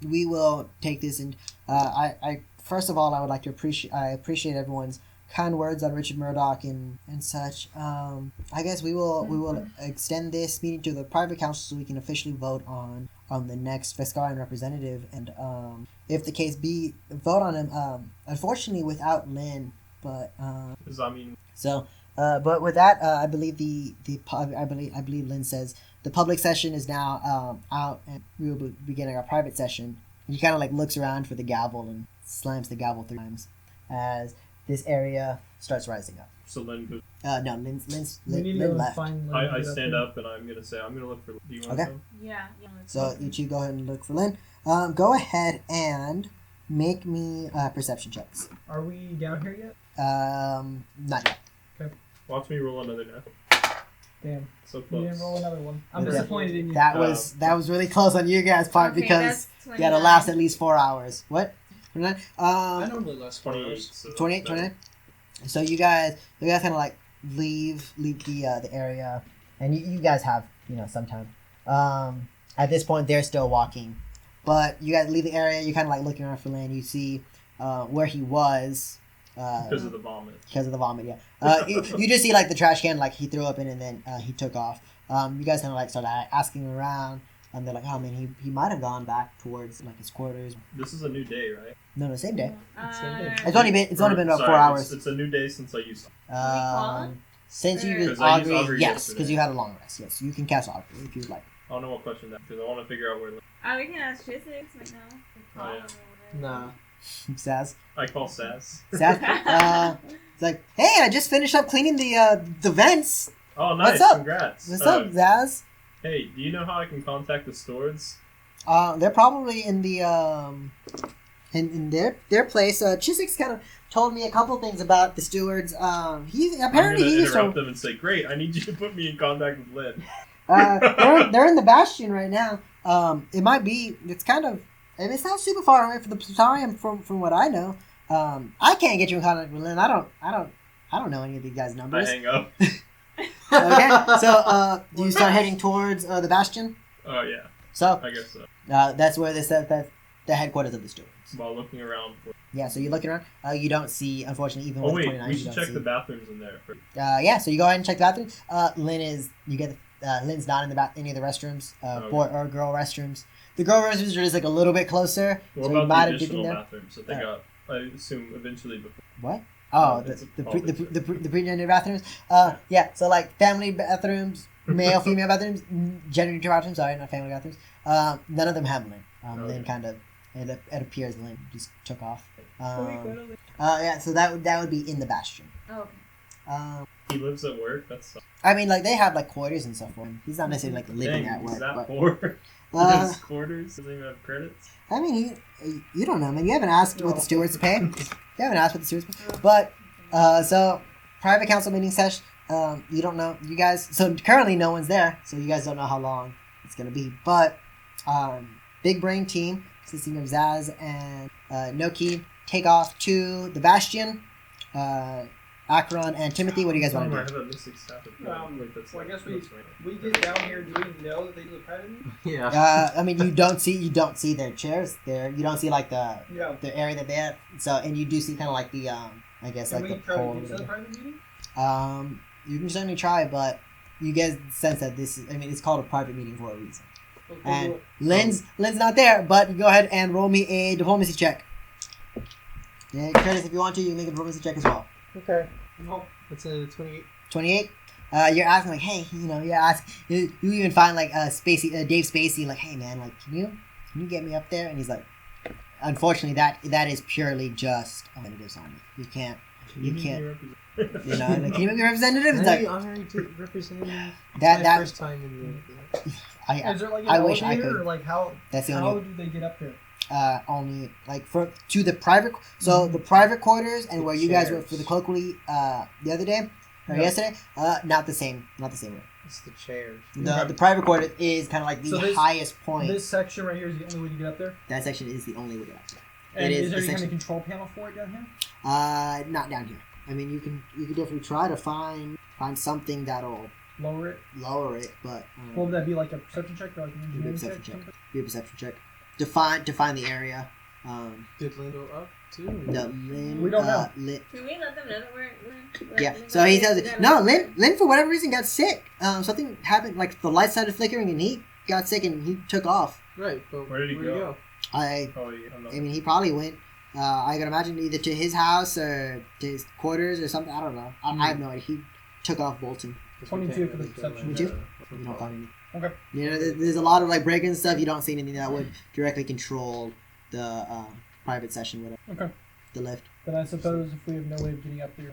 we will take this, and I first of all I would like to appreciate everyone's kind words on Richard Murdoch and such. I guess we will extend this meeting to the private council so we can officially vote on the next Veskarian representative, and if the case be, vote on him. Unfortunately, without Lynn, but Does that mean so. But with that, I believe I believe Lynn says the public session is now out, and we will be beginning our private session. And he kind of like looks around for the gavel and slams the gavel 3 times as this area starts rising up. so? Lynn goes. No, We need to Lynn go left. find Lynn I and get stand there. up and I'm gonna say I'm gonna look for. Do you want Okay. to? Yeah. So you two go ahead and look for Lynn. Go ahead and make me perception checks. Are we down here yet? Not yet. Watch me roll another net. Damn. So You close. didn't roll another one. I'm Yeah. disappointed in you. That was really close on you guys' part Okay, because that's you had to 29. last at least 4 hours. What? 29? I normally last 4 28. hours. So 28, 29? So you guys kind of like leave the area, and you guys have some time. At this point, they're still walking, but you guys leave the area. You kind of like looking around for land. You see where he was because of the vomit. because of the vomit. Yeah, you just see like the trash can like he threw up in, and then he took off. You guys kind of like started asking around. And they're like, oh man, he might have gone back towards like his quarters. This is a new day, right? No, same day. Same It's only been about Sorry, 4 hours. It's a new day since I used. call him? Since you Or- used 'Cause I used Augury, Augury yes, yesterday. because you had a long rest. Yes, you can cast Augury if you'd like. I don't know what question that because I want to figure out where. We can ask Trisix right now. Oh, yeah. Nah. Saz. I call Sass. Saz. It's like, hey, I just finished up cleaning the vents. Oh, nice! What's up? Congrats. What's up, Zaz? Hey, do you know how I can contact the stewards? They're probably in the in their place. Chiswick's kind of told me a couple things about the stewards. He I'm apparently gonna he used interrupt to. them and say, "Great, I need you to put me in contact with Lynn." They're in the Bastion right now. It might be. It's kind of. It's not super far away from the Plutonium from what I know. I can't get you in contact with Lynn. I don't know any of these guys' I numbers. hang up. Okay, so do you start heading towards the Bastion? Oh yeah, So I guess so. that's where they said that the headquarters of the stewards. While looking around for. Yeah, so you're looking around. You don't see, unfortunately, even Oh with wait, 29, we you should don't check see. the bathrooms in there. First. Yeah, so you go ahead and check the bathroom. Lynn's not in any of the restrooms, Okay. boy or girl restrooms. The girl restrooms are just like a little bit closer, What so you about might the have dipped in additional there. bathrooms that they got? I assume eventually before. What? Oh, It's the always- pre-gender bathrooms. Yeah, so like family bathrooms, male, female bathrooms, gender neutral bathrooms. Sorry, not family bathrooms. None of them have Lynn. Okay. Lynn kind of. It appears Lynn just took off. Can we go to the- Yeah, so that would be in the Bastion. Oh, okay. He lives at work. That's. I mean, like they have like quarters and stuff for him. He's not necessarily like living Dang, at work. is that But, poor? uh, His quarters doesn't even have credits. I mean, you don't know, man. You haven't asked what the stewards pay. You haven't asked what the stewards pay. But so private council meeting session. You don't know. You guys. So currently, no one's there. So you guys don't know how long it's gonna be. But big brain team consisting of Zaz and Noki take off to the Bastion. Akron and Timothy. What do you guys want I to do? have a missing staff. Wait, that's Well, I guess that's right. we get down here. Do we know that they do the private meeting? Yeah. I mean, you don't see their chairs there. You don't see like the area that they have. So, and you do see kind of like the I guess Can like we the try pole. to or do the whatever. private meeting? You can certainly try, but you get the sense that this is. I mean, it's called a private meeting for a reason. Okay, And well, Lynn's not there, but you go ahead and roll me a diplomacy check. Yeah, Curtis, if you want to, you can make a diplomacy check as well. Okay. no. That's a 28. 28. You're asking like, hey, you even find like Dave Spacey, like, hey man, like, can you get me up there? And he's like, unfortunately, that is purely just representatives on it. You can't, Can you can't. represent- Like, can you make a representative? It's Very like, honorary to represent me. that My first time in the. Is there like an I wish I elevator, could. or like how That's the how only do they get up there? only like to the private. So the private quarters and The where you guys were chairs. for the colloquy the other day or Yeah. yesterday. Not the same way. It's the chairs. The private quarters is kind of like the So this- highest point. This section right here is the only way to get up there. That section is the only way to get up there. And It is is there any kind essentially- of control panel for it down here? Not down here. I mean, you can definitely try to find something that'll Lower it. lower it, but What would that be, like a perception check or like an Maybe engineering perception check? check. Something? be a perception check. Define the area. Did Lynn go up too? The Lynn. We don't know. Lynn, Can we let them know that we're yeah. So he tells it. No, Lynn for whatever reason got sick. Something happened. Like the light started flickering, and he got sick, and he took off. Right, but Where did he go? Probably. I mean, he probably went. I can imagine either to his house or to his quarters or something. I don't know. I have no idea. He took off Bolton. 22 for the perception. 22? You don't find any. Okay. You know, there's a lot of like break-in stuff. You don't see anything that would directly control the private session, whatever. Okay. The lift. Then I suppose if we have no way of getting up there,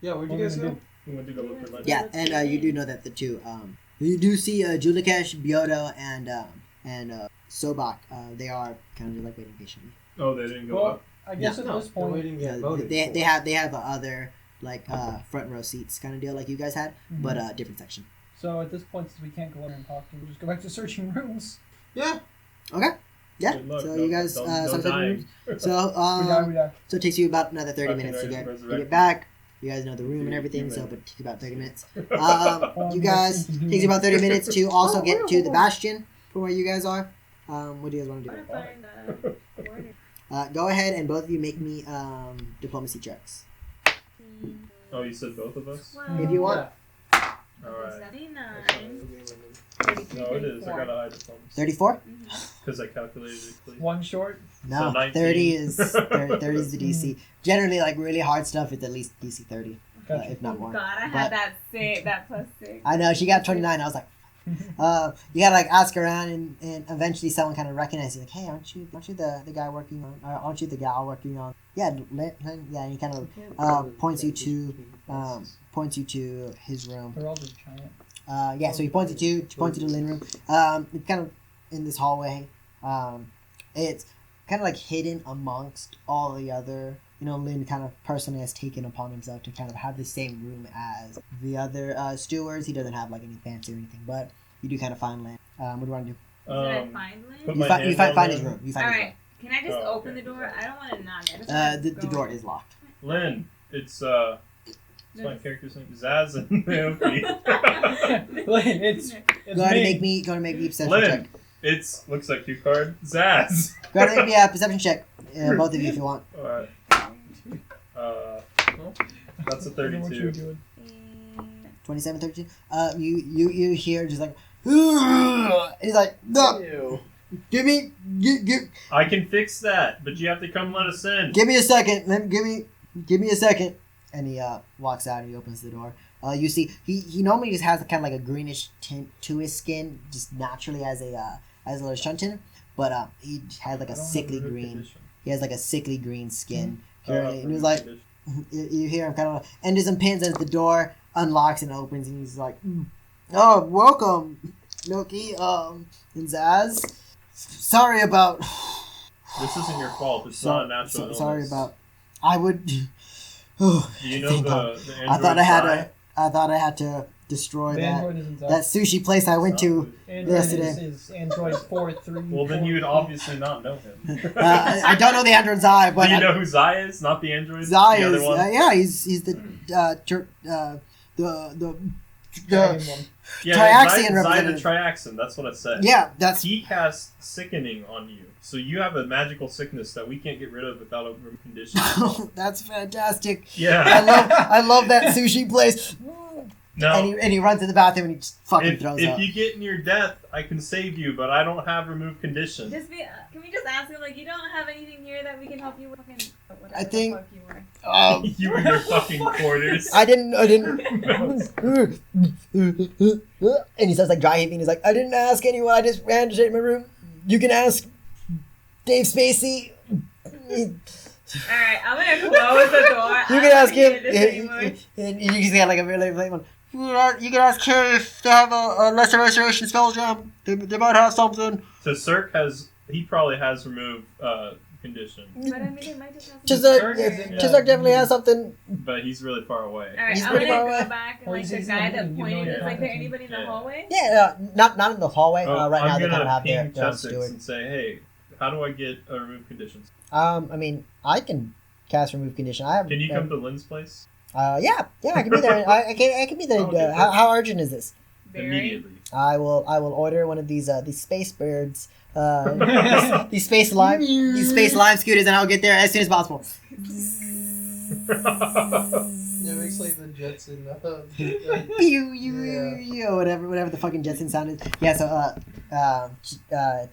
Yeah, where'd What you guys are we go? gonna We went to go look for lunch. Yeah, and you do know that the two. You do see Julikesh, Byodo, and Sobak. They are kind of just like waiting patiently. Oh, they didn't go well, up. I guess No, at this point, waiting to Yeah, get voted they for. have other like front row seats kind of deal like you guys had, but different section. So at this point, since we can't go in and talk to him, we'll just go back to searching rooms. Yeah. Okay. Yeah. Good luck. So No- you guys don't- start no searching dying. rooms. So We die. so it takes you about another 30 Fucking minutes to resurrected. get back. You guys know the room and everything, so but it takes you about 30 minutes. You guys takes you about 30 minutes to also get to the bastion from where you guys are. What do you guys want to I do? want to find the order. Go ahead and both of you make me diplomacy checks. Oh, you said both of us? If you want. Alright. 79. No, it is. I got a high diploma. 34? Because I calculated it. Please. One short. No, So 19. 30 is 30 is the DC. Generally, like really hard stuff, it's at least DC 30, Gotcha. if not more. God, I But- had that +6. I know she got 29. I was like, you gotta like ask around, and eventually someone kind of recognizes you, like, hey, aren't you the guy working on, or aren't you the gal working on? Yeah, yeah. And he kind of points you to his room. They're all just giant. Yeah, so he points you to the living room. It's kind of in this hallway. It's kind of like hidden amongst all the other. You know, Lynn kind of personally has taken upon himself to kind of have the same room as the other stewards. He doesn't have like any fancy or anything, but you do kind of find Lynn. What do you want to do? Did I find put Lynn? my You hand find on his Lynn. room. You find his room. Alright, can I just Oh, open okay. the door? I don't want to knock. I just wanna The go door in. is locked. Lynn, it's my character's name. Zaz and Naomi. Lynn, it's Go ahead and make me a perception Lynn, check. it's looks like cue card. Zaz. Go ahead and make me a perception check. Both of you, if you want. Alright. That's a I don't know what you're 32. doing. 27, 32. You hear just like, and he's like, no, Ew. give me I can fix that, but you have to come let us in. give me a second. Give me a second. And he walks out and he opens the door. You see, he normally just has kind of like a greenish tint to his skin, just naturally as a little shuntin, but he has like I a don't have sickly a good green. condition. He has like a sickly green skin. Oh, Currently, and he was good like, condition. you hear him kind of, and there's some pins as the door unlocks and opens, and he's like, "Oh, welcome, Noki, and Zaz. Sorry about. This isn't your fault. It's not a natural illness. Sorry about. I would. Oh, Do you know thank the God. android I thought I had Sai? to. I thought I had to destroy The that Android isn't that sushi place I went to. Android yesterday. is Android 4-3. Well, then you would obviously not know him. I don't know the android Zai, but Do you know who Zai is? Not the android. Zai the other is. one. Yeah, he's the Dragon one. Yeah, Triaxian Zai the representative. Triaxian. That's what I said. yeah. That's He casts sickening on you, so you have a magical sickness that we can't get rid of without a room condition. that's fantastic. Yeah. I love that sushi place. No. And he runs to the bathroom and he just fucking throws if up. you get near death, I can save you, but I don't have remove condition. Can we just ask him, like, you don't have anything here that we can help you with? Fucking, whatever I think- the fuck you were. You and your fucking quarters. I didn't. And he starts like dry heaving. He's like, I didn't ask anyone. I just ran to my room. You can ask Dave Spacey. Alright, I'm gonna close the door. You can ask him. Anymore. And you can get like a really late one. You can ask her if they have a lesser restoration spell jam. They might have something. So Cirque he probably has remove condition, But I mean, they might just have Chisark definitely has something. but he's really far away. Alright, He's I'm pretty gonna far go away. back and Or like he's the in guy the that room, you pointed know is like, what there happened. anybody in the Yeah. hallway? Yeah, not in the hallway. Oh, Right now I'm they kind of gonna have their ping own Chessex steward. and say, hey, how do I get a remove conditions? I mean, I can cast remove condition. I have. Can you come to Lynn's place Yeah, I can be there. I can be there. Okay, How urgent is this? Very. Immediately. I will order one of these space birds, these space lime scooters, and I'll get there as soon as possible. It makes like the Jetson. Whatever the fucking Jetson sound is. Yeah, so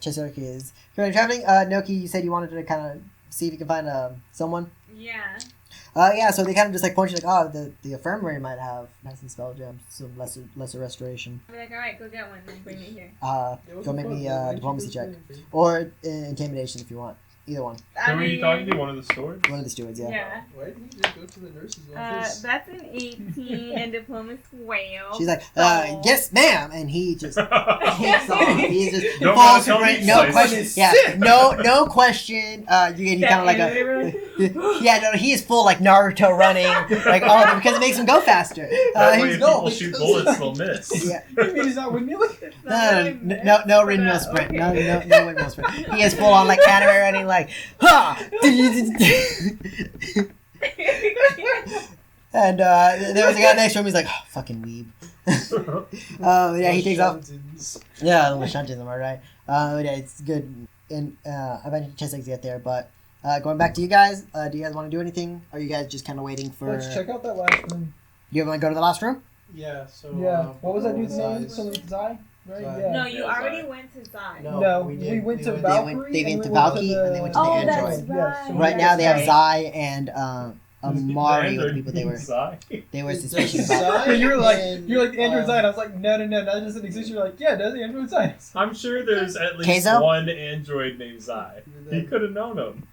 Chesark is currently traveling. Noki, you said you wanted to kind of see if you can find someone. Yeah. Yeah, so they kind of just like point you like, oh, the infirmary might have some spell gems, some lesser restoration. I'll be like, alright, go get one and bring me here. Go make me a diplomacy check or intimidation if you want. Either one. Who are you talking to? One of the stores? One of the stewards, yeah. Yeah. Why didn't you just go to the nurse's office? That's an 18 and diplomacy well. She's like, So- yes, ma'am, and he just takes off. He just Don't falls tell for me it. No twice. question. Yeah, no question. You kind of like a. Yeah, no, he is full like Naruto running, like all of it because it makes him go faster. That way, He's if people shoot bullets, they'll miss. yeah. You mean he's not windmilling? No windmill sprint. No windmill sprint. He is full on like anime running, like ha. And there was a guy next to him. He's like, oh, fucking weeb. Yeah, he takes off. Yeah, the Shuntins, am I right? Yeah, it's good. And eventually chest legs get there, but going back to you guys, do you guys want to do anything? Or are you guys just kind of waiting for? Let's check out that last room. You want to go to the last room? Yeah, so... Yeah. What was that dude's name? Zai's- Something with Zai? Right? Zai. Yeah. No, you Yeah, already Zai. went to Zai. No, we we did. went to We Valkyrie. They went and to we Valky, the- and they went to the Oh, android. that's Yeah, right. so Right now they have Right. Zai and Amari The with the people they were Android were Is suspicious that about. Zai? Yeah, you were like, And, the Android Zai, and I was like, no, that doesn't exist. You're like, yeah, it does, the Android Zai. I'm sure there's at least Keizo? one android named Zai. He could have known him.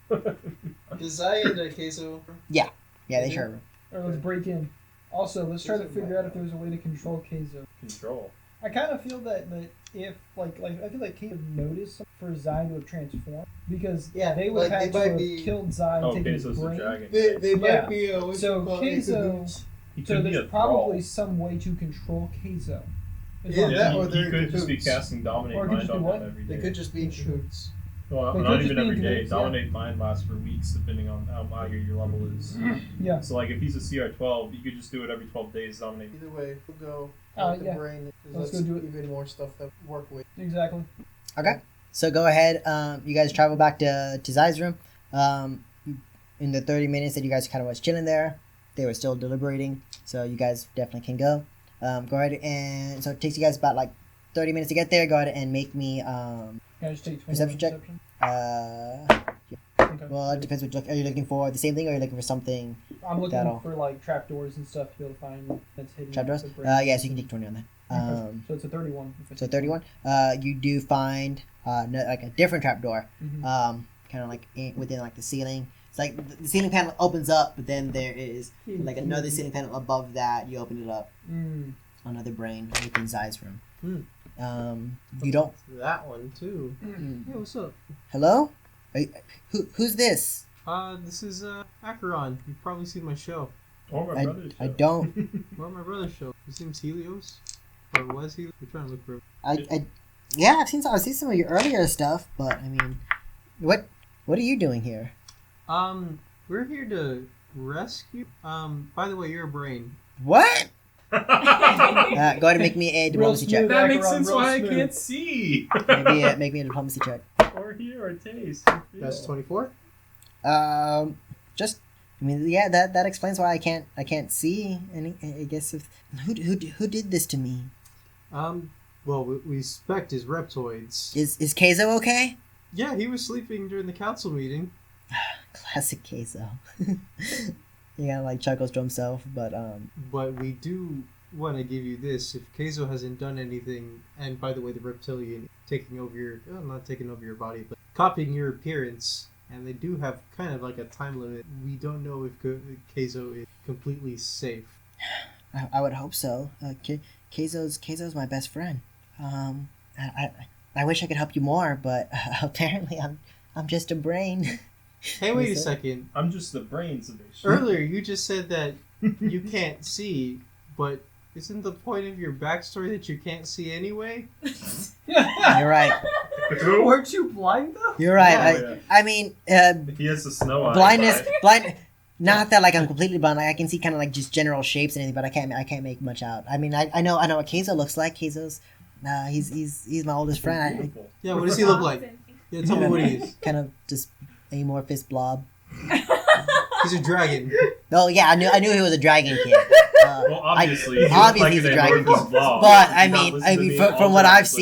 Does Zai and Queso... Yeah, they sure. Or let's break in. Also, let's try to figure out if there's a way to control Keizo. Control. I kind of feel that if like I feel like Keizo noticed for Zai to have transformed because Yeah, they would like, have they had to might have be- killed Zai and Oh, taken his Keizo's the brain. dragon. They Yeah. might be... what's So it called? Keizo- He So could be a there's probably thrall. some way to control Keizo. Is Yeah, what I'm that saying. or he they're could just be cahoots. casting Dominate Or it could Mind just be on what? them every They day. could just be in cahoots. Well, They not could just even be in every day. cahoots, yeah. Dominate Mind lasts for weeks depending on how high your level is. Yeah. So, like, if he's a CR12, you could just do it every 12 days, Dominate. Either way, we'll go with the Yeah. brain. Let's Let's go do it. even more stuff that work with. Exactly. Okay, so go ahead. You guys travel back to Zai's room. In the 30 minutes that you guys kind of was chilling there, they were still deliberating. So you guys definitely can go. Go ahead and so it takes you guys about like 30 minutes to get there. Go ahead and make me Can I just take 21 Perception check? Okay. well, it depends what you look. Are you looking for the same thing, or are you looking for something I'm looking that'll- for like trapdoors and stuff to be able to find that's hidden. trapdoors? with the brain. Yeah, so you can take 20 on that. So it's a 31. So 31. You do find like a different trapdoor. Mhm. Kind of like within like the ceiling. It's like the ceiling panel opens up, but then there is like another ceiling panel above that. You open it up. Mm. Another brain within Zai's room. Hmm. You don't. That one too. Hey, what's up? Hello? Who's this? This is Acheron. You've probably seen my show. Or my brother's I show. don't. Or my brother's show. His name's Helios. Or was he? We're trying to look for him. Yeah, I've seen some of your earlier stuff, but I mean, what are you doing here? We're here to rescue. By the way, you're a brain. What? Go ahead and make me a diplomacy check. smooth. That makes Acheron, sense real why I smooth. can't see. Make me a diplomacy check. Or hear or taste. That's 24. Just I mean, yeah, that explains why I can't see any. I guess if who did this to me? Well, we suspect is reptoids. Is Keizo okay? Yeah, he was sleeping during the council meeting. Classic Keizo. He kind of like chuckles to himself, but But we do want to give you this. If Keizo hasn't done anything, and by the way, the Reptilian taking over your, not taking over your body, but copying your appearance, and they do have kind of like a time limit. We don't know if Keizo is completely safe. I would hope so. Keizo's my best friend. I wish I could help you more, but apparently I'm just a brain. Hey, wait a Is it? second. I'm just the brains of it. Earlier, you just said that you can't see, but isn't the point of your backstory that you can't see anyway? You're right. Weren't you blind though? You're right. Oh, yeah. I mean, He has the snow eyes. blindness, blind. Not that like I'm completely blind. Like I can see kind of like just general shapes and anything, but I can't make much out. I mean, I know what Keizo looks like. Keizo's, he's my oldest friend. Beautiful. Yeah, what does he look like? Yeah, tell me what he is. Kind of just amorphous blob. He's a dragon. Oh yeah, I knew he was a dragon kid. Well, obviously, he obviously looks he's a like dragon amorphous kid. blob. But Do I not mean, listen to me. from All what I've dragons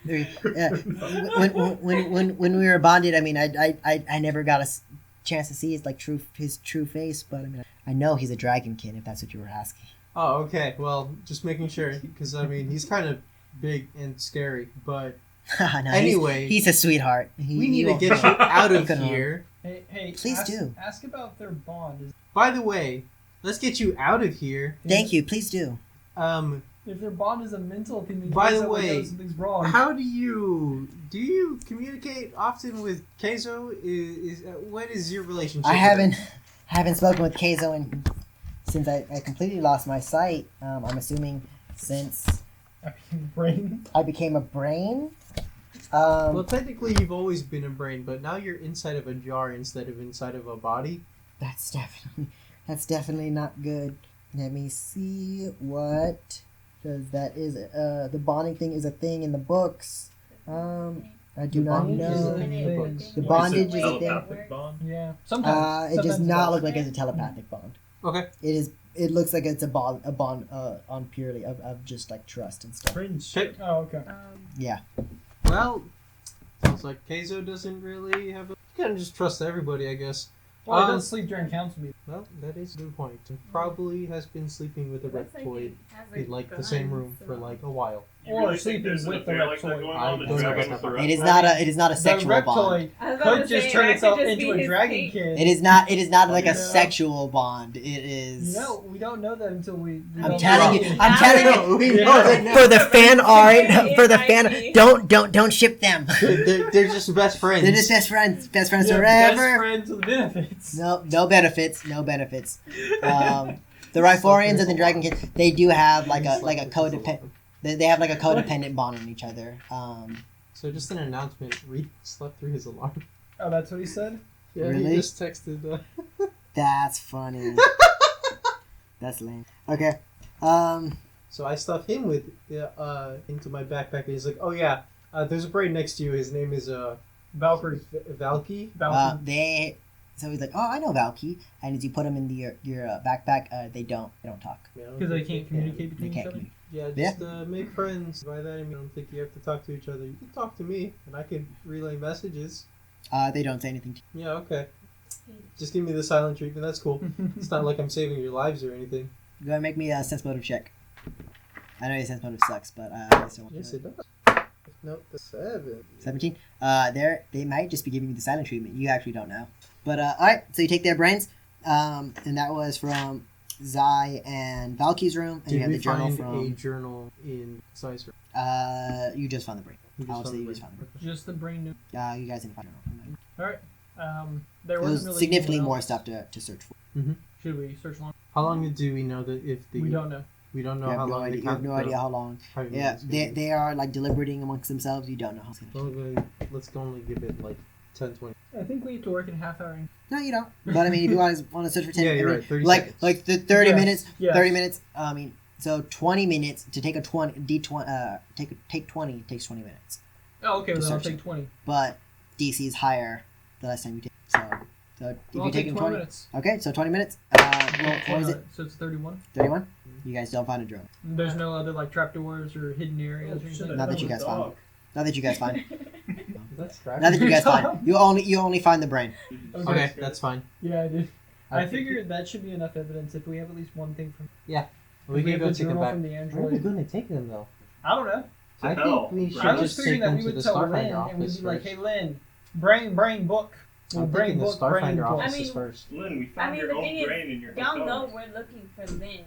look seen, like that. when we were bonded, I mean, I never got a chance to see his true face, but I mean, I know he's a dragon kid. If that's what you were asking. Oh, okay. Well, just making sure, because I mean, he's kind of big and scary, but No, Anyway, he's a sweetheart. we need to get you out of Couldn't- here. Hey, Please ask, do. Ask about their bond. By the way, let's get you out of here. Thank you. Please do. If their bond is a mental thing, then By the someone way, knows something's wrong. How do you communicate often with Keizo? What is your relationship? I with him? haven't spoken with Keizo since I completely lost my sight. I'm assuming since Brain. I became a brain. Well, technically, you've always been a brain, but now you're inside of a jar instead of inside of a body. That's definitely not good. Let me see what, because that is the bonding thing is a thing in the books. I do The not bondage is a know. thing in the books. The bondage is a thing. telepathic bond. Yeah. Sometimes. It does sometimes not does. look like it's a telepathic bond. Okay. It is. It looks like it's a bond on purely of just like trust and stuff. Friendship. Oh, okay. Yeah. Well, sounds like Keizo doesn't really have a... You kind of just trust everybody, I guess. Well, I don't sleep during council meetings. Well, that is a good point. And probably has been sleeping with a Looks like reptoid it has in like the gun, same room so- for like a while. You Or really think sleeping there's an with the affair like that reptoid. going I on? The don't know dragon about with the that. It is reptoid? not a. It is not a The sexual bond. reptoid I was about could to just say, turn that itself could just into be a his dragon thing. kid. It is not. It is not like a Yeah. sexual bond. It is. You know, we don't know that until we. I'm don't telling see you. it. I'm Now telling that- you. We Yeah. know that now. For the fan art, It for the might fan, be. don't ship them. They're just best friends. They're just best friends Yeah, forever. Best friends with benefits. No benefits. The Riforians and the Dragon Kids, they do have like a codependent. They have like a codependent bond on each other. So just an announcement. Reed slept through his alarm. Oh, that's what he said? Yeah, Really? he just texted. That's funny. That's lame. Okay. So I stuff him with into my backpack, and he's like, "Oh yeah, there's a brain next to you. His name is Valkyrie. Valky." Valkyrie. So he's like, oh, I know Valky, and as you put them in your backpack, they don't talk. Because they can't communicate They between each can't other? communicate. Yeah, just make friends. By that I mean I don't think you have to talk to each other. You can talk to me, and I can relay messages. They don't say anything. Yeah, okay. Just give me the silent treatment. That's cool. It's not like I'm saving your lives or anything. Go ahead and make me a sense motive check. I know your sense motive sucks, but I still want Yes, to. it does. Nope, the 7. 17. They might just be giving you the silent treatment. You actually don't know. But all right, so you take their brains, and that was from Zai and Valky's room, and Did you have we the journal find from. a journal in Sai's room? You just found the brain. You just I'll say found you the just found the brain. Just the brain. You guys didn't find a journal. Alright. There There wasn't was really significantly anyone more else. stuff to search for. Should we search long? How long do we know that if the... We don't know. We don't know You how have no long idea. the You have no idea how long. private Yeah, meeting's gonna be. they are like deliberating amongst themselves. You don't know how it's gonna. Well, let's only give it like 10, 20. I think we need to work in half hour. No, you don't. But I mean, if you want to search for 10, Yeah, you're I mean, right, 30 like seconds. like the 30 Yes, minutes. yes. 30 minutes. I mean, so 20 minutes to take a 20 d20. Take 20 takes 20 minutes. Oh, okay, To well, I'll search take it. 20. But DC is higher the last time you did. So if Well, I'll you take take 20 20, minutes. okay, so 20 minutes. What is it? So it's 31. 31. You guys don't find a drone. There's no other like trapdoors or hidden areas or anything. Not that you guys find. Not that you guys find. That's Not that you guys find. You only find the brain. Okay, that's fine. Yeah, I did. I think- figured that should be enough evidence if we have at least one thing from. We if can have go the take them journal back. from the Where are we android. going to take them though? I don't know. I hell, think we should right? I was just figuring take that them we to the would tell Lynn Starfinder and we'd office be like, first. "Hey, Lynn, brain book." Well, I'm brain thinking the book, brain Starfinder book. office I mean, first. Lynn, we found your the own thing is, brain in your y'all hotel. know we're looking for Lynn.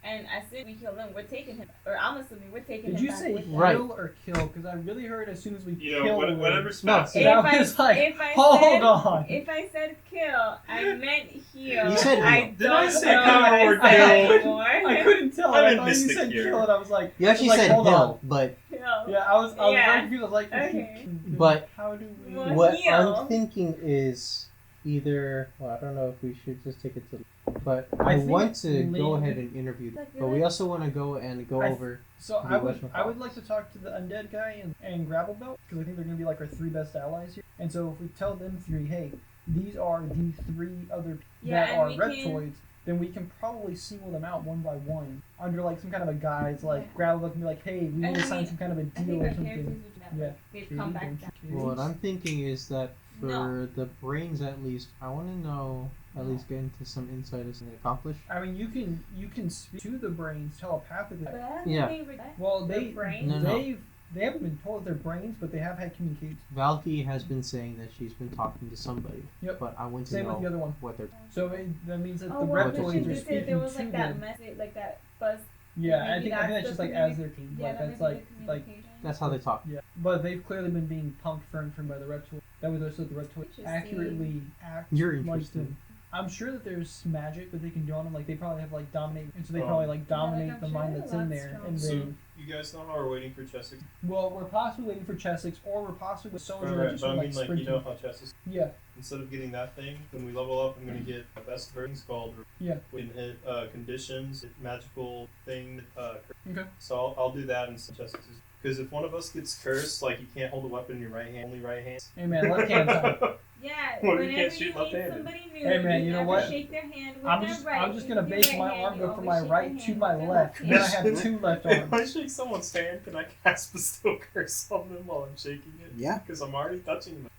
And as soon as we kill Lynn, we're taking him. Or I'm assuming we're taking Did him you back say with us. Right. kill or kill? Because I really heard as soon as we You kill. know, whatever's No, faster. And I was like, if I hold said, on. If I said kill, I meant heal. You said I heal. Did I don't say know kill what I or said kill? anymore. I couldn't tell. I'm I in thought you Mystic said here. kill, and I was like, You actually like, said hold hill, on. but Kill. Yeah, I was very Yeah. confused. I was like, Okay. But- how do we? Well, what heal. I'm thinking is either. Well, I don't know if we should just take it to. But I I think want to go Lynn- ahead and interview them. Like, But we also want to go and go I- over. So The I would, Western I would like to talk to the undead guy and Gravelbelt because I think they're gonna be like our 3 best allies here. And so if we tell them 3, hey, these are the 3 other Yeah, that and are we reptoids, then we can probably single them out one by one under like some kind of a guise. Like Gravelbelt can be like, hey, we need And to we- sign some kind of a I deal think or our characters something. would do that. Yeah. They've come back down. Well, what I'm thinking is that for No. the brains at least, I want to know at least get into some insight as to accomplish. I mean, you can speak to the brains telepathically. But I don't Yeah. think we're- Well, The they brain? No, no. they've They haven't been told their brains, but they have had communication. Valky has been saying that she's been talking to somebody. Yep. But I want to Same know with the other one. what they're. So that means that Oh, the what Reptiloids mission Reptiloids are did speaking say there was to like that them. message, like that buzz? Yeah, I Maybe think that's that's just like the as their team. Yeah, Like that that's might be like the like communication. That's how they talk. yeah. But they've clearly been being pumped for information by the Reptiloids. That way, so the Reptiloids Interesting. accurately act You're like interesting. them. I'm sure that there's magic that they can do on them. Like they probably have like dominate, and so they Oh. probably like Yeah, like, dominate I'm the sure mind that's in that's there. strong. And So then, you guys know how we're waiting for Chessex? well, we're possibly waiting for Chessex, or we're possibly with soldiers that Right, just but I want, mean, like like, you know sprinting. how Chessex. Yeah, Instead of getting that thing, when we level up, I'm gonna get a best version called. Yeah. We can hit conditions, hit magical thing. Okay. So I'll do that in Chessex's. Because if one of us gets cursed, like you can't hold a weapon in your right hand, only right hand. hey man, left hand time. Yeah, Well, you whenever can't you shoot meet left-handed. somebody new, Hey, man, you know never what? shake their hand with I'm their just right. I'm just You gonna do base right my hand, arm you go from always my shake right their to hand my with their left. Then I have hand. two left If I arms. shake someone's hand, can I cast bestow curse on them while I'm shaking it? Yeah. Because I'm already touching them.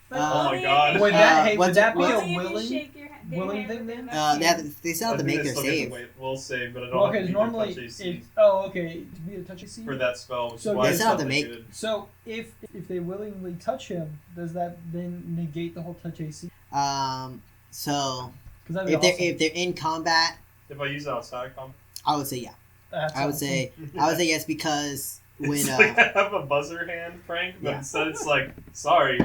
But Oh my only God. if Would you- that hey, what's would that be it- a only if you willing? shake your their willing hand thing with then? their left They hand. they still have to make their save. We'll save, but I don't Well, have okay, to because beat their normally touch AC it's okay to be a touch AC. for that spell, which So is why they it's still have to something make- good. So if they willingly touch him, does that then negate the whole touch AC? So Because that'd be if they're awesome. if they're in combat, If I use it outside combat, I would say yeah. That's I would awesome. say yes because when it's like I have a buzzer hand, Frank, but Yeah. instead it's like, sorry,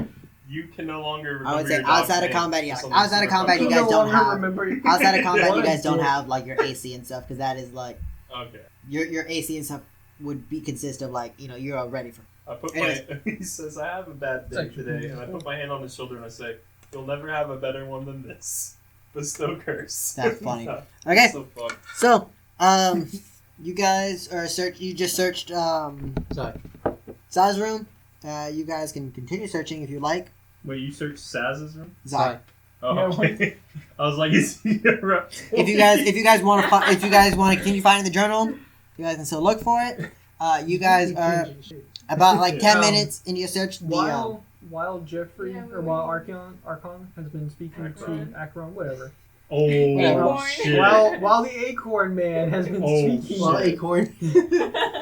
you can no longer remember I would say your dog's outside of name combat, yeah. for something Outside of super combat, you functional. guys don't have- remember. outside of combat, you What guys a don't dick. have like your AC and stuff because that is like Okay. your AC and stuff would be consist of like you're all ready for. I put Anyways. my. He says I have a bad It's day actually today, pretty and I cool. put my hand on his shoulder and I say, "You'll never have a better one than this." Bestow curse. That's funny. That's Okay, so fun. so you guys are You just searched Sorry. Zai's room. You guys can continue searching if you like. Wait, you searched Saz's room? Zai. Oh, Yeah, okay. I was like, is he a reptile? If you guys want to continue finding the journal, you guys can still look for it. You guys are about like 10 Um, minutes into your search. While Jeffrey Yeah, or while Archon has been speaking Akron. to Akron, whatever. Oh, Acorn. shit. While the Acorn Man has been Oh, speaking, Well, shit. Acorn.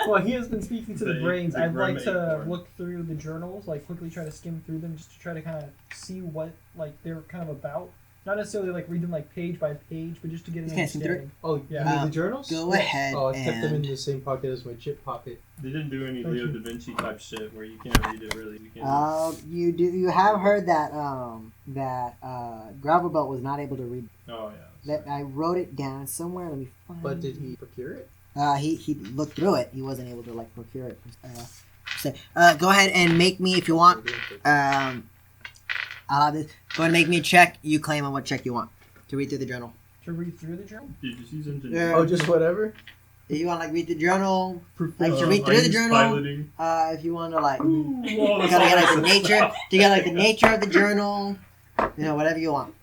well, he has been speaking to the The- brains. the I'd like grim to acorn. look through the journals, like quickly try to skim through them, just to try to kind of see what like they're kind of about. Not necessarily like read them like page by page, but just to get an Just kinda skim through it? understanding. Oh, Yeah. you mean the journals? Go Yes. ahead Oh, I kept them in and the same pocket as my chip pocket. They didn't do any Thank Leo you. da Vinci type shit where you can't read it really. You can't you have heard that Gravelbelt was not able to read. Oh, yeah. That I wrote it down somewhere. Let me find. But did he procure it? He looked through it. He wasn't able to like procure it. Go ahead and make me if you want. I'll have this. Go ahead and make me a check. You claim on what check you want to read through the journal. To read through the journal. You just use engine. Yeah. Oh, just whatever? If you want to like read the journal, like to I read through the use journal. piloting. If you want to like, Whoa, you that's gotta get like the awesome. nature. You got like the nature of the journal. Whatever you want.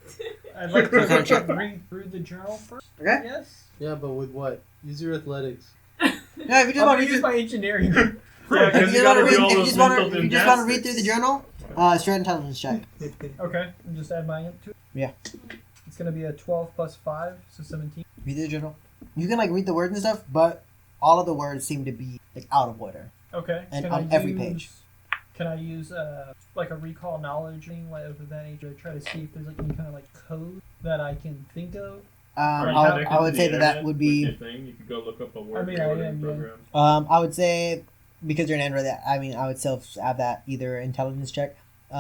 I'd like What kind of to check? read through the journal first. Okay. Yes. Yeah, but with what? Use your athletics. Yeah, if you I'm just gonna want to use my engineering. Yeah, If because you you want gotta to do read, all if you those just want mental to, if you just want to read gymnastics. through the journal, straight intelligence check. Okay, and just add my int to it. Yeah. It's gonna be a 12 plus 5, so 17. Read through the journal. You can like read the words and stuff, but all of the words seem to be like out of order. Okay. And can on I every use, page. Can I use like a recall knowledge thing like of that nature? Try to see if there's like any kind of like code that I can think of. Are you I connected would to say the that internet would with be. your thing? You could go look up a word I mean, I ordering am, yeah. program. I would say because you're an Android, I would still have that either intelligence check. If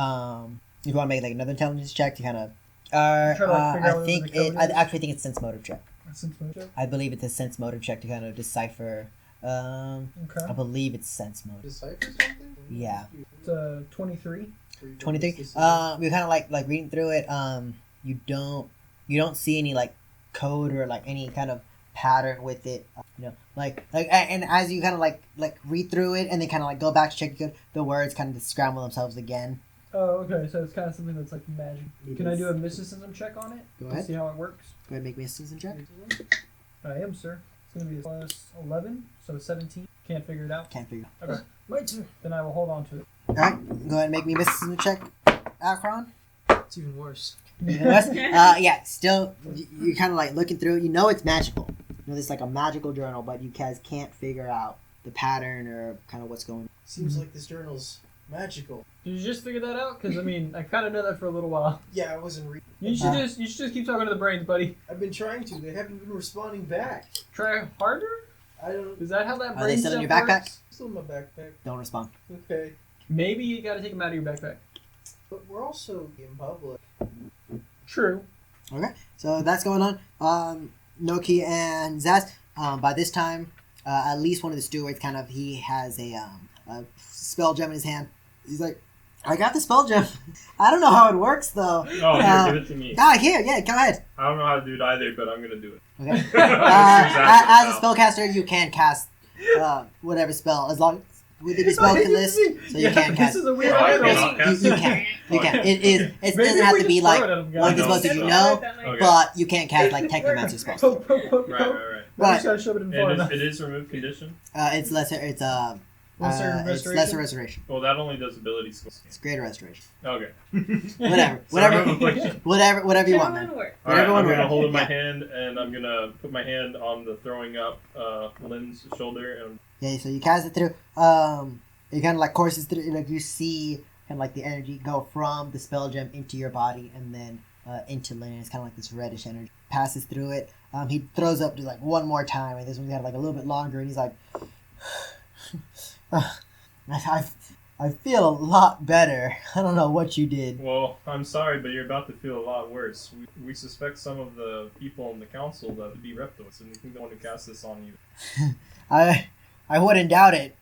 you want to make like another intelligence check to kind of. Try to, like, figure out I what think the code I is. actually think it's sense motive check. Since mojo. I believe it's a sense motive check to kind of decipher. I Okay. believe it's sense motive. Decipher something? Yeah. It's 23. 23. You're kind of like reading through it. You don't see any like code or like any kind of pattern with it. And as you kind of like read through it and then kind of like go back to check the words kind of scramble themselves again. Oh, okay. So it's kind of something that's like magic. It Can I is. do a mysticism check on it? Go To ahead. see how it works. Go ahead and make me a citizen check. I am, sir. It's gonna be a plus 11, so 17. Can't figure it out. Can't figure. Okay. Then I will hold on to it. All right. Go ahead and make me a mysticism check. Akron. It's even worse. Yeah. Still, you're kind of like looking through it. You know it's magical. You know, it's like a magical journal, but you guys can't figure out the pattern or kind of what's going on. Seems like this journal's magical. Did you just figure that out? Because I mean, I kind of know that for a little while. Yeah, I wasn't reading. You should just keep talking to the brains, buddy. I've been trying to. They haven't been responding back. Try harder. I don't. Is that how that Are brain they still in stuff your backpack? works? Still in my backpack. Don't respond. Okay. Maybe you got to take them out of your backpack. But we're also in public. True. Okay, so that's going on. Noki and Zaz. By this time, at least one of the stewards he has a spell gem in his hand. He's like, I got the spell gem. I don't know how it works though. Oh, here, give it to me. Here, yeah, go ahead. I don't know how to do it either, but I'm gonna do it. Okay. Exactly As a how. spellcaster, you can cast whatever spell as long within the spell list, so you can cast. This is a weird Oh, I idea. cannot cast You it? can. You can. It Maybe doesn't if have we to be just like throw it at them, one of the guys. spells that you Okay. know, Okay. but you can't cast like Technomancer spells. Right. I just gotta shove it in far And enough. it is remove condition. It's lesser. It's Lesser it's restoration? lesser restoration. Well, that only does ability skills. It's greater restoration. Okay. Whatever. So remove Whatever. affliction. Whatever you want, man. Everyone work. All right, Whatever I'm one gonna works. hold in my Yeah. hand, and I'm gonna put my hand on the throwing up Lynn's shoulder, and Yeah, so you cast it through. It kind of like courses through. Like you see, kind of like the energy go from the spell gem into your body, and then into Lynn. It's kind of like this reddish energy passes through it. He throws up just like one more time, and this one's got like a little bit longer, and he's like, I feel a lot better. I don't know what you did. well, I'm sorry, but you're about to feel a lot worse. We suspect some of the people in the council that would be reptiles, and we think they want to cast this on you. I wouldn't doubt it.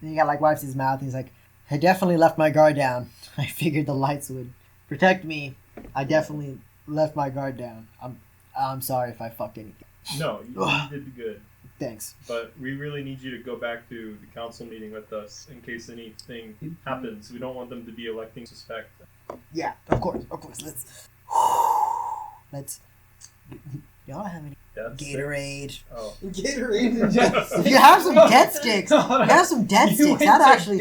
He got like wipes his mouth. And he's like, I definitely left my guard down. I figured the lights would protect me. I definitely left my guard down. I'm sorry if I fucked anything. No, you did good. Thanks. But we really need you to go back to the council meeting with us in case anything happens. We don't want them to be electing suspect. Yeah, of course. Let's. Y'all have any Death Gatorade? six? Oh. Gatorade. If you have some death sticks, you have some death sticks. That actually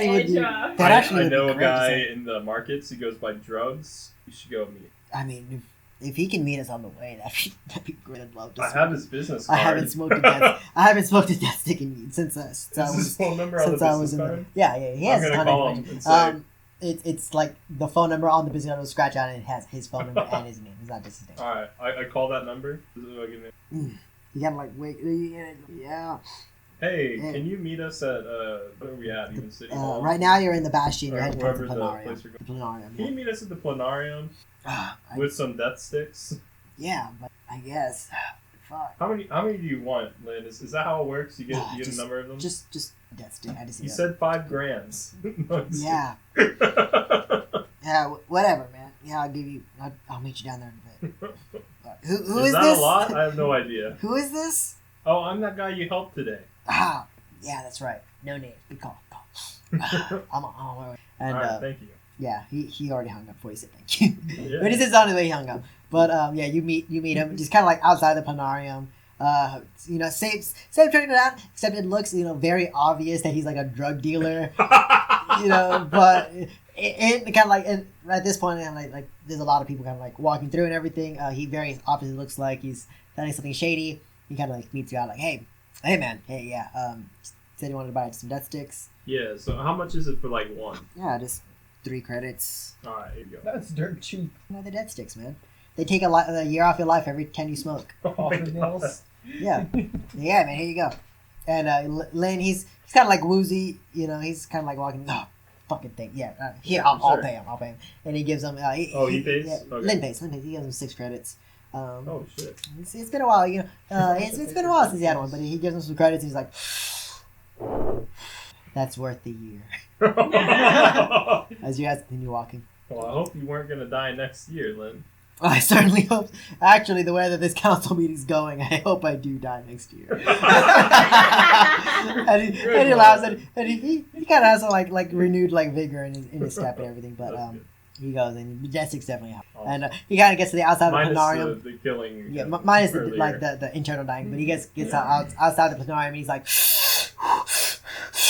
would be. That actually I would know be a great. guy in the markets who goes by drugs. You should go meet. I mean, if he can meet us on the way, that'd be great. I'd love to. I have his business I card. haven't smoked a death. I haven't smoked a death stick since I Is was his phone number on the since I was business in card? the, yeah, he has I'm a gonna ton call of him and information. say, It's like the phone number on the business card will scratch out and it has his phone number and his name. It's not just his name. Alright, I call that number. This is what I give it. You gotta like wait. Yeah. Hey, Yeah. can you meet us at, where are we at? Even City Hall? Right now you're in the Bastion. You're Or heading towards the wherever the planarium. place we're The planarium. Can you meet us at the planarium I- with some death sticks? yeah, but I guess. Fuck. How many do you want, Lynn? Is that how it works? You get a number of them? Just death stick. I just. You said 5 grand. Yeah. Yeah. Whatever, man. Yeah, I'll give you. I'll meet you down there in a bit. Who is that this? a lot? I have no idea. Who is this? Oh, I'm that guy you helped today. Yeah, that's right. No name. Good call. I'm on my way. And Alright, thank you. yeah, he already hung up before he said thank you. Yeah. But this is the only way he hung up. But yeah, you meet him just kind of like outside the planarium. Same turning around, except it looks very obvious that he's like a drug dealer. But it kind of like at this point, like there's a lot of people kind of like walking through and everything. He very obviously looks like he's selling something shady. He kind of like meets you out like, hey man, said you wanted to buy some death sticks. Yeah, so how much is it for like one? Yeah, just 3 credits. Alright, here you go. That's dirt cheap. The death sticks, man. They take a year off your life every 10 you smoke. Oh my God. Nails. Yeah, yeah, man. Here you go. And Lynn, he's kind of like woozy. He's kind of like walking. Oh, fucking thing. Yeah, here I'll Sure. pay him. I'll pay him. And he gives him. He pays? Yeah, Okay. Lynn pays. He gives him 6 credits. Oh shit. It's been a while. It's been a while since he had one, but he gives him some credits. And he's like, that's worth the year. Well, As you guys continue walking. I hope you weren't gonna die next year, Lynn. I certainly hope. Actually, the way that this council meeting's going, I hope I do die next year. and he laughs, and he kind of has some like renewed like vigor in his step and everything. But That's good. he goes and Majestic's definitely out. Oh. And he kind of gets to the outside of the Minus planarium. the killing. Yeah, minus the, earlier. like the internal dying, but he gets outside the planarium and he's like.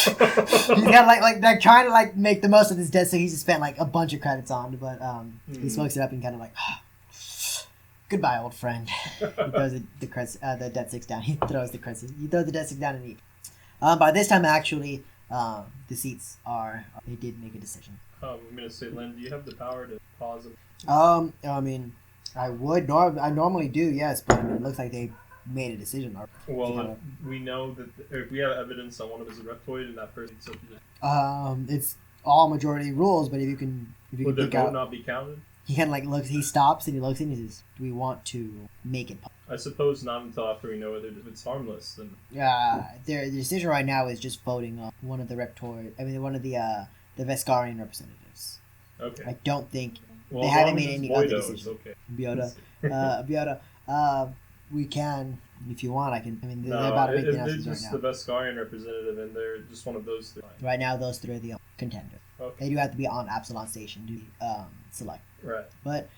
He's kind of like trying to like make the most of this death, so he's just spent like a bunch of credits on, but he smokes it up and kind of like. Goodbye, old friend. He throws the death sticks down. He throws the death stick down and he. By this time, actually, the seats are. They did make a decision. I'm gonna say, Lynn, do you have the power to pause it? I mean, I would. I normally do, yes, but I mean, it looks like they made a decision. Well, we know that if we have evidence that one of us is a reptoid and that person, so It's all majority rules, but if you can would the pick vote out, not be counted? he kind of like looks. He stops and he looks and he says, "Do we want to make it?" I suppose not until after we know whether it's harmless. Then The decision right now is just voting on one of the reptoid. I mean, one of the Veskarian representatives. okay. I don't think Well, they as haven't long as made it's any other Voido, it's decision. okay. Biota. We can, if you want. I can. I mean, they're No, about to make the they're announcements just right now. the Veskarian representative, and they're just one of those three. Right now, those three are the contenders. Okay. They do have to be on Absalon Station to select. Right. But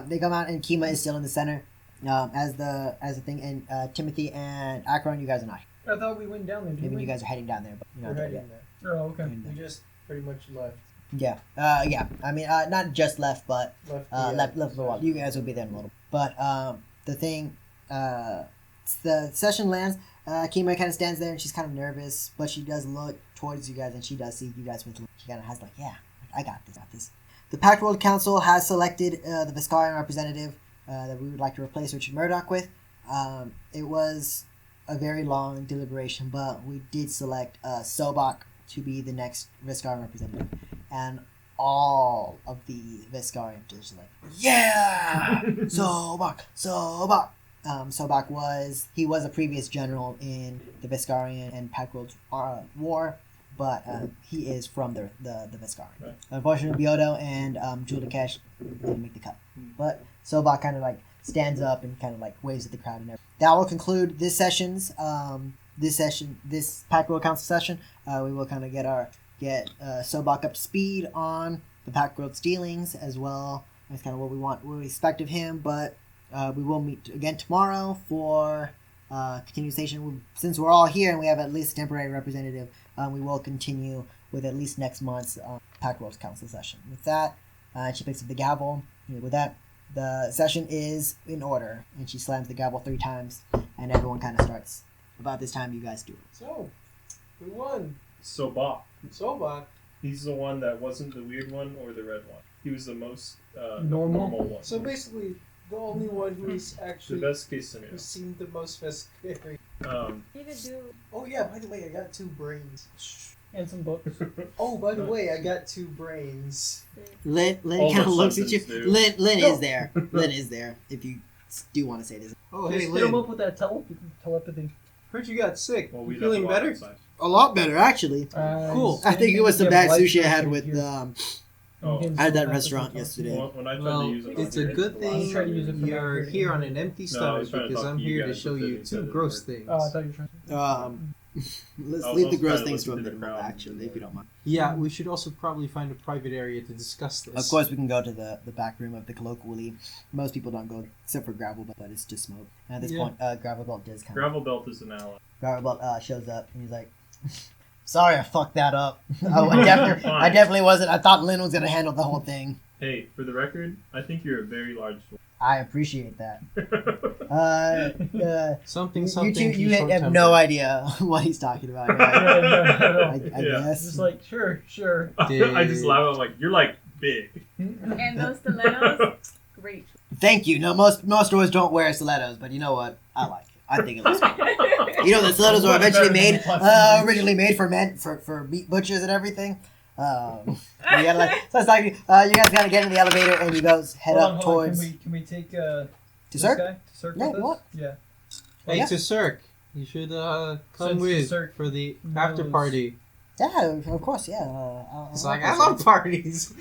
they come out, and Kima is still in the center as the thing. And Timothy and Akron, you guys are not. I thought we went down there. Didn't Maybe we? you guys are heading down there, but you're We're not there heading yet. there. Oh, okay. We just pretty much left. Yeah. Yeah. I mean, not just left, but left for a while. You guys will be there in a little. But the thing, the session lands. Kima kind of stands there and she's kind of nervous, but she does look towards you guys and she does see you guys with. She kind of has like, yeah, I got this. The Pact World Council has selected the Veskarian representative that we would like to replace Richard Murdoch with. It was a very long deliberation, but we did select Sobak to be the next Veskarian representative, and all of the Veskarian just like, yeah, Sobak. Sobak was a previous general in the Veskarian and Pact World war, but he is from the Veskarian. Right. Unfortunately, Biodo and Julikesh didn't make the cut, but Sobak kind of like stands up and kind of like waves at the crowd and everything. That will conclude this session's this Pact World Council session. We will kind of get Sobak up to speed on the Pact World's dealings as well. That's kind of what we expect of him, but we will meet again tomorrow for continuation. Since we're all here and we have at least a temporary representative, we will continue with at least next month's Pact World Council session. With that, she picks up the gavel. With that, the session is in order, and she slams the gavel 3 times, and everyone kind of starts. About this time, you guys do it. So, we won. Sobak. Sobak. He's the one that wasn't the weird one or the red one. He was the most Normal one. So basically, the only one who's the actually best case scenario. who seemed the most Veskarian. Even do Oh yeah, by the way, I got 2 brains. And some books. Oh, by the way, I got 2 brains. Lynn All kind of the looks at you. substance do. Lynn No. is there. Lynn is there. If you do want to say this, Oh Just hey, hit him Lynn. up with that telepathy. Heard you got sick. Well, we You feeling better? a lot better actually. Cool. I think it was some Yeah, bad life sushi I had here. with Oh. I had that at restaurant yesterday. When I tried Well, to use it, it's a good I'll thing try to use it for you're now. here on an empty No, I stomach was trying to because talk I'm to you here to guys, show but you then 2 it gross didn't things. Oh, I thought you were trying Let's I was leave the also gross trying to things to a listen to the minimum, crowd. actually, if you don't mind. Yeah, we should also probably find a private area to discuss this. Of course, we can go to the back room of the colloquially. Most people don't go, except for Gravelbelt, but it's just smoke. And at this Yeah. point, Gravelbelt does kind of. Gravelbelt is an ally. Gravelbelt shows up and he's like, "Sorry, I fucked that up. I definitely wasn't. I thought Lynn was gonna handle the whole thing. Hey, for the record, I think you're a very large I appreciate that. Something, you two, he's you have short-tempered. no idea what he's talking about. Right? I Yeah. guess. Just like, sure. I just laugh. I'm like, you're like big. and those stilettos, great. Thank you. No, most stores don't wear stilettos, but you know what? I like it. I think it looks cool. You know, the stilettos were eventually made, originally made for men, for meat butchers and everything. You gotta like, so it's like you guys gotta get in the elevator and you guys head Hold on, up hold on. towards Can we take to this Cirque. guy to Cirque Yeah, with us? what? Yeah. Hey, Yeah. to Cirque. You should come Since with Cirque for the after knows- party. Yeah, of course. Yeah. It's like, I love parties.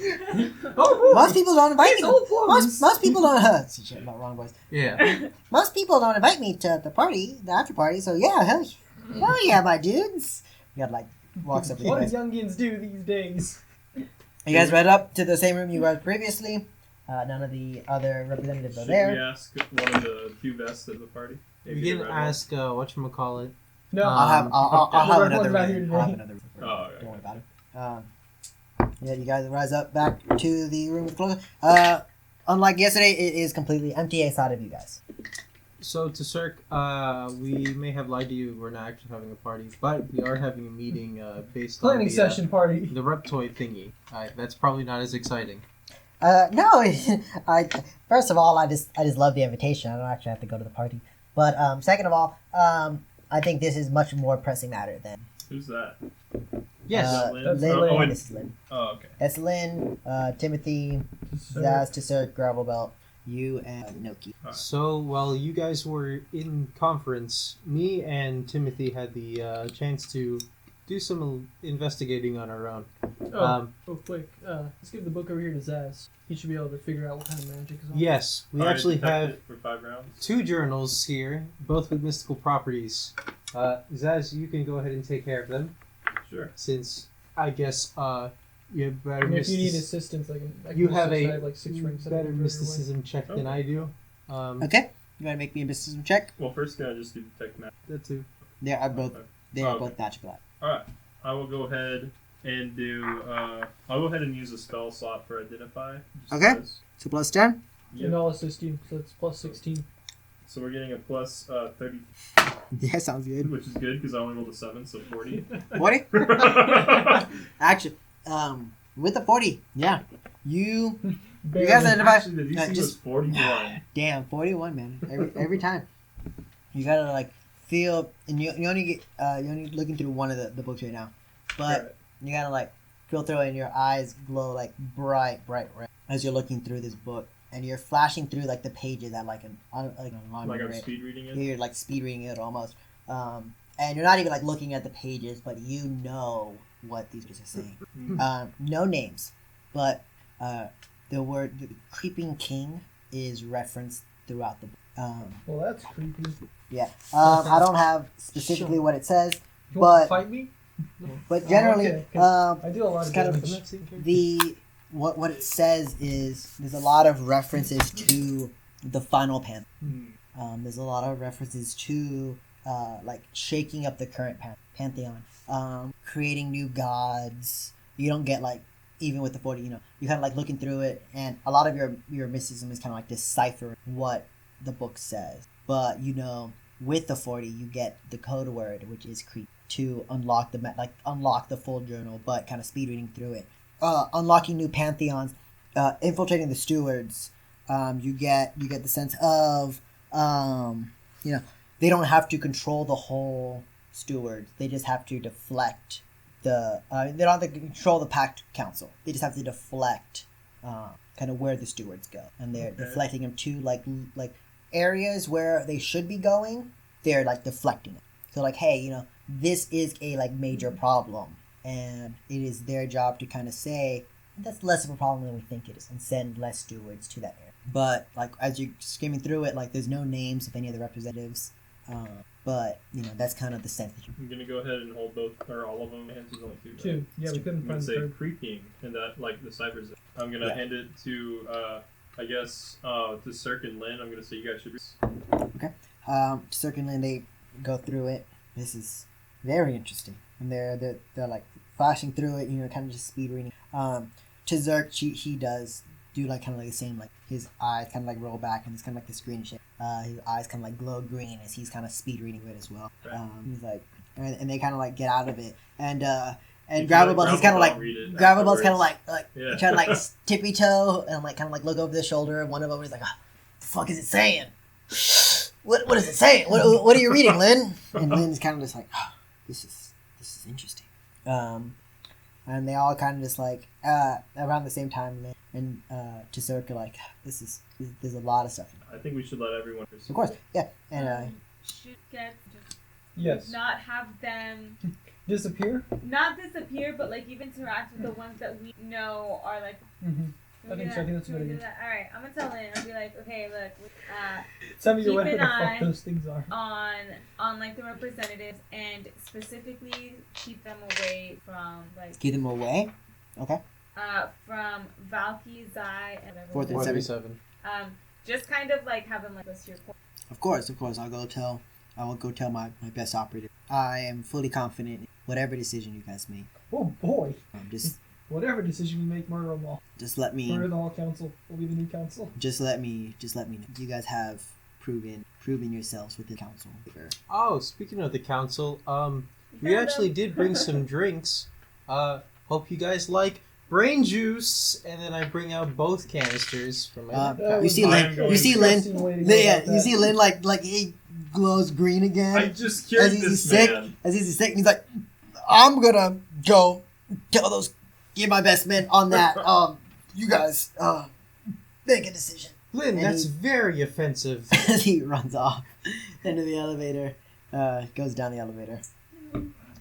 Most people don't invite me. It's all Most people don't. Shit, not wrong voice. Yeah. Most people don't invite me to the party, the after party. So yeah, hell yeah, my dudes. You got like walks up with you What do guys. youngins do these days? You guys read up to the same room you were previously. None of the other representatives are Should we there. ask one of the 2 vests at the party? We Maybe can the red ask whatchamacallit. No. I'll have The red another one's not here room. I'll have today. another room. Oh, okay. Don't worry about it. Yeah, you guys rise up back to the room with clothes. Unlike yesterday, it is completely empty outside of you guys. So to Cirque, we may have lied to you. We're not actually having a party, but we are having a meeting based on Planning session party. the Reptoid thingy. That's probably not as exciting. No, I first of all, I just love the invitation. I don't actually have to go to the party. But second of all, I think this is much more pressing matter than. Who's that? Yes. Lynn? Lynn, Oh, this is Lynn. Oh, okay. That's Lynn, Timothy, Zaz, Tessert, Gravelbelt, you, and Noki. So while you guys were in conference, me and Timothy had the chance to do some investigating on our own. Quick. Let's give the book over here to Zaz. He should be able to figure out what kind of magic is on it. Yes, we Alright, actually detect have it for 5 rounds. 2 journals here, both with mystical properties. Zaz, you can go ahead and take care of them, Sure. since I guess you have better And if you need mysticism. assistance, I can You have assist. a I have like 6 rings. better mysticism check than I do. Okay, you gotta make me a mysticism check. Well, first can I just do detect magic? That too. They are both Okay. both magical. Alright. I will go ahead and do. I'll go ahead and use a spell slot for identify. just Okay. because. 2 plus 10. Yep. And I'll assist you, so it's plus 16. So we're getting a plus 30, Yeah, sounds good. which is good because I only rolled a 7, so 40. 40. Actually, with the 40, yeah, you guys identify. Actually, the DC was just 41. damn 41, man. Every time, you gotta like feel, and you only get you're only looking through one of the books right now, but Right. you gotta like feel through it, and your eyes glow like bright red as you're looking through this book, and you're flashing through like the pages at like an alarm Like I'm rate. speed reading it. You're like speed reading it almost, and you're not even like looking at the pages, but you know what these pages are saying. No names, but the word the creeping king is referenced throughout the book. Well, that's creepy. Yeah, I don't have specifically what it says, You want to but fight me? but generally, okay, 'cause I do a lot it's of kind of damage. the what it says is there's a lot of references to the final pen. There's a lot of references to like shaking up the current pantheon, creating new gods. You don't get like even with the 40, you kind of like looking through it, and a lot of your mysticism is kind of like deciphering what the book says. But with the 40, you get the code word, which is creep, to unlock unlock the full journal, but kind of speed reading through it. Unlocking new pantheons, infiltrating the stewards. You get the sense of they don't have to control the whole stewards. They just have to deflect they don't have to control the Pact Council. They just have to deflect kind of where the stewards go, and they're deflecting them to like areas where they should be going. They're like deflecting it. So like, hey, this is a like major problem, and it is their job to kind of say that's less of a problem than we think it is, and send less stewards to that area. But like as you're skimming through it, like there's no names of any of the representatives. But that's kind of the sense that I'm gonna go ahead and hold both or all of them. Hands is only 2. Right? 2. Yeah, we couldn't I'm gonna find the say third. creeping, and that like the ciphers. I'm gonna hand it to I guess to Cirque and Lynn. I'm gonna say you guys should. Certainly they go through it. This is very interesting, and they're like flashing through it, kind of just speed reading. To Zerk, he does do like kind of like the same, like his eyes kind of like roll back, and it's kind of like this green shape. His eyes kind of like glow green as he's kind of speed reading it as well. Right. He's like, and they kind of like get out of it, and You Gravelbelt, can he's kind of like read it Gravelbelt's kind of afterwards. like Yeah. trying to like tippy toe and like kind of like look over the shoulder of one of them. He's like, "Oh, the fuck is it saying? What is it saying? What are you reading, Lynn?" And Lynn's kind of just like, "Oh, this is interesting." And they all kind of just like around the same time, and to Circa like, there's a lot of stuff. I think we should let everyone. Of course, yeah, and Should get just Yes. not have them Disappear? not disappear, but like even interact with the ones that we know are like. Mm-hmm. Can we I think do so. I that? think that's a Can we good do that? All right, I'm gonna tell Lynn. I'll be like, okay, look, Tell me Keep whatever an the eye fuck those things are. on like the representatives, and specifically keep them away from like keep them away. Okay. from Valky, Zai, and whatever. Fourth and 47. Just kind of like have them like list your points. Of course. I will go tell my best operator. I am fully confident in whatever decision you guys make. Oh boy. Just Whatever decision we make, murder them all. let me Murder the whole council. We'll be the new council. just let me know. You guys have proven yourselves with the council. Oh, speaking of the council, we actually did bring some drinks. Hope you guys like brain juice. And then I bring out both canisters from my you see Lynn like he glows green again. I just killed this man. As he's sick, and he's like, I'm gonna go give my best men on that. You guys, make a decision. Lynn, And that's very offensive. As he runs off into the elevator, goes down the elevator.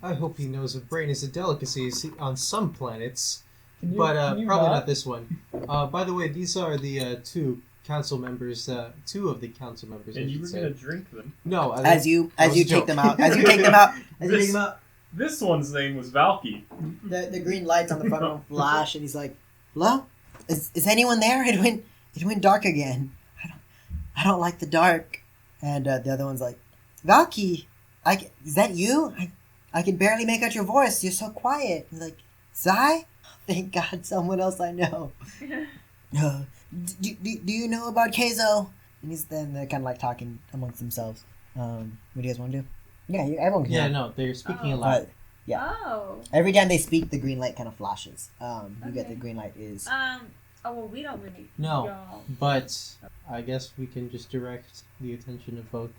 I hope he knows that brain is a delicacy on some planets, Can you but probably not? not this one. By the way, these are the two council members. Two of the council members. And I you should were say. gonna drink them. No, As you was a take joke. them out, This one's name was Valky. the green lights on the front room flash, and he's like, "Hello, is anyone there? It went dark again. I don't like the dark." And the other one's like, "Valky, is that you? I can barely make out your voice. You're so quiet." He's like, "Zai? Thank God, someone else I know." Do you know about Keizo? And they're kind of like talking amongst themselves. What do you guys want to do? Yeah, everyone can. Yeah, talk. no, they're speaking Oh. aloud. But, yeah. Oh. Every time they speak, the green light kind of flashes. You get Okay. the green light is. Oh well, we don't really. No. Y'all. But I guess we can just direct the attention of both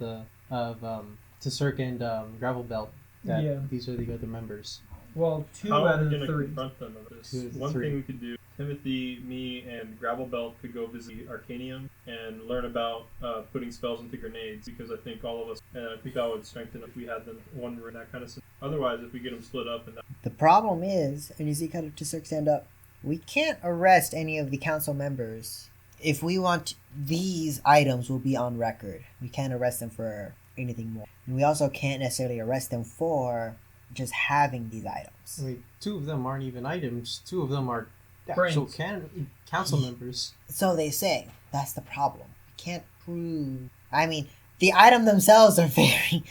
Tsurk and Gravelbelt that Yeah. these are the other members. Well, 2 How out are of we the gonna 3. confront them of this? 2 of the One 3. thing we could do: Timothy, me, and Gravelbelt could go visit Arcanium and learn about putting spells into grenades. Because I think all of us, I think that would strengthen if we had them one in that kind of. Otherwise, if we get them split up and that, The problem is, and you see kind of Tsurk stand up, we can't arrest any of the council members. If we want, these items will be on record. We can't arrest them for anything more. And we also can't necessarily arrest them for just having these items. I mean, 2 of them aren't even items. 2 of them are actual Brains. council members. So they say. That's the problem. We can't prove. I mean, the item themselves are very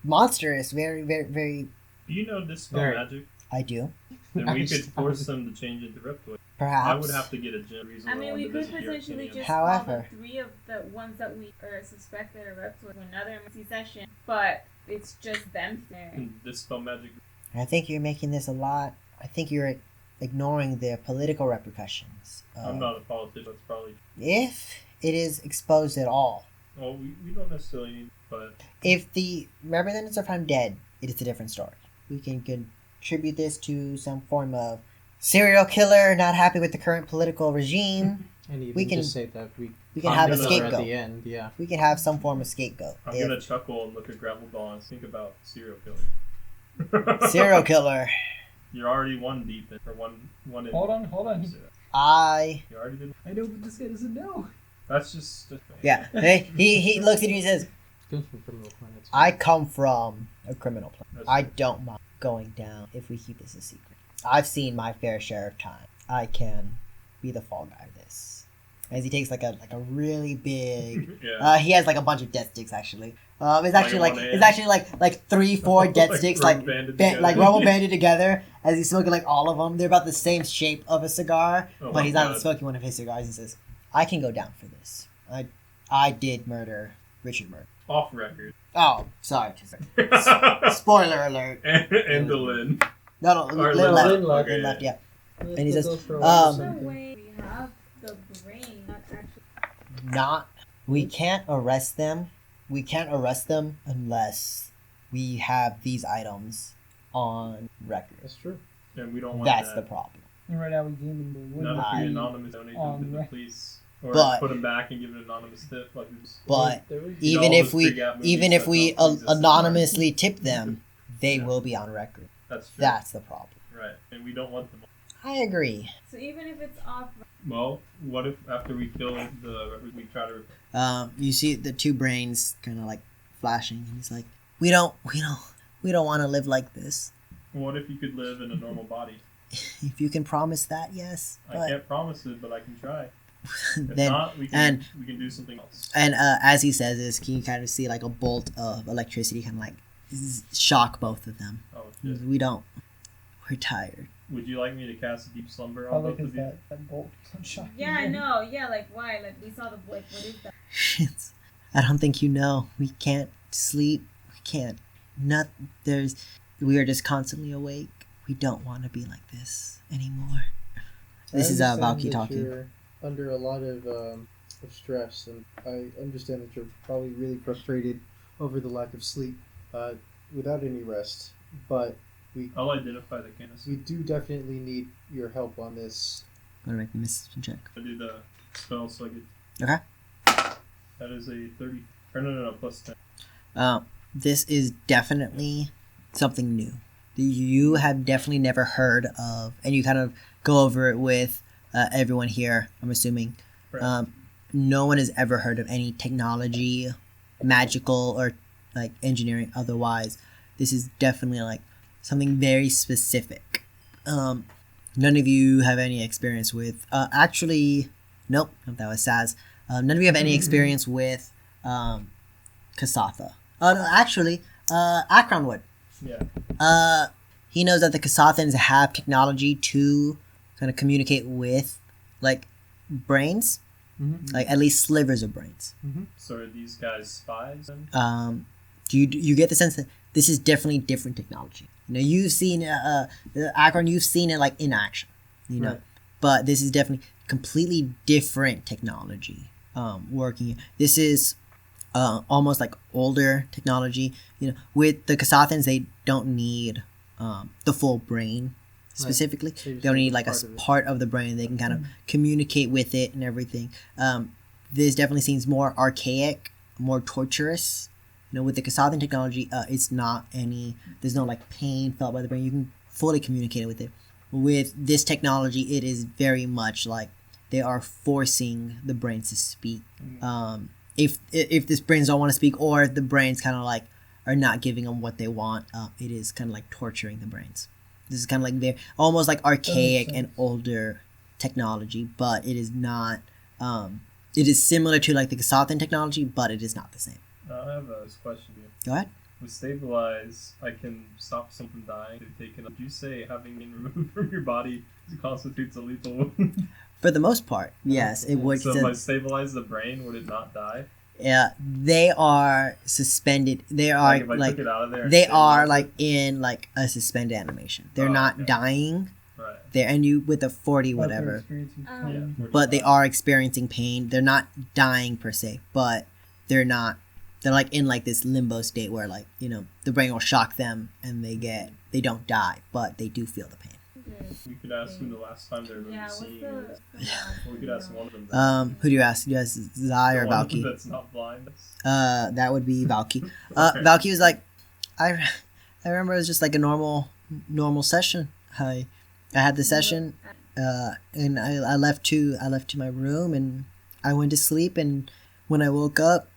monstrous. Very, very, very. do you know dispel Very. magic? I do. Then we Nice. could force them to change into Reptoid. Perhaps. I would have to get a gem reason. I mean, we could visit the potentially Arcanium. just However- call the 3 of the ones that we suspect that are Reptoid to another emergency session, but it's just them there. And dispel magic. I think you're making this a lot. I think you're ignoring the political repercussions. I'm not a politician. That's probably. If it is exposed at all. Well, we don't necessarily need, but If the representatives are found dead, it is a different story. We can contribute this to some form of serial killer not happy with the current political regime. And even We can- just say that we We can I'm have a gonna- at scapegoat. the end, yeah. We can have some form of scapegoat. I'm If- gonna chuckle and look at Gravelbelt and think about serial killer. serial killer. You're already one deep in, or one in. Hold on. I You already did. I know, but this guy doesn't know. That's just. yeah. He looks at you and he says, Comes from criminal planets. I come from a criminal planet. That's I true. don't mind going down if we keep this a secret. I've seen my fair share of time. I can be the fall guy of this. As he takes like a really big. Yeah. He has like a bunch of death sticks actually. It's actually Like like one it's actually like 3-4 death Like sticks rubber like banded like together. rubber banded together. As he's smoking like all of them, they're about the same shape of a cigar, Oh but my he's not God. smoking one of his cigars. He says, "I can go down for this. I did murder Richard Murray." Off record. Oh, sorry. and Spoiler alert. the Lynn. No, Or Lynn left. Lynn left. Lynn left. Yeah. And he says, No way we have the brain, not actually. We can't arrest them. We can't arrest them unless we have these items on record. That's true. And we don't want That's that. the problem. And right now we gave him the Not win. if we I- anonymous donate them to the Right. police. Or But- put them back and give an anonymous tip. Like this. But There we go. You know, even all if those we big app movies even if that we don't exist anonymously tip them, they Yeah. will be on record. That's true. That's the problem. Right. And we don't want them. I agree. So even if it's off, Well, what if after we kill we try to. You see the two brains kind of like flashing, and he's like, "We don't want to live like this. What if you could live in a normal body? If you can promise that, yes. I But can't promise it, but I can try. If then not, we can do something else. And as he says this, can you kind of see like a bolt of electricity kind of like shock both of them? Oh, shit. We're tired. Would you like me to cast Deep Slumber How on like both is of you? that bolt shot? Yeah, I know. Yeah, like why? Like we saw the like what is that? I don't think you know. We can't sleep. We can't. Not there's. We are just constantly awake. We don't want to be like this anymore. This is understand Valky that talking. You're under a lot of stress, and I understand that you're probably really frustrated over the lack of sleep, without any rest. But I'll identify the canister. we do definitely need your help on this. I'm gonna make the medicine check. I do the spell so I get. Okay. That is a 30. Or no, plus 10. This is definitely something new. You have definitely never heard of, and you kind of go over it with everyone here, I'm assuming. Right. No one has ever heard of any technology, magical, or like engineering otherwise. This is definitely like something very specific. None of you have any experience with, actually, nope, that was Saz. None of you have any experience with Kasatha. Oh, no, actually, Akron would. Yeah. He knows that the Kasathans have technology to kind of communicate with, like, brains. Mm-hmm. Like, at least slivers of brains. So are these guys spies then? Do you get the sense that this is definitely different technology? You know, you've seen, Akron, you've seen it, like, in action. You know? Right. But this is definitely completely different technology working. This is almost like older technology. You know, with the Kasathans, they don't need the full brain specifically. Right. They They only need like a part of it. part of the brain. They can kind of communicate with it and everything. This definitely seems more archaic, more torturous. You know, with the Kasathan technology, it's not any. There's no like pain felt by the brain. You can fully communicate with it. With this technology, it is very much like they are forcing the brains to speak. If this brains don't want to speak, or the brains kind of like are not giving them what they want, it is kind of like torturing the brains. This is kind of like very almost like archaic and older technology, but it is not. It is similar to like the Kasathan technology, but it is not the same. I have a question here. Go ahead. With stabilize, I can stop something dying if taken. Would you say having been removed from your body constitutes a lethal wound? For the most part, yes, it would. So if I stabilize the brain, would it not die? Yeah, they are suspended. They are Like if I like took it out of there. and they stabilized are it? like in like a suspended animation. They're Oh, not okay. dying. Right. They're and you with a 40 But they're whatever. experiencing Um, pain. Yeah. But they are experiencing pain. They're not dying per se, but they're not. They're like in like this limbo state where like you know the brain will shock them and they don't die, but they do feel the pain. We could ask them the last time they were Yeah, what's seeing. the Or we could ask one of them. Who do you ask? Do you ask Zai or The one of them Valky? that's not blind. That would be Valky. Okay. Valky was like, I remember it was just like a normal session. I had the session, and I left to my room and I went to sleep, and when I woke up,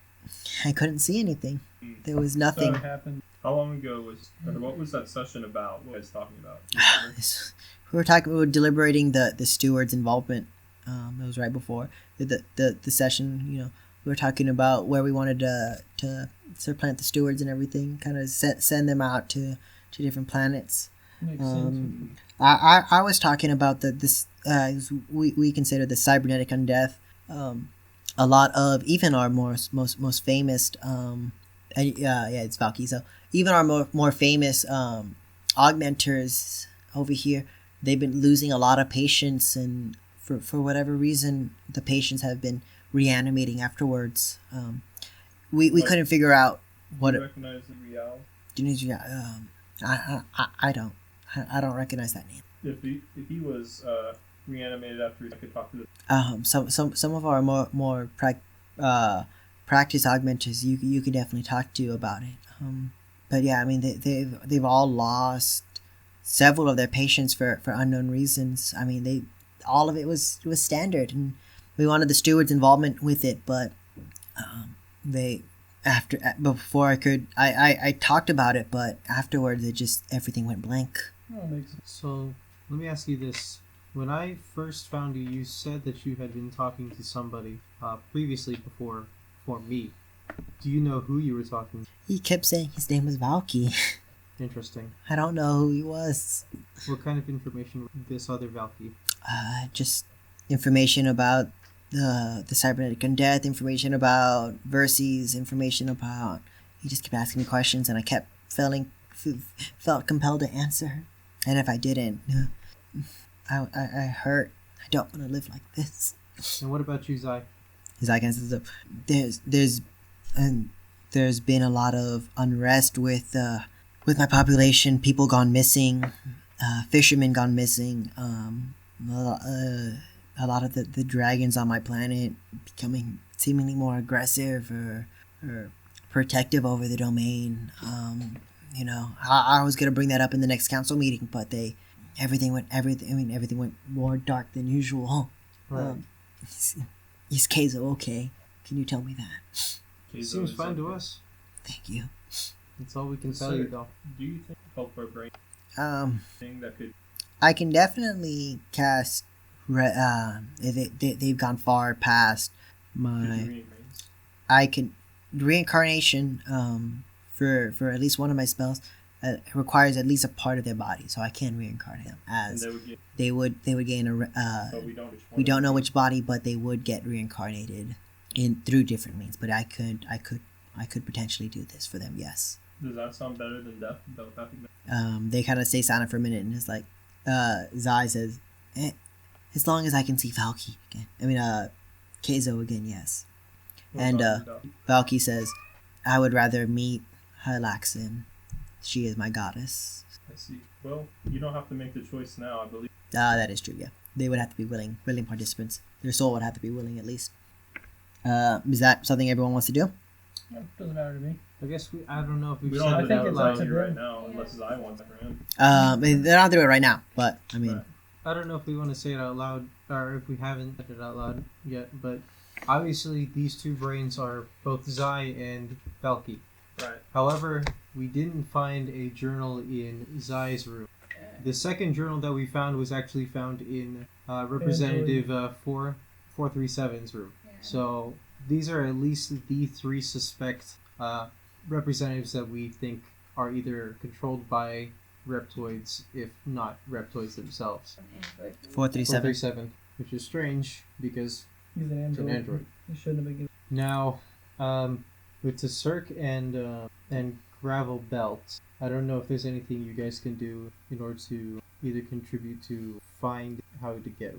I couldn't see anything. There was So nothing. it happened. How long ago was? Or what was that session about? What was talking about? Do you remember? We were deliberating the steward's involvement. It was right before the session. You know, we were talking about where we wanted to supplant the stewards and everything. Kind of send them out to different planets. Makes sense. I was talking about we consider the cybernetic undeath. A lot of even our most famous it's Valky. So even our more famous augmenters over here, they've been losing a lot of patients, and for whatever reason, the patients have been reanimating afterwards. We couldn't figure out what. Do you recognize the reality? I don't recognize that name. If he was reanimated after I could talk to the Some of our more practice augmenters you could definitely talk to about it. But yeah, I mean they've all lost several of their patients for unknown reasons. I mean all of it was standard, and we wanted the steward's involvement with it, but before I talked about it, but afterwards it just everything went blank. Oh, makes sense. So let me ask you this: when I first found you, you said that you had been talking to somebody previously before me. Do you know who you were talking to? He kept saying his name was Valky. Interesting. I don't know who he was. What kind of information this other Valky? Just information about the cybernetic undeath, information about Verses, information about. He just kept asking me questions, and I kept felt compelled to answer. And if I didn't, I hurt. I don't want to live like this. And what about you, Zai? His eye consists of there's been a lot of unrest with my population. People gone missing, fishermen gone missing. A lot of the dragons on my planet becoming seemingly more aggressive or protective over the domain. I was gonna bring that up in the next council meeting, but everything went more dark than usual. Right. Is Keizo okay? Can you tell me that? Seems fine to us. Thank you. That's all we can tell you, though. Do you think help our brain thing that could? I can definitely cast. They've gone far past my. I can reincarnation. For at least one of my spells, requires at least a part of their body, so I can reincarnate them as they would gain a. We don't know which body, but they would get reincarnated through different means. But I could potentially do this for them. Yes. Does that sound better than death? They kind of stay silent for a minute, and it's like, Zai says, as long as I can see Valky again. I mean, Keizo again, yes. And Valky says, I would rather meet Hylaxin. She is my goddess. I see. Well, you don't have to make the choice now, I believe. That is true, yeah. They would have to be willing participants. Their soul would have to be willing, at least. Is that something everyone wants to do? Yeah, doesn't matter to me. I guess I don't know if we we've don't said have it to out do it loud. right now, unless I want it for him. They're not doing it right now, but, I mean... Right. I don't know if we want to say it out loud, or if we haven't said it out loud yet, but obviously these two brains are both Zai and Valky. Right. However, we didn't find a journal in Zai's room. The second journal that we found was actually found in Representative 437's room. Yeah. So these are at least the three suspect representatives that we think are either controlled by reptoids, if not reptoids themselves. 437. 437, which is strange because He's an it's android. an android. He shouldn't have been given. Now, with Tsurk and Gravelbelt, I don't know if there's anything you guys can do in order to either contribute to find how to get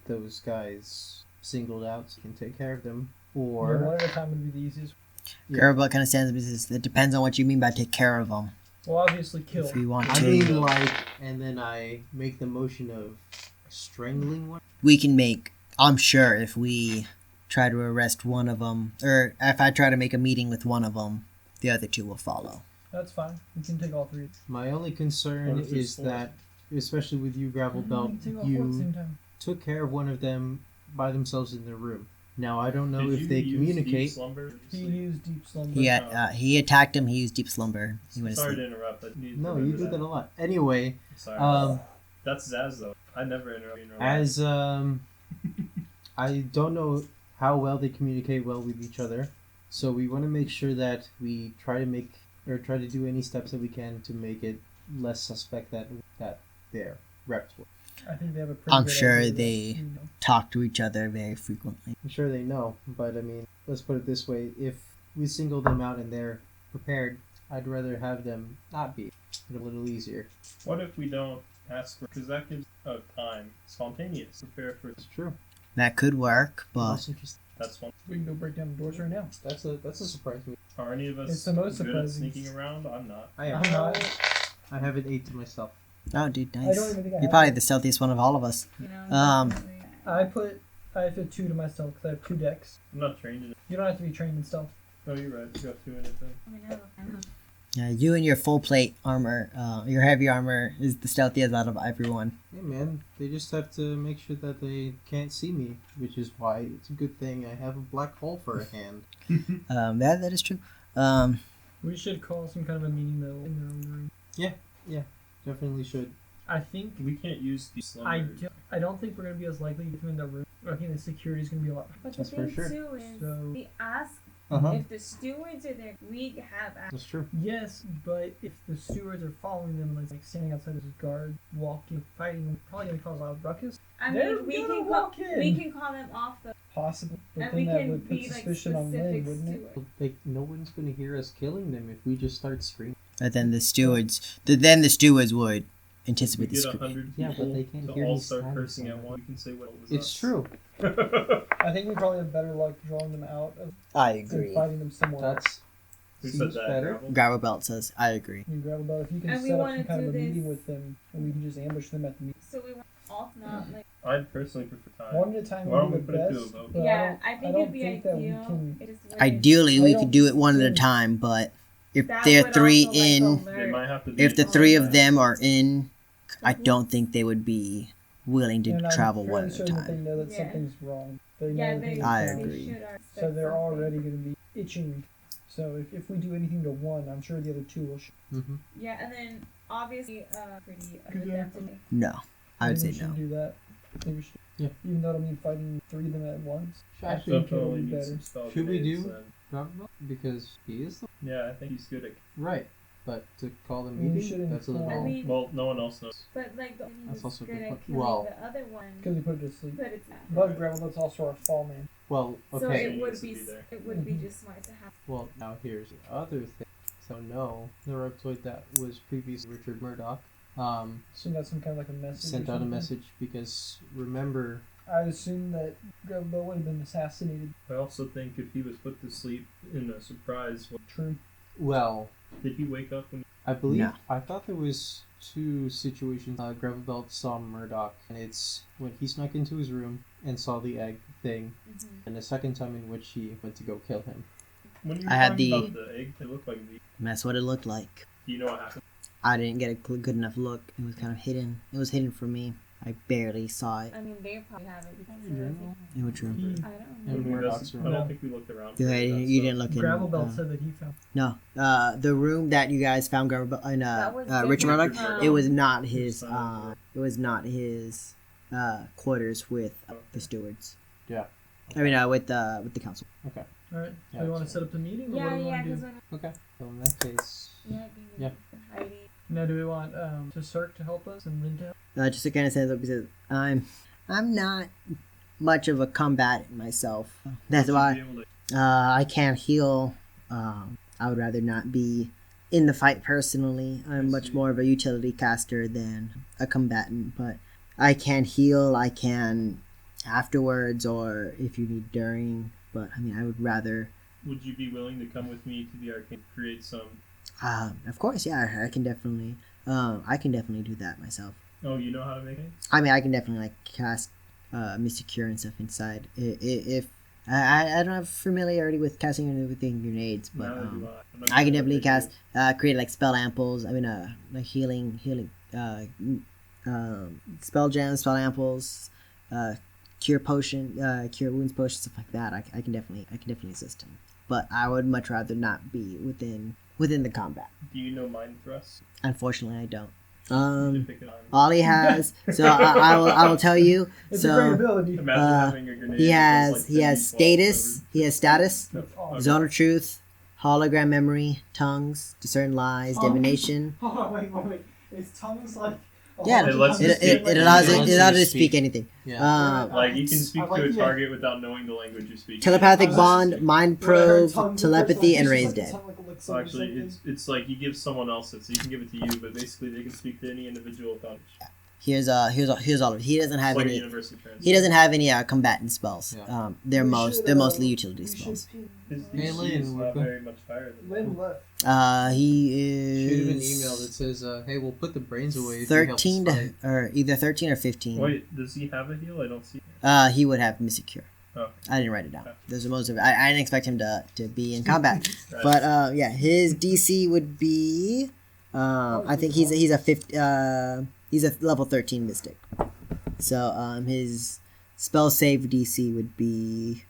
those guys singled out so you can take care of them, or... One at a time would be the easiest. Yeah. Gerber kind of stands up and says, it depends on what you mean by take care of them. Well, obviously kill. If you want I to... mean, like, and then I make the motion of strangling one. We can make... I'm sure if we try to arrest one of them, or if I try to make a meeting with one of them, the other two will follow. That's fine. We can take all three. My only concern What if there's is four? that, especially with you, We Gravelbelt, can take all four at the same you time. took care of one of them by themselves in their room. Now, I don't know Did if you they use communicate. Deep slumber? He used deep slumber. He attacked him, he used deep slumber. He went to Sorry sleep. to interrupt. I need to No, you remember do that a lot. Anyway, Sorry. That's Zaz, though. I never interrupt. as I don't know how well they communicate well with each other, so we want to make sure that we try to do any steps that we can to make it less suspect that they're reptoid. I think they have a pretty I'm good sure idea that, they you know. talk to each other very frequently. I'm sure they know, but I mean, let's put it this way: if we single them out and they're prepared, I'd rather have them not be. It's a little easier. What if we don't ask for... Because that gives time. Spontaneous. Prepare for... It's true. That could work, but That's interesting. That's one. We can go break down the doors right now. That's a surprise. Are any of us It's the most good at surprising. sneaking around? I'm not. I I'm not. I have an 8 to myself. oh, dude, I nice. don't even think I You're have probably it. the stealthiest one of all of us. You know, Um, definitely. I have a 2 to myself because I have 2 decks. I'm not trained in it. You don't have to be trained in stealth. No, you're right. You got 2 in it then. I mean, I don't know. Yeah, you and your full plate armor, your heavy armor is the stealthiest out of everyone. Hey man, they just have to make sure that they can't see me, which is why it's a good thing I have a black hole for a hand. That is true. We should call some kind of a meeting though in their own room. Definitely should. I think We can't use the slumber. I don't think we're gonna be as likely to get them in the room. I think the security is gonna be a lot. But the That's for thing sure. too is So- we ask If the stewards are there, we have access. That's true. Yes, but if the stewards are following them, like standing outside as a guard, walking, fighting them, probably gonna cause a loud ruckus. I They're mean, we gonna can walk in. we can call them off the, Possibly, but and then we that can would put be like suspicion on Lynn, specific wouldn't it? stewards. Like, no one's gonna hear us killing them if we just start screaming. But then the stewards would We anticipate the get scream. 100 Yeah, but people they can't to hear all me start stabbing cursing at somebody. once. You can say what was It's us. true. I think we probably have better luck drawing them out of I than fighting them somewhere. That's Who said seems that? better. Gravel? Gravelbelt says, I agree. You grab about if you can And we set up wanna some kind do of a meeting this- with them, and we can just ambush them at the meeting. So we want not like I'd personally prefer time. One at a time Why don't would we be put it the to a best. vote? But yeah. I I think don't it'd be think that we ideal. can. It is very- Ideally, I we don't could do it one at a think- time, but if That there are would three also, like, in, They alert- might have to be if the in three of contact. them are in, I don't think they would be willing to And I'm travel fairly one at a certain that they time. know that Yeah. something's wrong. They know Yeah, that they, things I are wrong. agree. They should So they're already going to be itching. So if we do anything to one, I'm sure the other two will. Mm-hmm. Yeah, and then obviously, pretty Could you- adapted. No, I would say we should no. do that. I think we should. Yeah. Even though I mean fighting three of them at once. Actually, think it would Definitely be need some better. spell Should we grenades do- and- Gravelbelt? Because he is the Yeah, I think he's good at. right. But to call them We meeting, should that's a inform- little. I mean, Well, no one else knows. but like the That's also a good good at point. killing Well- the other one. Because we put it to sleep. But it's not. But Gravelbelt's also our fall man. Well, So okay. it He would needs to be be there. it would be Mhm. just smart to have. Well, now here's the other thing. So no, the reptoid that was previously Richard Murdoch Send out some kind of like a message. or sent out a something. message because remember, I assume that Gravelbelt would have been assassinated. I also think if he was put to sleep in a surprise, True. well, did he wake up when? I believe No. I thought there was two situations. Gravelbelt saw Murdoch, and it's when he snuck into his room and saw the egg thing, and the second time in which he went to go kill him. When you I had talking the- about the egg, it looked like the. That's what it looked like. Do you know what happened? I didn't get a good enough look. It was kind of hidden. It was hidden from me. I barely saw it. I mean, they probably have it because Probably journal. In which room? He, I don't And know. Maybe Murdoch's that's- room. I No. don't think we looked around. You, for you that didn't stuff. look in. Gravelbelt said that he found. No. The room that you guys found Gravelbelt in That was Richard different Murdoch. from- It was not his. His son. It was not his quarters with the stewards. Yeah. I mean, with the council. Okay. All right. Yeah, So you want to so- set up the meeting, or Yeah, what do you yeah, want to because do? Okay. So in that case, Yeah. Heidi. Now, do we want to Cirque to help us and Lynn to help? Just to kind of say that because I'm not much of a combatant myself. That's Would you why be able to- I can't heal. I would rather not be in the fight personally. I'm I much see. more of a utility caster than a combatant, but I can heal. I can afterwards, or if you need during. But I mean, I would rather. Would you be willing to come with me to the arcade and create some? Of course, yeah, I can definitely. I can definitely do that myself. Oh, you know how to make it? I mean, I can definitely like cast Mystic Cure and stuff inside. If I don't have familiarity with casting everything grenades, but Neither do I. I'm not I can sure definitely what cast they do. create like spell amples. I mean, like healing, spell gems, spell amples, cure potion, cure wounds potion, stuff like that. I can definitely assist him. But I would much rather not be within the combat. Do you know mind thrust? Unfortunately, I don't. You should pick it on. All he has. So I will tell you. It's a great So ability. Imagine having a grenade. he that has does, like, 50 status. He has status. That's awesome. Zone of truth, hologram memory, tongues, discern lies, Oh. divination. Hold on, wait. Is tongues like? Yeah, It lets you it speak. allows It it lets allows you you to speak speak. anything. yeah. Like you can speak I like to a the- target without knowing the language you speak. Telepathic I was bond, just- mind When I heard probe, tongues, telepathy, it's and just raise like dead. something like So something, actually, something. it's like you give someone else it, so you can give it to you, but basically they can speak to any individual without. Here's all of it. He doesn't It's have like a any. university transfer. He doesn't have any combatant spells. Yeah. They're We they're should, mostly utility we spells. should- His Hey, DC Lynn, is we're not go- very much higher than Lynn that. left. He Shoot him an is email that says, "Hey, we'll put the brains away." If you help us 13 fight." or either 13 or 15. Wait, does he have a heal? I don't see. It. He would have Mystic Cure. Oh, I didn't write it down. Okay. Those are most of it. I didn't expect him to be in combat. right. But yeah, his DC would be I think he's a level 13 mystic. So his spell save DC would be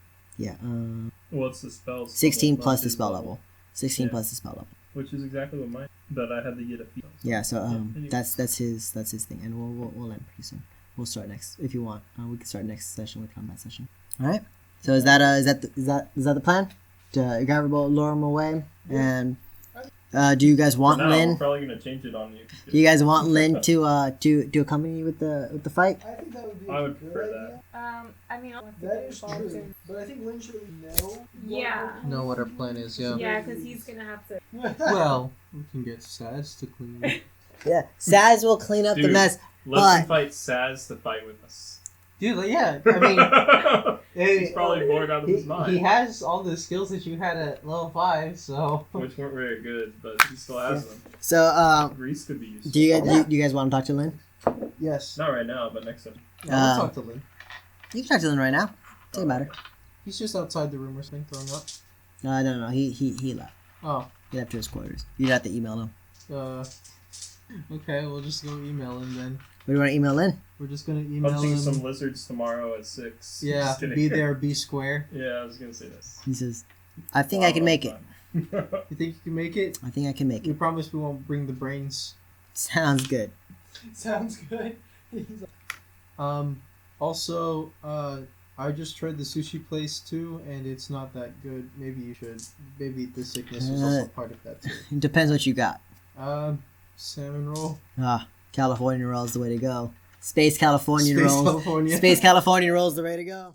What's the spell? 16 level, plus not the his spell level. 16 Yeah. plus the spell level. Which is exactly what mine. But I had to get a feat. Yeah, so anyway. that's his thing, and we'll end pretty soon. We'll start next if you want. We can start next session with combat session. All right. So is that the plan? Gravelbelt, lure him away, and do you guys want For now, I'm Lynn? probably gonna change it on you. Do you guys want Lynn to accompany you with the fight? I think that would be I a would good prefer idea. I mean, That is true. But I think Lynn should know. Yeah. Know what our plan is, yeah. Yeah, because he's gonna have to. Well, we can get Saz to clean. Yeah, Saz will clean up the Dude. mess. Let's invite Saz to fight with us. Dude, like, yeah, I mean, He's probably bored out of his mind. he has all the skills that you had at level 5, so. Which weren't very good, but he still has them. So, Reese could be useful. do you guys want to talk to Lynn? Yes. Not right now, but next time. Yeah, we'll talk to Lynn. You can talk to Lynn right now. Doesn't matter. He's just outside the room or something, throwing up. No. He left. Oh. He left to his quarters. You'd have to email him. Okay, we'll just go email him then. What do you want to email Lynn? We're just gonna email Punching him. some lizards tomorrow at 6. Yeah, Just kidding. be there, be square. Yeah, I was gonna say this. He says, I think I can make it. You think you can make it? I think I can make We it. promise we won't bring the brains. Sounds good. Sounds good. He's like, Also, I just tried the sushi place too, and it's not that good. Maybe you should. Maybe the sickness was also part of that too. It depends what you got. Salmon roll. California rolls the way to go. Space California Space rolls. California. Space California rolls the way to go.